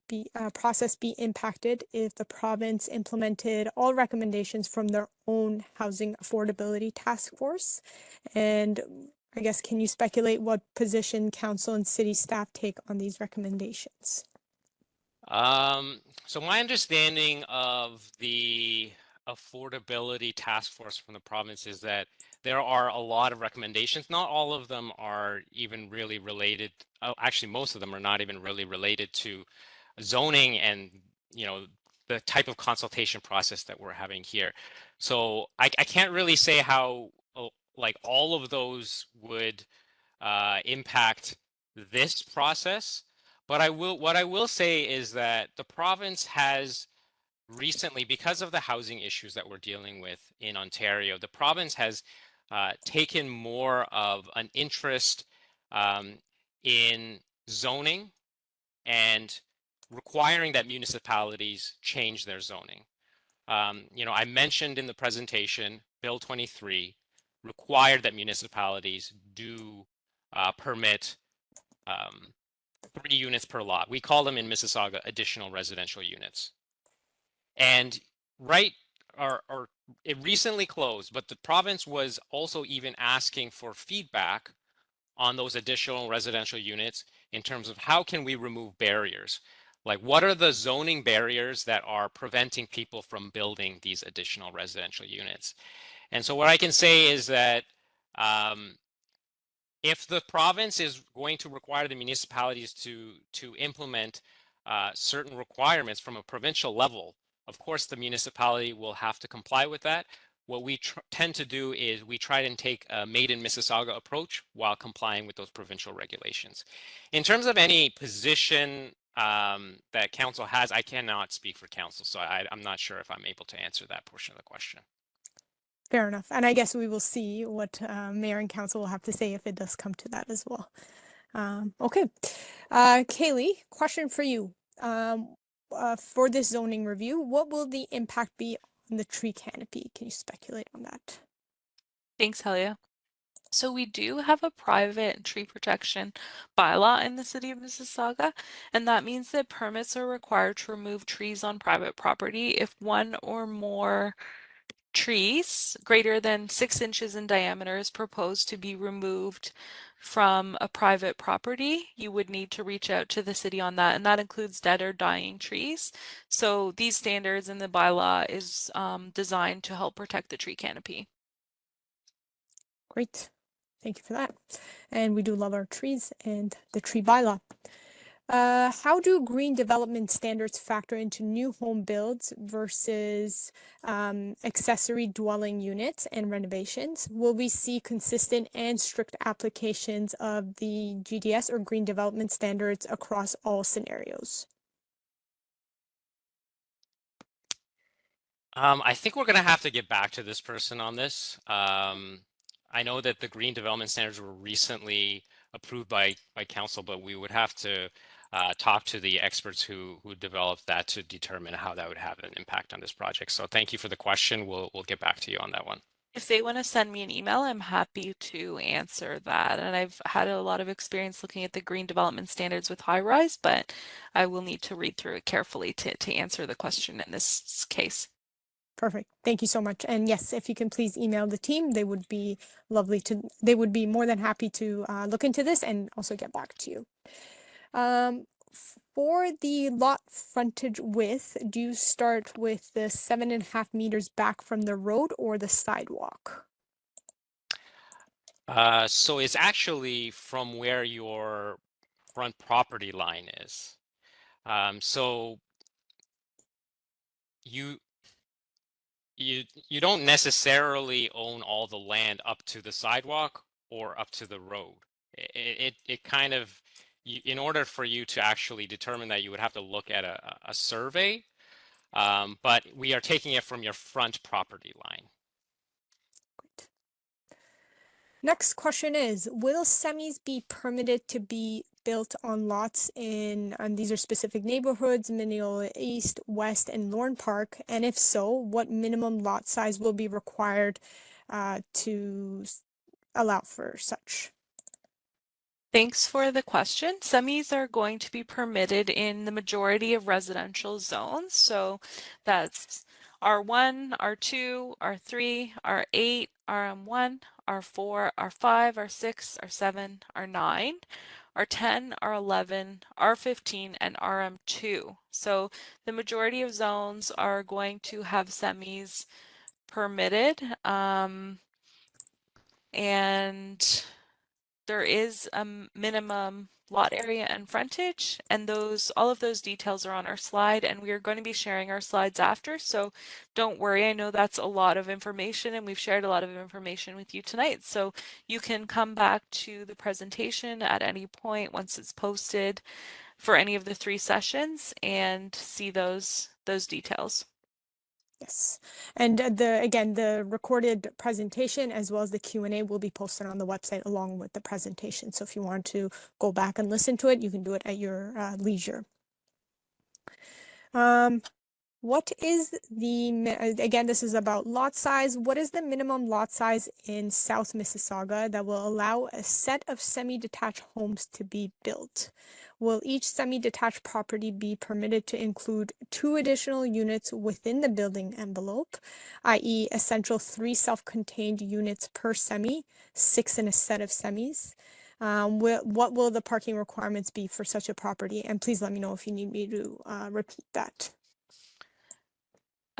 process be impacted if the province implemented all recommendations from their own housing affordability task force? And I guess, can you speculate what position council and city staff take on these recommendations? So my understanding of the affordability task force from the province is that there are a lot of recommendations. Not all of them are even really related. Actually, most of them are not even really related to zoning and, you know, the type of consultation process that we're having here. So I can't really say how like all of those would impact this process. But what I will say is that the province has recently, because of the housing issues that we're dealing with in Ontario, the province has taken more of an interest in zoning and requiring that municipalities change their zoning. You know, I mentioned in the presentation, Bill 23 required that municipalities do permit 3 units per lot. We call them in Mississauga additional residential units. And it recently closed, but the province was also even asking for feedback on those additional residential units in terms of how can we remove barriers? Like, what are the zoning barriers that are preventing people from building these additional residential units? And so what I can say is that if the province is going to require the municipalities to implement certain requirements from a provincial level, of course, the municipality will have to comply with that. What we tend to do is we try and take a made in Mississauga approach while complying with those provincial regulations. In terms of any position that council has, I cannot speak for council, so I'm not sure if I'm able to answer that portion of the question. Fair enough. And I guess we will see what mayor and council will have to say if it does come to that as well. Okay. Kaylee, question for you. For this zoning review, what will the impact be on the tree canopy? Can you speculate on that? Thanks, Helia. So we do have a private tree protection bylaw in the city of Mississauga, and that means that permits are required to remove trees on private property if one or more trees greater than 6 inches in diameter is proposed to be removed from a private property. You would need to reach out to the city on that, and that includes dead or dying trees. So these standards in the bylaw is designed to help protect the tree canopy. Great. Thank you for that. And we do love our trees and the tree bylaw. How do green development standards factor into new home builds versus accessory dwelling units and renovations? Will we see consistent and strict applications of the GDS or green development standards across all scenarios? I think we're going to have to get back to this person on this. I know that the green development standards were recently approved by council, but we would have to talk to the experts who developed that to determine how that would have an impact on this project. So thank you for the question. We'll get back to you on that one. If they want to send me an email, I'm happy to answer that. And I've had a lot of experience looking at the green development standards with high rise, but I will need to read through it carefully to answer the question in this case. Perfect. Thank you so much. And yes, if you can please email the team, they would be they would be more than happy to look into this and also get back to you. For the lot frontage width, do you start with the 7.5 meters back from the road or the sidewalk? So it's actually from where your front property line is. So you don't necessarily own all the land up to the sidewalk or up to the road. It kind of, in order for you to actually determine that, you would have to look at a survey, but we are taking it from your front property line. Great. Next question is, will semis be permitted to be built on lots in, these are specific neighborhoods, Mineola East, West, and Lorne Park? And if so, what minimum lot size will be required to allow for such? Thanks for the question. Semis are going to be permitted in the majority of residential zones. So that's R1, R2, R3, R8, RM1, R4, R5, R6, R7, R9, R10, R11, R15, and RM2. So the majority of zones are going to have semis permitted. And there is a minimum lot area and frontage, and all of those details are on our slide, and we are going to be sharing our slides after, so don't worry. I know that's a lot of information, and we've shared a lot of information with you tonight, so you can come back to the presentation at any point once it's posted for any of the 3 sessions and see those details. Yes, and the recorded presentation as well as the Q&A will be posted on the website along with the presentation. So if you want to go back and listen to it, you can do it at your leisure. What is again, this is about lot size. What is the minimum lot size in South Mississauga that will allow a set of semi-detached homes to be built? Will each semi-detached property be permitted to include 2 additional units within the building envelope, i.e. essential 3 self-contained units per semi, 6 in a set of semis? What will the parking requirements be for such a property? And please let me know if you need me to repeat that.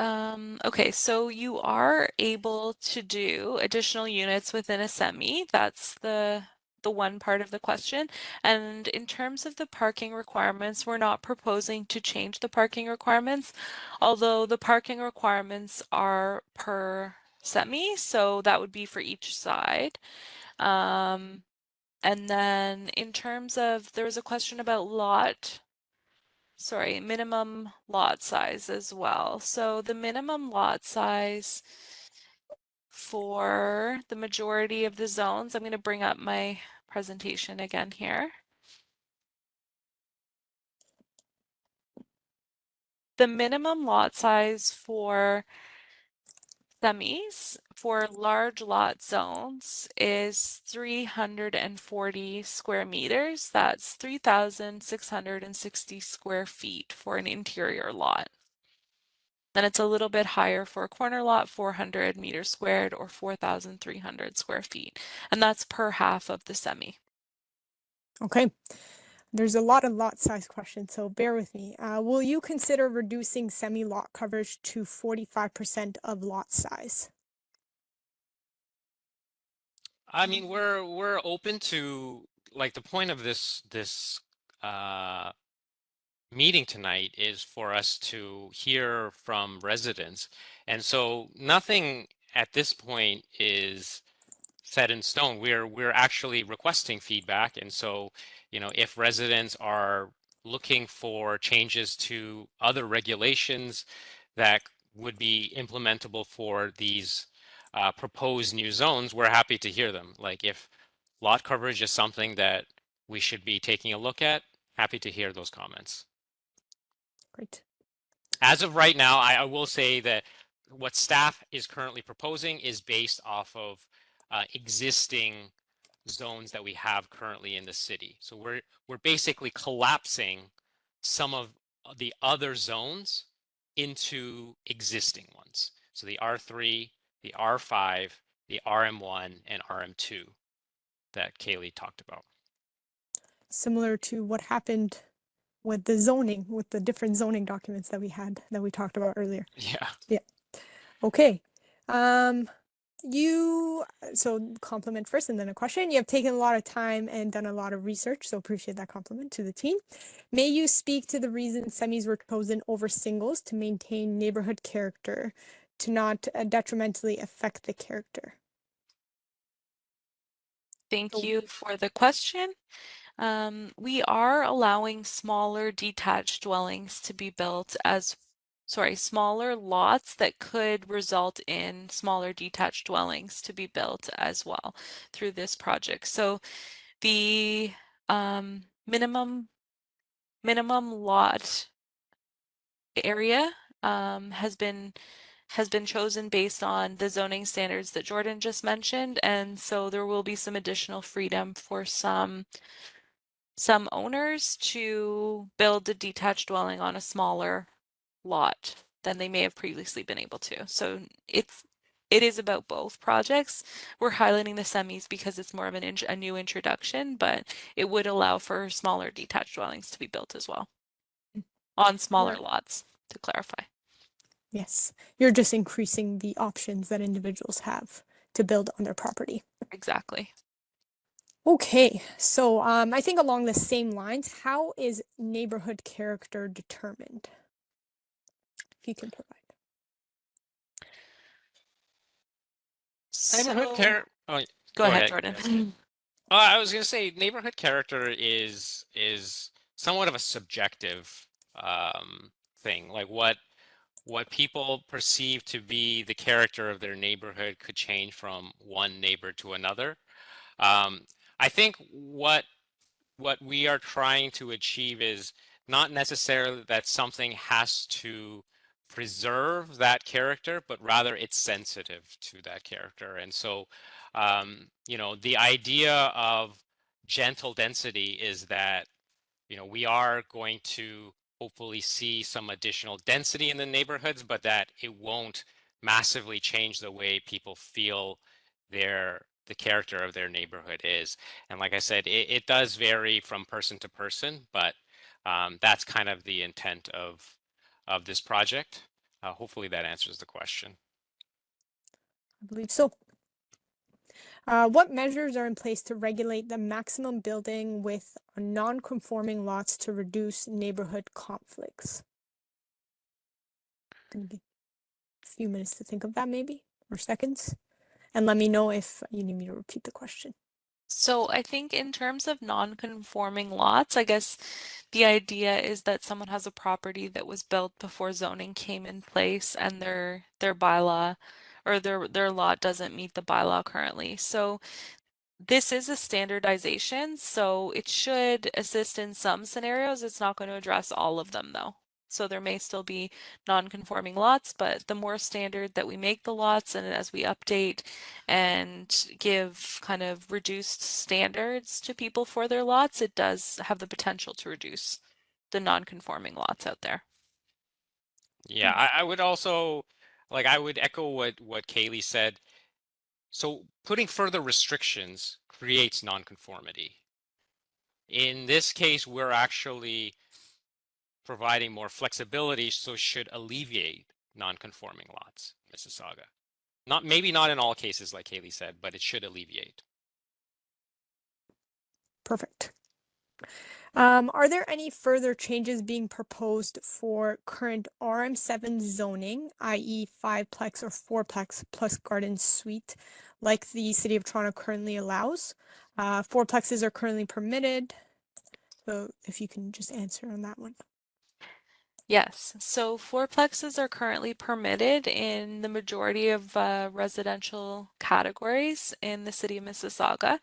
Okay, so you are able to do additional units within a semi. That's the one part of the question. And in terms of the parking requirements, we're not proposing to change the parking requirements, although the parking requirements are per semi, so that would be for each side. And then in terms of, there was a question about minimum lot size as well. So the minimum lot size for the majority of the zones, I'm going to bring up my presentation again here. The minimum lot size for semis for large lot zones is 340 square meters. That's 3,660 square feet for an interior lot. Then it's a little bit higher for a corner lot, 400 meters squared or 4,300 square feet. And that's per half of the semi. Okay. There's a lot of lot size questions, so bear with me. Will you consider reducing semi-lot coverage to 45% of lot size? I mean, we're open to, like, the point of this meeting tonight is for us to hear from residents. And so nothing at this point is set in stone. We're actually requesting feedback. And so, if residents are looking for changes to other regulations that would be implementable for these proposed new zones, we're happy to hear them. Like if lot coverage is something that we should be taking a look at, happy to hear those comments. Great. As of right now, I will say that what staff is currently proposing is based off of existing zones that we have currently in the city. So we're basically collapsing some of the other zones into existing ones. So the R3, the R5, the RM1, and RM2 that Kaylee talked about. Similar to what happened with the zoning, with the different zoning documents that we had that we talked about earlier. Yeah. Okay. So compliment first and then a question. You have taken a lot of time and done a lot of research, so appreciate that compliment to the team. May you speak to the reason semis were chosen over singles to maintain neighborhood character, to not detrimentally affect the character? Thank you for the question. We are allowing smaller detached dwellings to be built smaller lots that could result in smaller detached dwellings to be built as well through this project. So the minimum lot area has been chosen based on the zoning standards that Jordan just mentioned, and so there will be some additional freedom for some owners to build a detached dwelling on a smaller lot than they may have previously been able to. So it is about both projects. We're highlighting the semis because it's more of a new introduction, but it would allow for smaller detached dwellings to be built as well on smaller lots, to clarify. Yes, you're just increasing the options that individuals have to build on their property. Exactly. Okay, so I think along the same lines, how is neighborhood character determined? If you can provide. Neighborhood So character. Oh, go ahead, Jordan. I was gonna say neighborhood character is somewhat of a subjective thing. Like what people perceive to be the character of their neighborhood could change from one neighbor to another. I think what we are trying to achieve is not necessarily that something has to preserve that character, but rather it's sensitive to that character. And so, the idea of gentle density is that, we are going to hopefully see some additional density in the neighborhoods, but that it won't massively change the way people feel the character of their neighborhood is. And like I said, it does vary from person to person, but that's kind of the intent of this project. Hopefully that answers the question. I believe so. What measures are in place to regulate the maximum building with non-conforming lots to reduce neighborhood conflicts? Gonna give a few minutes to think of that maybe, or seconds. And let me know if you need me to repeat the question. So I think in terms of non-conforming lots, I guess the idea is that someone has a property that was built before zoning came in place and their bylaw or their lot doesn't meet the bylaw currently. So this is a standardization, so it should assist in some scenarios. It's not going to address all of them though. So there may still be non-conforming lots, but the more standard that we make the lots and as we update and give kind of reduced standards to people for their lots, it does have the potential to reduce the non-conforming lots out there. Yeah, I would also I would echo what Kaylee said. So putting further restrictions creates nonconformity. In this case, we're actually providing more flexibility, so should alleviate non-conforming lots in Mississauga. Maybe not in all cases, like Kaylee said, but it should alleviate. Perfect. Are there any further changes being proposed for current RM7 zoning, i.e. 5-plex or 4-plex plus garden suite, like the City of Toronto currently allows? 4-plexes are currently permitted. So if you can just answer on that one. Yes, so fourplexes are currently permitted in the majority of residential categories in the city of Mississauga.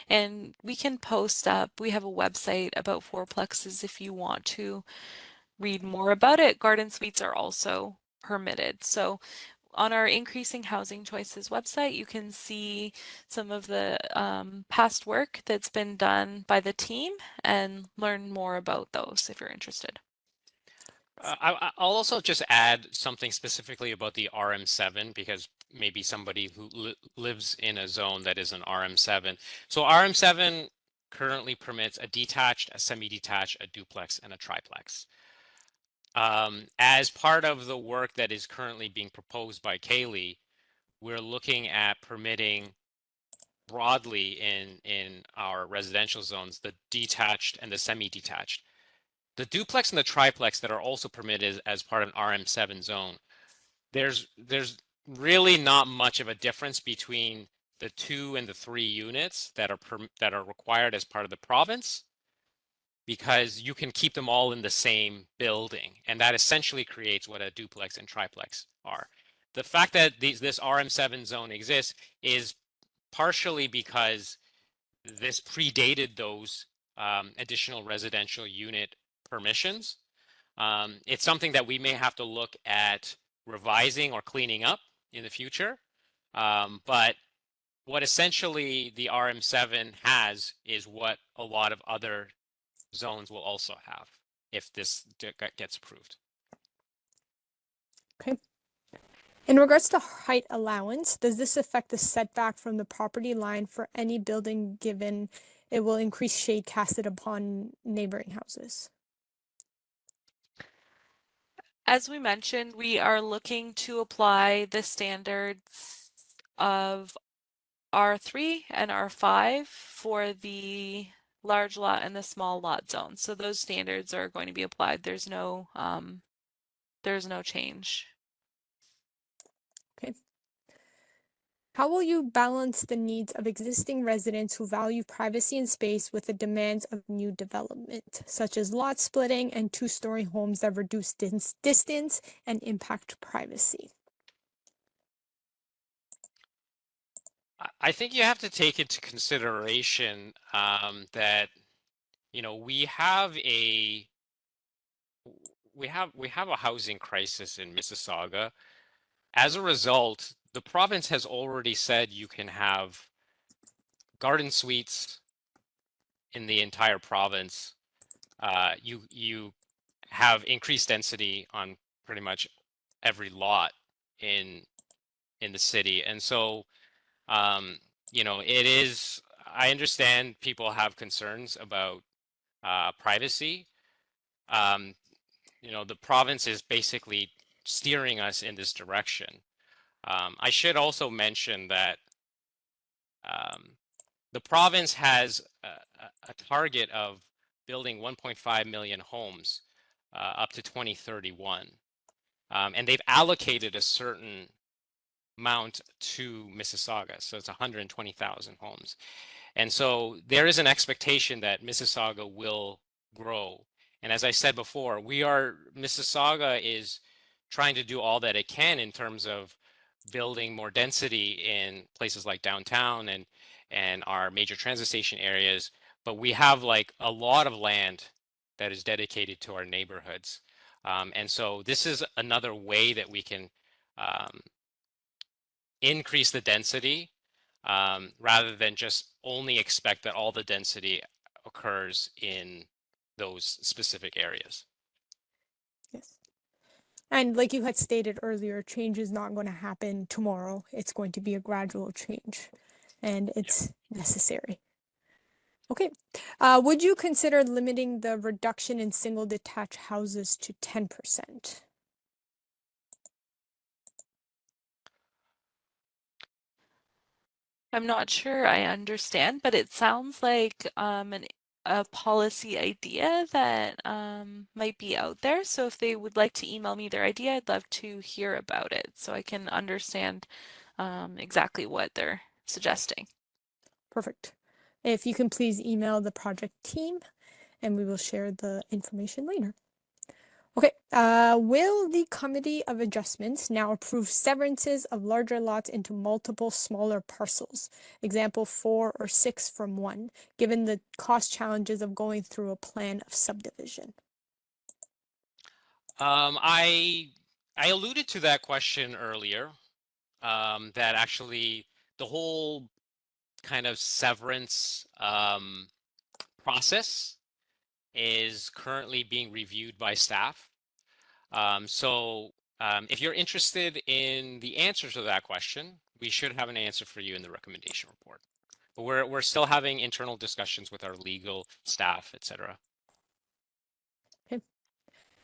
And we can post up, we have a website about fourplexes if you want to read more about it. Garden suites are also permitted. So on our Increasing Housing Choices website, you can see some of the past work that's been done by the team and learn more about those if you're interested. I'll also just add something specifically about the RM7 because maybe somebody who lives in a zone that is an RM7. So RM7 currently permits a detached, a semi-detached, a duplex, and a triplex. As part of the work that is currently being proposed by Kaylee, we're looking at permitting broadly in our residential zones the detached and the semi-detached. The duplex and the triplex that are also permitted as part of an RM7 zone, there's really not much of a difference between the 2 and the 3 units that are required as part of the province, because you can keep them all in the same building, and that essentially creates what a duplex and triplex are. The fact that this RM7 zone exists is partially because this predated those additional residential unit permissions. It's something that we may have to look at revising or cleaning up in the future. But what essentially the RM7 has is what a lot of other zones will also have if this gets approved. Okay. In regards to height allowance, does this affect the setback from the property line for any building given it will increase shade casted upon neighboring houses? As we mentioned, we are looking to apply the standards of R3 and R5 for the large lot and the small lot zone. So those standards are going to be applied. There's no change. Okay. How will you balance the needs of existing residents who value privacy and space with the demands of new development, such as lot splitting and two-story homes that reduce distance and impact privacy? I think you have to take into consideration that we have a housing crisis in Mississauga. As a result, the province has already said you can have garden suites in the entire province. You have increased density on pretty much every lot in the city, and so it is. I understand people have concerns about privacy. Um, the province is basically steering us in this direction. I should also mention that the province has a target of building 1.5 million homes up to 2031. And they've allocated a certain amount to Mississauga. So it's 120,000 homes. And so there is an expectation that Mississauga will grow. And as I said before, Mississauga is trying to do all that it can in terms of building more density in places like downtown and our major transit station areas. But we have like a lot of land that is dedicated to our neighborhoods. And so this is another way that we can increase the density rather than just only expect that all the density occurs in those specific areas. Yes. And like you had stated earlier, change is not going to happen tomorrow. It's going to be a gradual change, and it's necessary. Okay. Would you consider limiting the reduction in single detached houses to 10%? I'm not sure I understand, but it sounds like a policy idea that might be out there. So if they would like to email me their idea, I'd love to hear about it so I can understand exactly what they're suggesting. Perfect. If you can please email the project team and we will share the information later. Okay, will the Committee of Adjustments now approve severances of larger lots into multiple smaller parcels? Example 4 or 6 from 1, given the cost challenges of going through a plan of subdivision. I alluded to that question earlier, that actually the whole kind of severance process is currently being reviewed by staff. If you're interested in the answer to that question, we should have an answer for you in the recommendation report. But we're still having internal discussions with our legal staff, etc. Okay.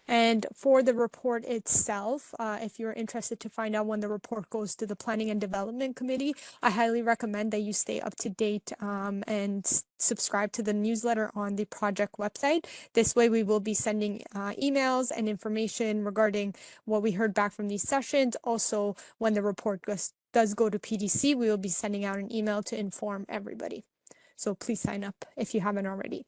And for the report itself, if you're interested to find out when the report goes to the Planning and Development Committee, I highly recommend that you stay up to date and subscribe to the newsletter on the project website. This way we will be sending emails and information regarding what we heard back from these sessions. Also, when the report does go to PDC, we will be sending out an email to inform everybody. So please sign up if you haven't already.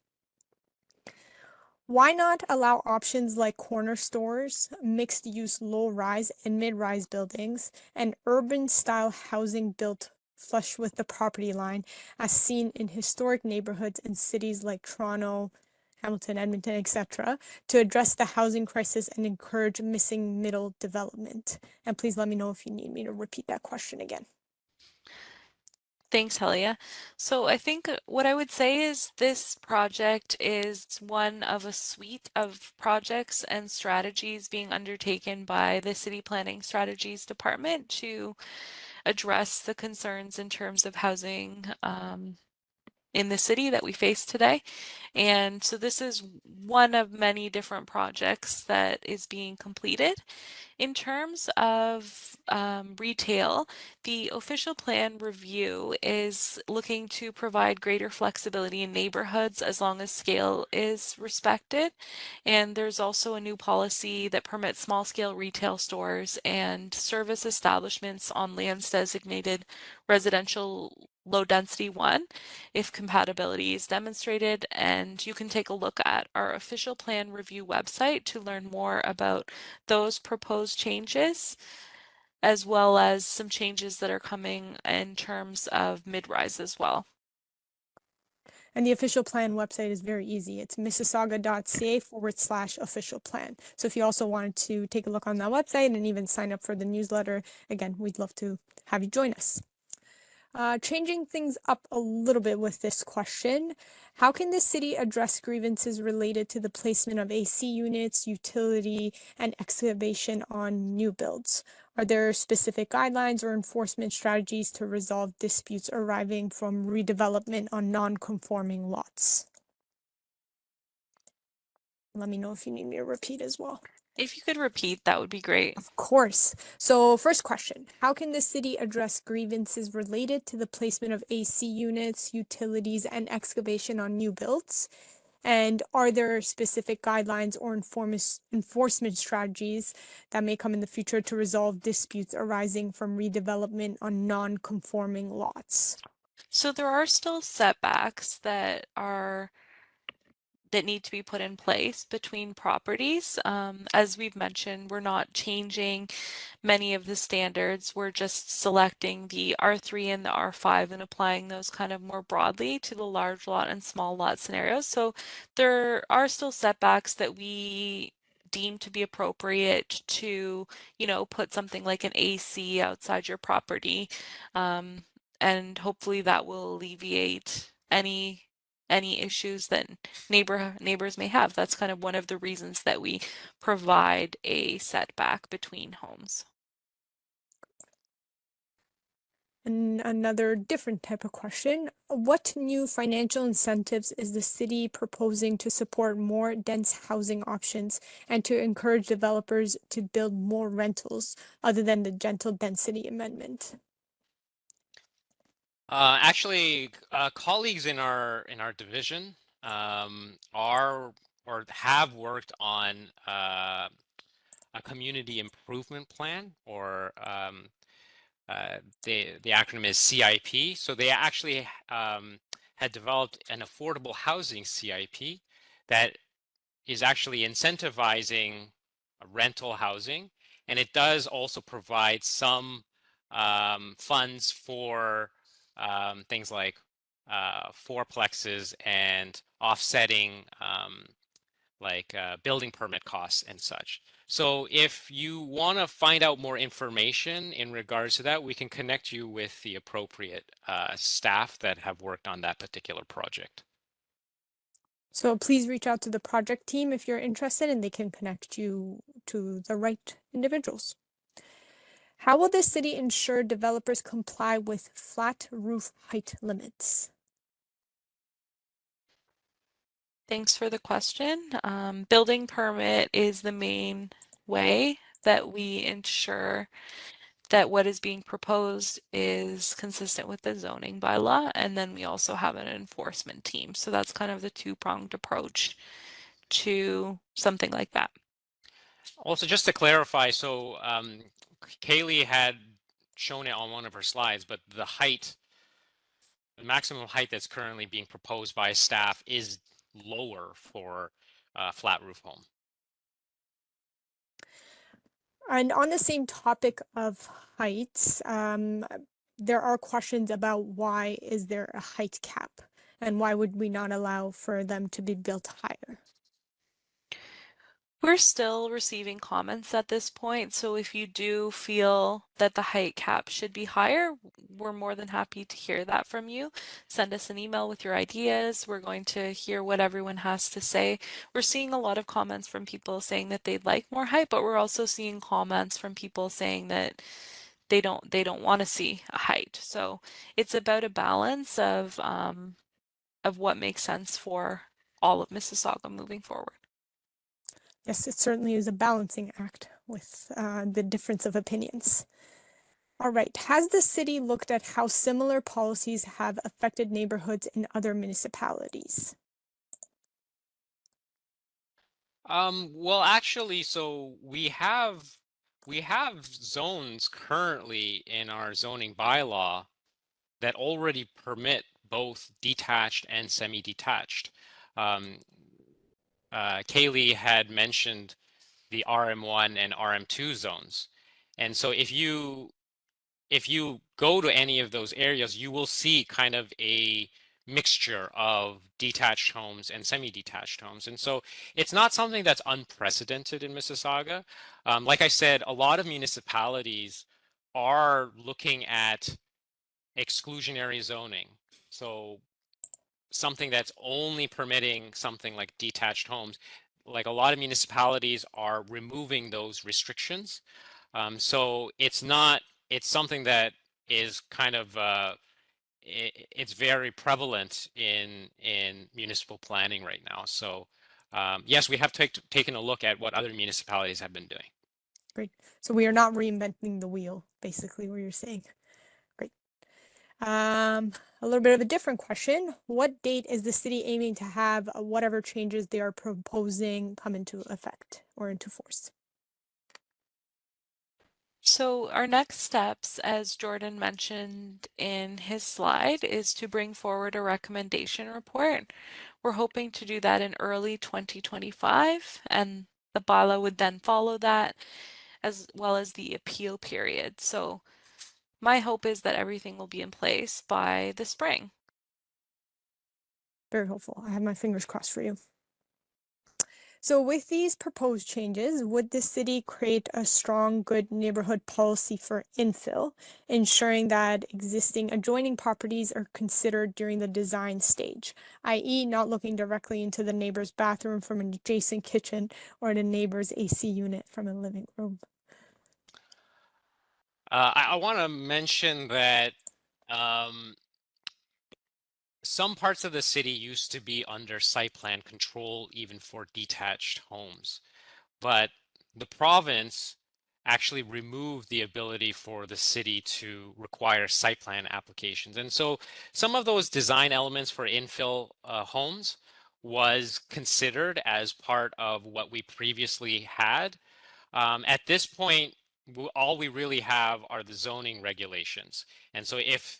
Why not allow options like corner stores, mixed-use low-rise and mid-rise buildings, and urban-style housing built flush with the property line, as seen in historic neighborhoods in cities like Toronto, Hamilton, Edmonton, etc., to address the housing crisis and encourage missing middle development? And please let me know if you need me to repeat that question again. Thanks, Helia. So I think what I would say is this project is one of a suite of projects and strategies being undertaken by the City Planning Strategies Department to address the concerns in terms of housing in the city that we face today. And so this is one of many different projects that is being completed. In terms of retail, the official plan review is looking to provide greater flexibility in neighborhoods as long as scale is respected. And there's also a new policy that permits small scale retail stores and service establishments on lands designated residential low density 1 if compatibility is demonstrated. And you can take a look at our official plan review website to learn more about those proposed changes, as well as some changes that are coming in terms of mid-rise as well. And the official plan website is very easy. It's mississauga.ca/official plan. So if you also wanted to take a look on that website and even sign up for the newsletter, again, we'd love to have you join us. Changing things up a little bit with this question, how can the city address grievances related to the placement of AC units, utility, and excavation on new builds? Are there specific guidelines or enforcement strategies to resolve disputes arising from redevelopment on non-conforming lots? Let me know if you need me to repeat as well. If you could repeat, that would be great. Of course. So first question, how can the city address grievances related to the placement of AC units, utilities, and excavation on new builds? And are there specific guidelines or enforcement strategies that may come in the future to resolve disputes arising from redevelopment on non-conforming lots? So there are still setbacks that need to be put in place between properties. As we've mentioned, we're not changing many of the standards. We're just selecting the R3 and the R5 and applying those kind of more broadly to the large lot and small lot scenarios. So there are still setbacks that we deem to be appropriate to, put something like an AC outside your property. And hopefully that will alleviate any issues that neighbors may have. That's kind of one of the reasons that we provide a setback between homes. And another different type of question, what new financial incentives is the city proposing to support more dense housing options and to encourage developers to build more rentals other than the gentle density amendment? Actually, colleagues in our division are or have worked on a community improvement plan, or the acronym is CIP. So they actually had developed an affordable housing CIP that is actually incentivizing rental housing, and it does also provide some funds for things like fourplexes and offsetting building permit costs and such. So if you want to find out more information in regards to that, we can connect you with the appropriate staff that have worked on that particular project. So please reach out to the project team if you're interested, and they can connect you to the right individuals. How will the city ensure developers comply with flat roof height limits? Thanks for the question. Building permit is the main way that we ensure that what is being proposed is consistent with the zoning bylaw, and then we also have an enforcement team. So that's kind of the two-pronged approach to something like that. Also, just to clarify, so Kaylee had shown it on one of her slides, but the maximum height that's currently being proposed by staff is lower for flat roof home. And on the same topic of heights, there are questions about why is there a height cap, and why would we not allow for them to be built higher? We're still receiving comments at this point, so if you do feel that the height cap should be higher, we're more than happy to hear that from you. Send us an email with your ideas. We're going to hear what everyone has to say. We're seeing a lot of comments from people saying that they'd like more height, but we're also seeing comments from people saying that they don't want to see a height. So it's about a balance of what makes sense for all of Mississauga moving forward. Yes, it certainly is a balancing act with the difference of opinions. All right, has the city looked at how similar policies have affected neighborhoods in other municipalities? Well, actually, so we have zones currently in our zoning bylaw that already permit both detached and semi-detached. Kaylee had mentioned the RM1 and RM2 zones. And so if you go to any of those areas, you will see kind of a mixture of detached homes and semi-detached homes. And so it's not something that's unprecedented in Mississauga. Like I said, a lot of municipalities are looking at exclusionary zoning. So something that's only permitting something like detached homes. Like a lot of municipalities are removing those restrictions. So it's something that is kind of it's very prevalent in municipal planning right now. So yes, we have taken a look at what other municipalities have been doing. Great. So we are not reinventing the wheel, basically, what you're saying. Great. A little bit of a different question. What date is the city aiming to have whatever changes they are proposing come into effect or into force? So our next steps, as Jordan mentioned in his slide, is to bring forward a recommendation report. We're hoping to do that in early 2025, and the bylaw would then follow that, as well as the appeal period. So my hope is that everything will be in place by the spring. Very hopeful. I have my fingers crossed for you. So with these proposed changes, would the city create a strong, good neighborhood policy for infill, ensuring that existing adjoining properties are considered during the design stage, i.e. not looking directly into the neighbor's bathroom from an adjacent kitchen or the neighbor's AC unit from a living room? I want to mention that some parts of the city used to be under site plan control even for detached homes, but the province actually removed the ability for the city to require site plan applications. And so some of those design elements for infill homes was considered as part of what we previously had. At this point, all we really have are the zoning regulations. And so if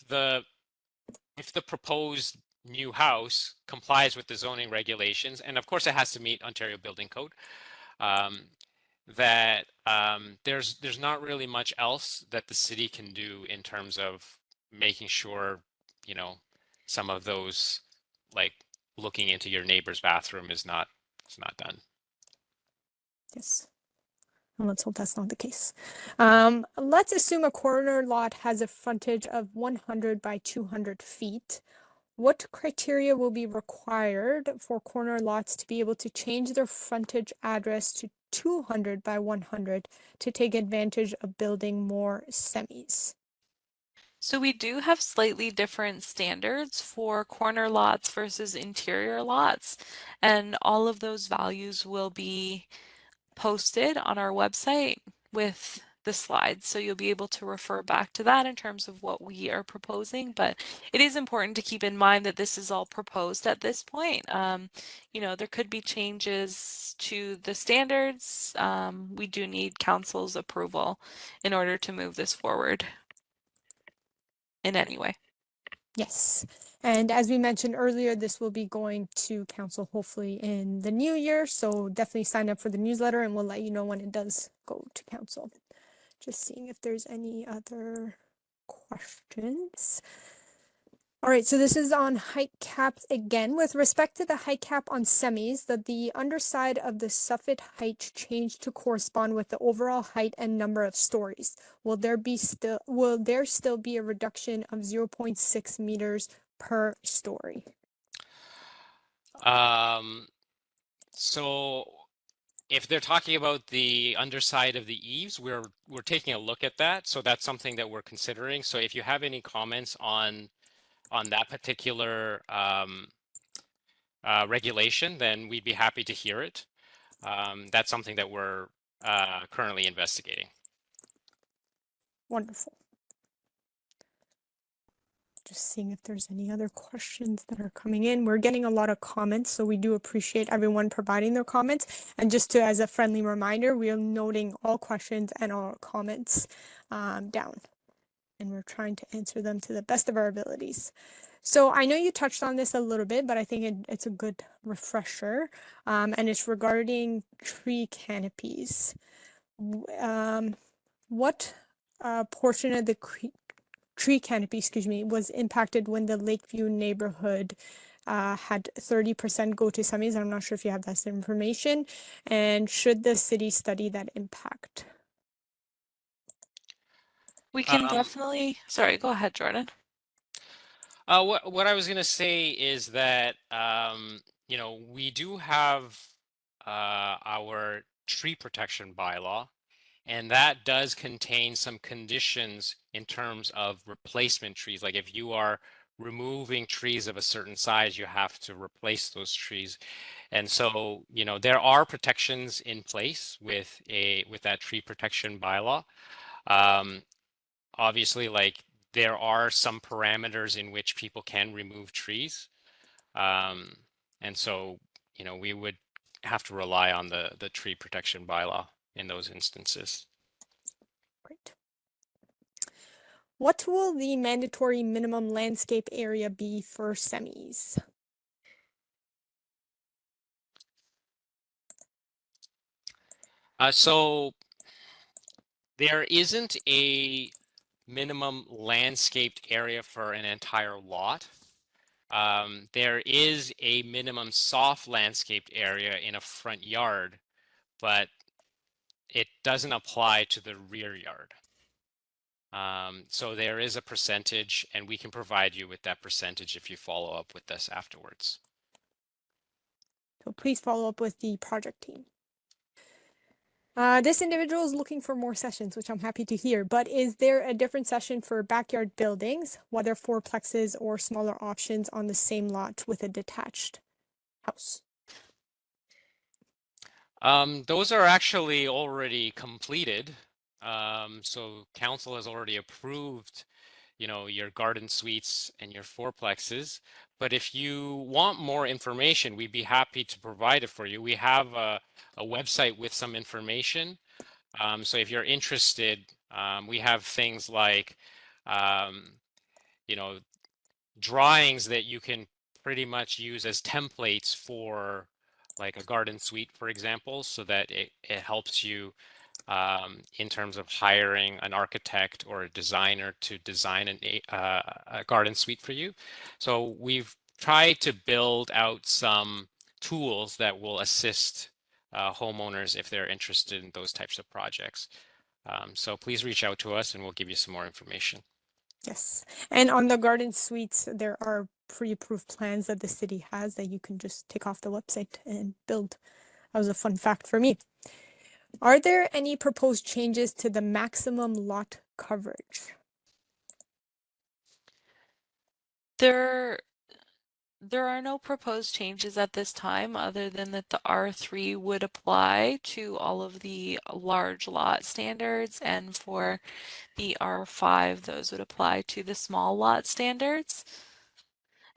the proposed new house complies with the zoning regulations, and of course it has to meet Ontario Building Code, there's not really much else that the city can do in terms of making sure, you know, some of those, like looking into your neighbor's bathroom is not done. Yes. And let's hope that's not the case. Let's assume a corner lot has a frontage of 100 by 200 feet. What criteria will be required for corner lots to be able to change their frontage address to 200 by 100 to take advantage of building more semis? So we do have slightly different standards for corner lots versus interior lots, and all of those values will be posted on our website with the slides. So you'll be able to refer back to that in terms of what we are proposing. But it is important to keep in mind that this is all proposed at this point. You know, there could be changes to the standards. We do need council's approval in order to move this forward in any way. Yes. And as we mentioned earlier, this will be going to council hopefully in the new year. So definitely sign up for the newsletter and we'll let you know when it does go to council. Just seeing if there's any other questions. All right, so this is on height caps again. With respect to the height cap on semis, that the underside of the soffit height changed to correspond with the overall height and number of stories. Will there still be a reduction of 0.6 meters per story? So if they're talking about the underside of the eaves, we're taking a look at that. So that's something that we're considering. So if you have any comments on that particular regulation, then we'd be happy to hear it. That's something that we're currently investigating. Wonderful. Just seeing if there's any other questions that are coming in. We're getting a lot of comments, so we do appreciate everyone providing their comments. And just to, as a friendly reminder, we are noting all questions and all comments down. And we're trying to answer them to the best of our abilities. So I know you touched on this a little bit, but I think it's a good refresher. And it's regarding tree canopies. What portion of the tree canopy, was impacted when the Lakeview neighborhood had 30% go to semis? I'm not sure if you have that information. And should the city study that impact? We can definitely, sorry, go ahead, Jordan. What I was going to say is that, you know, we do have our tree protection bylaw, and that does contain some conditions in terms of replacement trees. Like if you are removing trees of a certain size, you have to replace those trees. And so, you know, there are protections in place with that tree protection bylaw. Obviously, like there are some parameters in which people can remove trees. And so, you know, we would have to rely on the tree protection bylaw in those instances. Great. What will the mandatory minimum landscape area be for semis? So there isn't a minimum landscaped area for an entire lot. There is a minimum soft landscaped area in a front yard, but it doesn't apply to the rear yard. So there is a percentage, and we can provide you with that percentage if you follow up with us afterwards. So please follow up with the project team. This individual is looking for more sessions, which I'm happy to hear, but is there a different session for backyard buildings, whether fourplexes or smaller options on the same lot with a detached house? Those are actually already completed. So council has already approved, you know, your garden suites and your fourplexes, But if you want more information, we'd be happy to provide it for you. We have a website with some information. So if you're interested, we have things like, you know, drawings that you can pretty much use as templates for like a garden suite, for example, so that it helps you in terms of hiring an architect or a designer to design a garden suite for you. So we've tried to build out some tools that will assist homeowners if they're interested in those types of projects. So please reach out to us and we'll give you some more information. Yes. And on the garden suites, there are pre-approved plans that the city has that you can just take off the website and build. That was a fun fact for me. Are there any proposed changes to the maximum lot coverage? There are no proposed changes at this time other than that the R3 would apply to all of the large lot standards, and for the R5 those would apply to the small lot standards.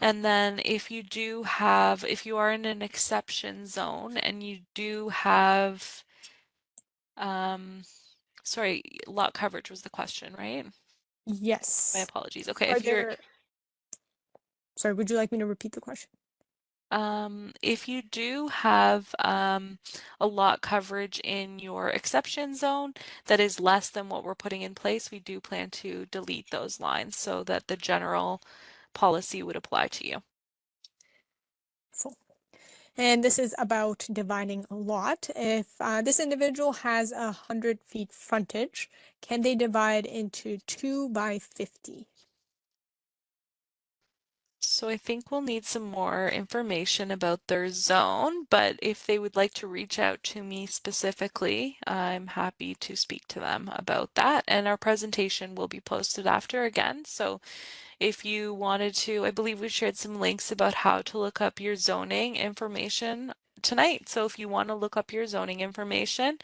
And then if you are in an exception zone and you do have sorry, lot coverage was the question, right? My Yes. apologies. Okay, Sorry, would you like me to repeat the question? if you do have a lot coverage in your exception zone that is less than what we're putting in place, we do plan to delete those lines so that the general policy would apply to you. Full. And this is about dividing a lot. If this individual has 100 feet frontage, can they divide into 2 by 50? So I think we'll need some more information about their zone, but if they would like to reach out to me specifically, I'm happy to speak to them about that. And our presentation will be posted after again. So if you wanted to, I believe we shared some links about how to look up your zoning information tonight. So if you want to look up your zoning information,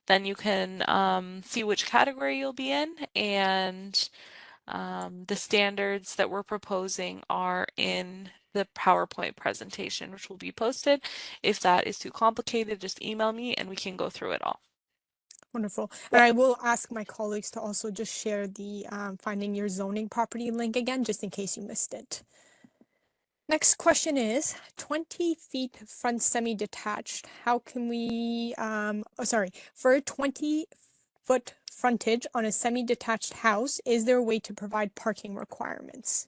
then you can see which category you'll be in, and the standards that we're proposing are in the PowerPoint presentation, which will be posted. If that is too complicated, just email me and we can go through it all. Wonderful. And I will ask my colleagues to also just share the Finding Your Zoning Property link again, just in case you missed it. Next question is 20 feet front semi-detached. How can we, for 20-foot frontage on a semi-detached house, is there a way to provide parking requirements?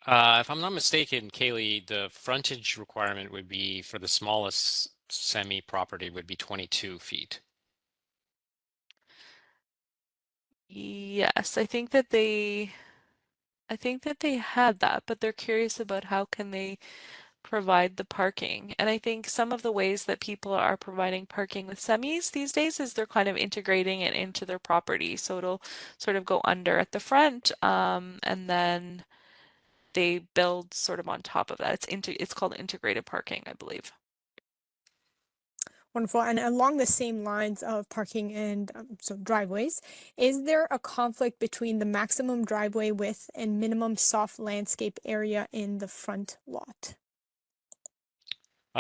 If I'm not mistaken, Kaylee, the frontage requirement would be for the smallest semi property would be 22 feet. Yes, I think that they had that, but they're curious about how can they provide the parking. And I think some of the ways that people are providing parking with semis these days is they're kind of integrating it into their property. So it'll sort of go under at the front, and then they build sort of on top of that. It's called integrated parking, I believe. Wonderful. And along the same lines of parking and so driveways, is there a conflict between the maximum driveway width and minimum soft landscape area in the front lot?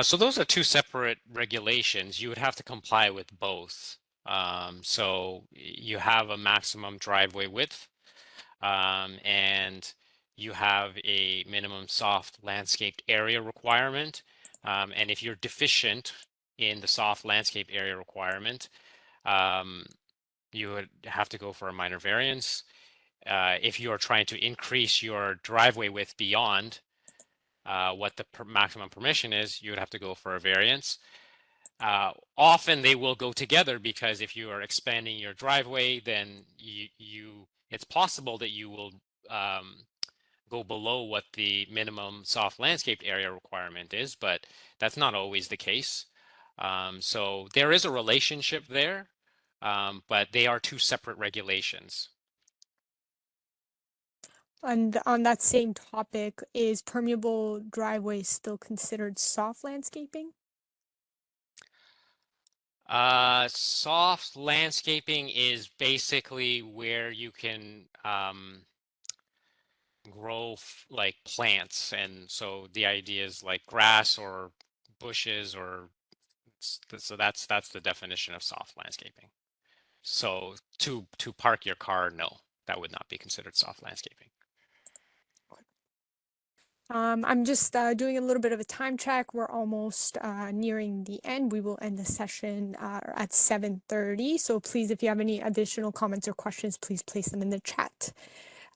So those are two separate regulations. You would have to comply with both. So you have a maximum driveway width, and you have a minimum soft landscaped area requirement. And if you're deficient in the soft landscape area requirement, you would have to go for a minor variance. If you are trying to increase your driveway width beyond what the maximum permission is, you would have to go for a variance. Often they will go together because if you are expanding your driveway, then it's possible that you will go below what the minimum soft landscaped area requirement is, but that's not always the case. So there is a relationship there, but they are two separate regulations. And on that same topic, is permeable driveways still considered soft landscaping? Soft landscaping is basically where you can grow like plants, and so the idea is like grass or bushes or so that's the definition of soft landscaping. So to park your car, no, that would not be considered soft landscaping. I'm just doing a little bit of a time check. We're almost nearing the end. We will end the session at 7:30. So please, if you have any additional comments or questions, please place them in the chat.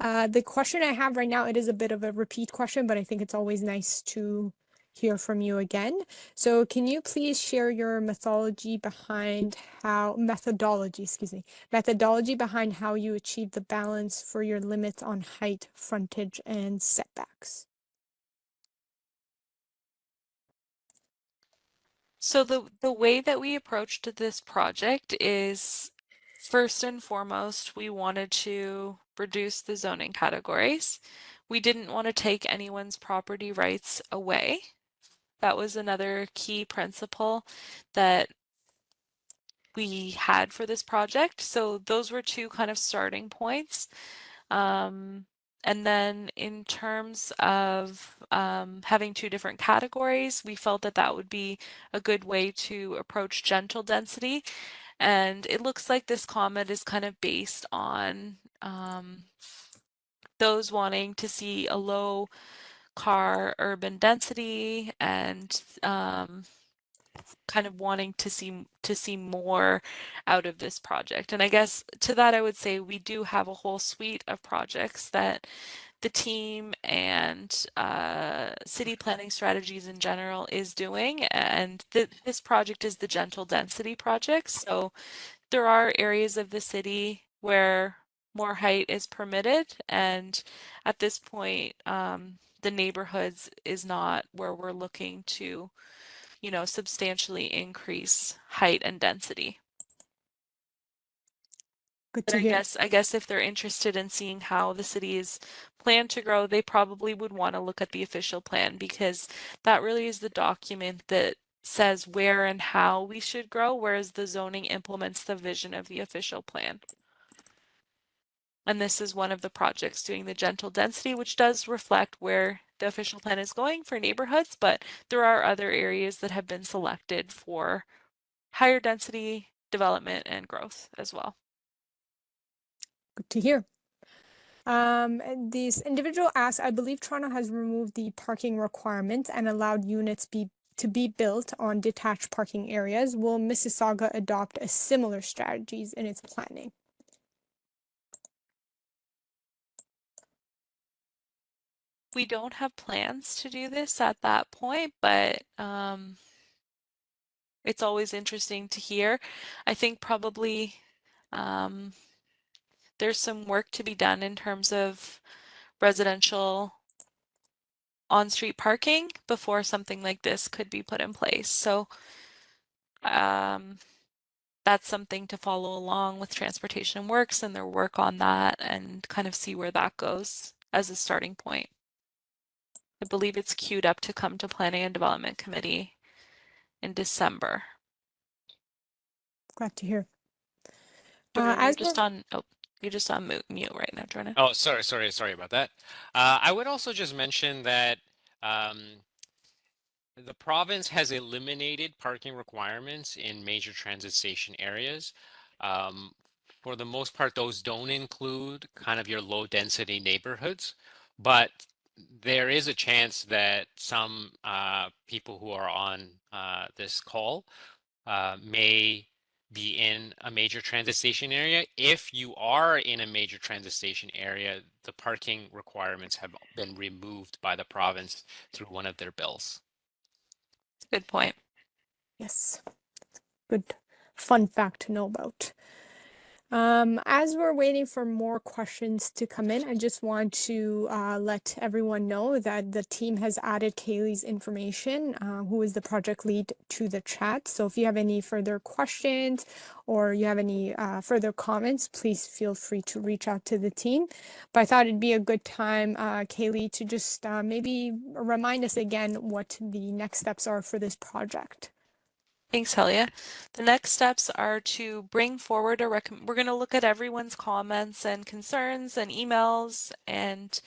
The question I have right now, it is a bit of a repeat question, but I think it's always nice to hear from you again. So can you please share your methodology behind how you achieve the balance for your limits on height, frontage, and setbacks? So the way that we approached this project is, first and foremost, we wanted to reduce the zoning categories. We didn't want to take anyone's property rights away. That was another key principle that we had for this project. So those were two kind of starting points. And then in terms of having two different categories, we felt that that would be a good way to approach gentle density. And it looks like this comment is kind of based on those wanting to see a low car urban density and kind of wanting to see more out of this project. And I guess to that I would say we do have a whole suite of projects that the team and city planning strategies in general is doing, and this project is the gentle density project. So there are areas of the city where more height is permitted, and at this point the neighborhoods is not where we're looking to substantially increase height and density. Good But to hear. I guess if they're interested in seeing how the city is planned to grow, they probably would want to look at the official plan, because that really is the document that says where and how we should grow, whereas the zoning implements the vision of the official plan. And this is one of the projects doing the gentle density, which does reflect where the official plan is going for neighborhoods, but there are other areas that have been selected for higher density development and growth as well. Good to hear. This individual asks, I believe Toronto has removed the parking requirement and allowed units to be built on detached parking areas. Will Mississauga adopt a similar strategies in its planning? We don't have plans to do this at that point, but it's always interesting to hear. I think probably there's some work to be done in terms of residential on-street parking before something like this could be put in place. So that's something to follow along with Transportation Works and their work on that, and kind of see where that goes as a starting point. I believe it's queued up to come to Planning and Development Committee in December. Glad to hear. Jordan, As you're just on mute right now, Jordan. Oh, sorry about that. I would also just mention that the province has eliminated parking requirements in major transit station areas. For the most part, those don't include kind of your low density neighborhoods, but there is a chance that some people who are on this call may be in a major transit station area. If you are in a major transit station area, the parking requirements have been removed by the province through one of their bills. Good point. yes, good fun fact to know about. As we're waiting for more questions to come in, I just want to let everyone know that the team has added Kaylee's information, who is the project lead, to the chat. So if you have any further questions or you have any further comments, please feel free to reach out to the team. But I thought it'd be a good time, Kaylee, to just maybe remind us again what the next steps are for this project. Thanks, Helia. The next steps are to bring forward we're going to look at everyone's comments and concerns and emails, and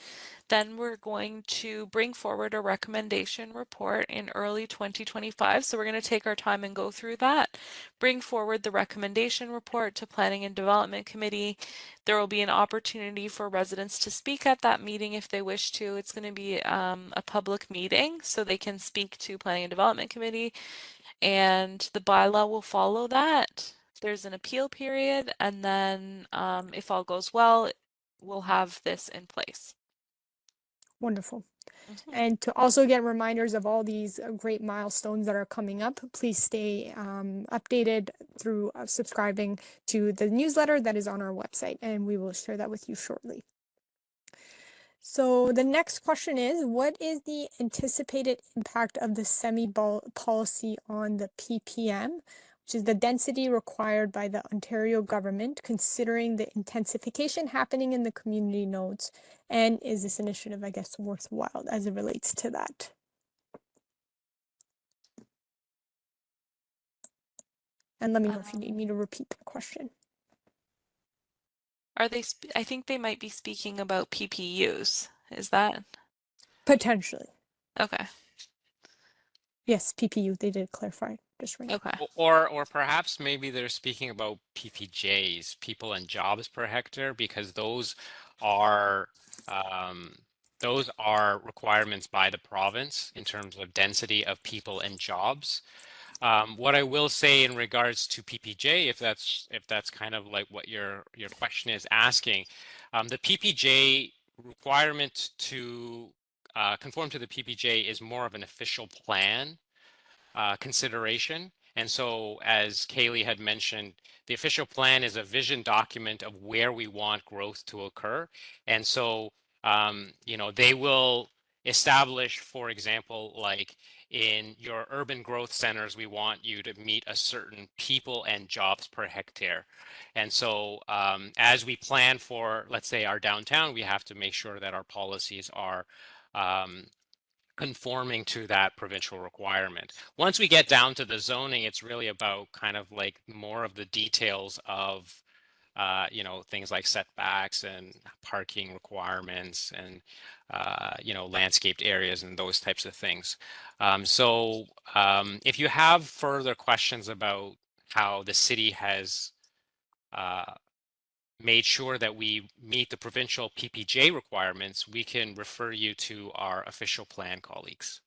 then we're going to bring forward a recommendation report in early 2025. So we're going to take our time and go through that, bring forward the recommendation report to Planning and Development Committee. There will be an opportunity for residents to speak at that meeting if they wish to. It's going to be a public meeting, so they can speak to Planning and Development Committee, and the bylaw will follow that. There's an appeal period, and then if all goes well, we'll have this in place. Wonderful. Mhm. And to also get reminders of all these great milestones that are coming up, please stay updated through subscribing to the newsletter that is on our website, and we will share that with you shortly. So the next question is, what is the anticipated impact of the policy on the PPM, which is the density required by the Ontario government, considering the intensification happening in the community nodes? And is this initiative, I guess, worthwhile as it relates to that? And let me know if you need me to repeat the question. Are they, I think they might be speaking about PPUs. Is that? Potentially. Okay. Yes, PPU, they did clarify just right. Okay. Or perhaps maybe they're speaking about PPJs, people and jobs per hectare, because those are requirements by the province in terms of density of people and jobs. What I will say in regards to PPJ, if that's kind of like what your question is asking, the PPJ requirement to conform to the PPJ is more of an official plan consideration. And so, as Kaylee had mentioned, the official plan is a vision document of where we want growth to occur. And so, they will establish, for example, like in your urban growth centers, we want you to meet a certain people and jobs per hectare. And so, as we plan for, let's say, our downtown, we have to make sure that our policies are conforming to that provincial requirement. Once we get down to the zoning, it's really about kind of like more of the details of things like setbacks and parking requirements and landscaped areas and those types of things. If you have further questions about how the city has made sure that we meet the provincial PPJ requirements, we can refer you to our official plan colleagues.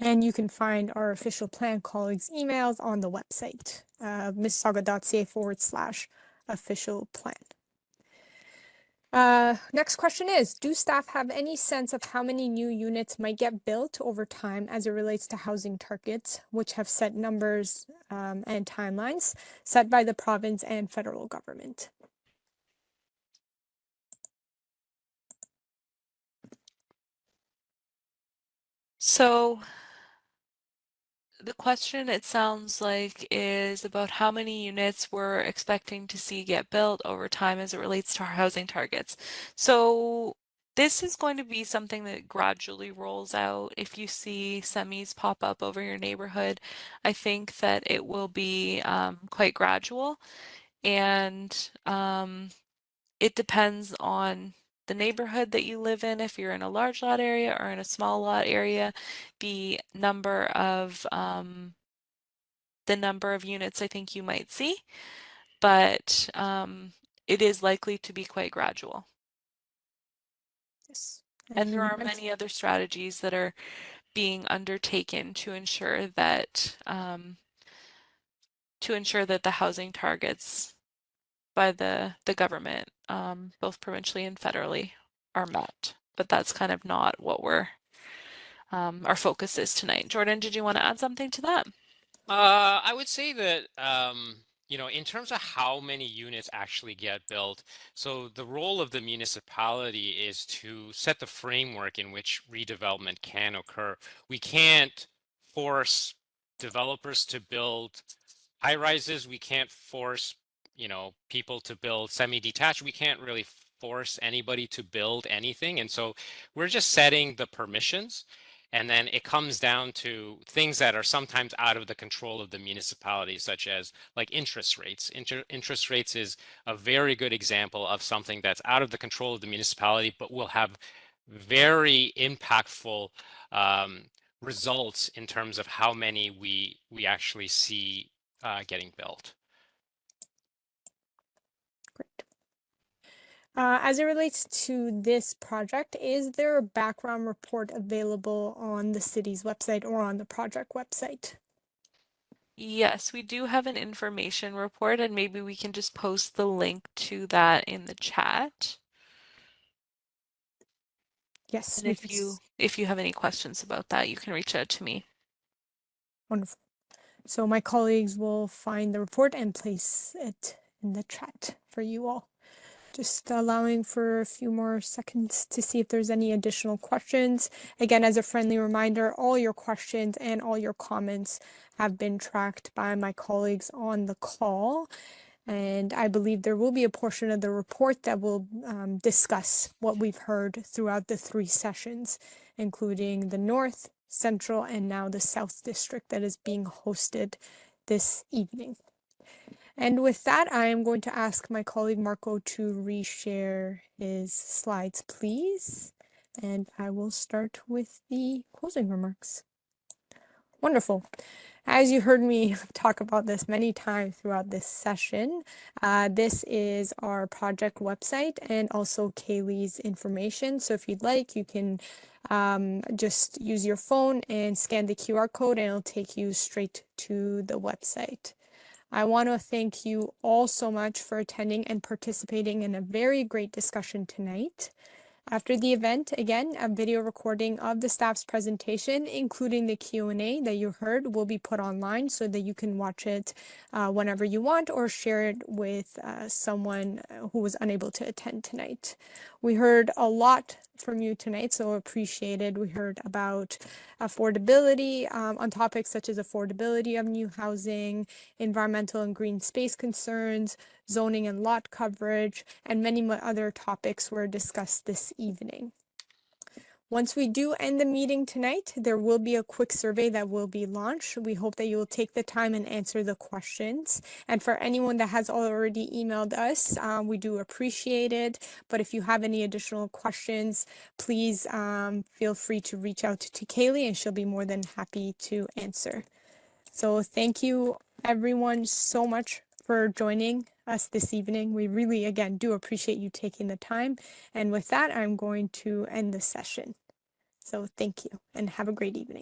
And you can find our official plan colleagues' emails on the website, mississauga.ca/official plan. Next question is, do staff have any sense of how many new units might get built over time as it relates to housing targets, which have set numbers and timelines set by the province and federal government? So the question, it sounds like, is about how many units we're expecting to see get built over time as it relates to our housing targets. So this is going to be something that gradually rolls out. If you see semis pop up over your neighborhood, I think that it will be quite gradual, and it depends on the neighborhood that you live in. If you're in a large lot area or in a small lot area, the number of units I think you might see, but it is likely to be quite gradual. Yes. And there are many other strategies that are being undertaken to ensure that the housing targets by the government, both provincially and federally, are met. But that's kind of not what our focus is tonight. Jordan, did you want to add something to that? I would say that, in terms of how many units actually get built, so the role of the municipality is to set the framework in which redevelopment can occur. We can't force developers to build high rises. We can't force, people to build semi-detached. We can't really force anybody to build anything. And so we're just setting the permissions. And then it comes down to things that are sometimes out of the control of the municipality, such as like interest rates. Interest rates is a very good example of something that's out of the control of the municipality, but will have very impactful results in terms of how many we actually see getting built. Great. As it relates to this project, is there a background report available on the city's website or on the project website? Yes, we do have an information report, and maybe we can just post the link to that in the chat. Yes, And we can. if you have any questions about that, you can reach out to me. Wonderful. So my colleagues will find the report and place it in the chat for you all. Just allowing for a few more seconds to see if there's any additional questions. Again, as a friendly reminder, all your questions and all your comments have been tracked by my colleagues on the call. And I believe there will be a portion of the report that will discuss what we've heard throughout the 3 sessions, including the North, Central, and now the South District that is being hosted this evening. And with that, I am going to ask my colleague Marco to reshare his slides, please. And I will start with the closing remarks. Wonderful. As you heard me talk about this many times throughout this session, this is our project website and also Kaylee's information. So if you'd like, you can just use your phone and scan the QR code and it'll take you straight to the website. I want to thank you all so much for attending and participating in a very great discussion tonight. After the event, again, a video recording of the staff's presentation, including the Q&A that you heard, will be put online so that you can watch it whenever you want or share it with someone who was unable to attend tonight. We heard a lot from you tonight, so appreciated. We heard about affordability on topics such as affordability of new housing, environmental and green space concerns, zoning and lot coverage, and many other topics were discussed this evening. Once we do end the meeting tonight, there will be a quick survey that will be launched. We hope that you will take the time and answer the questions. And for anyone that has already emailed us, we do appreciate it. But if you have any additional questions, please feel free to reach out to Kaylee and she'll be more than happy to answer. So thank you everyone so much for joining us this evening. We really, again, do appreciate you taking the time. And with that, I'm going to end the session. So thank you and have a great evening.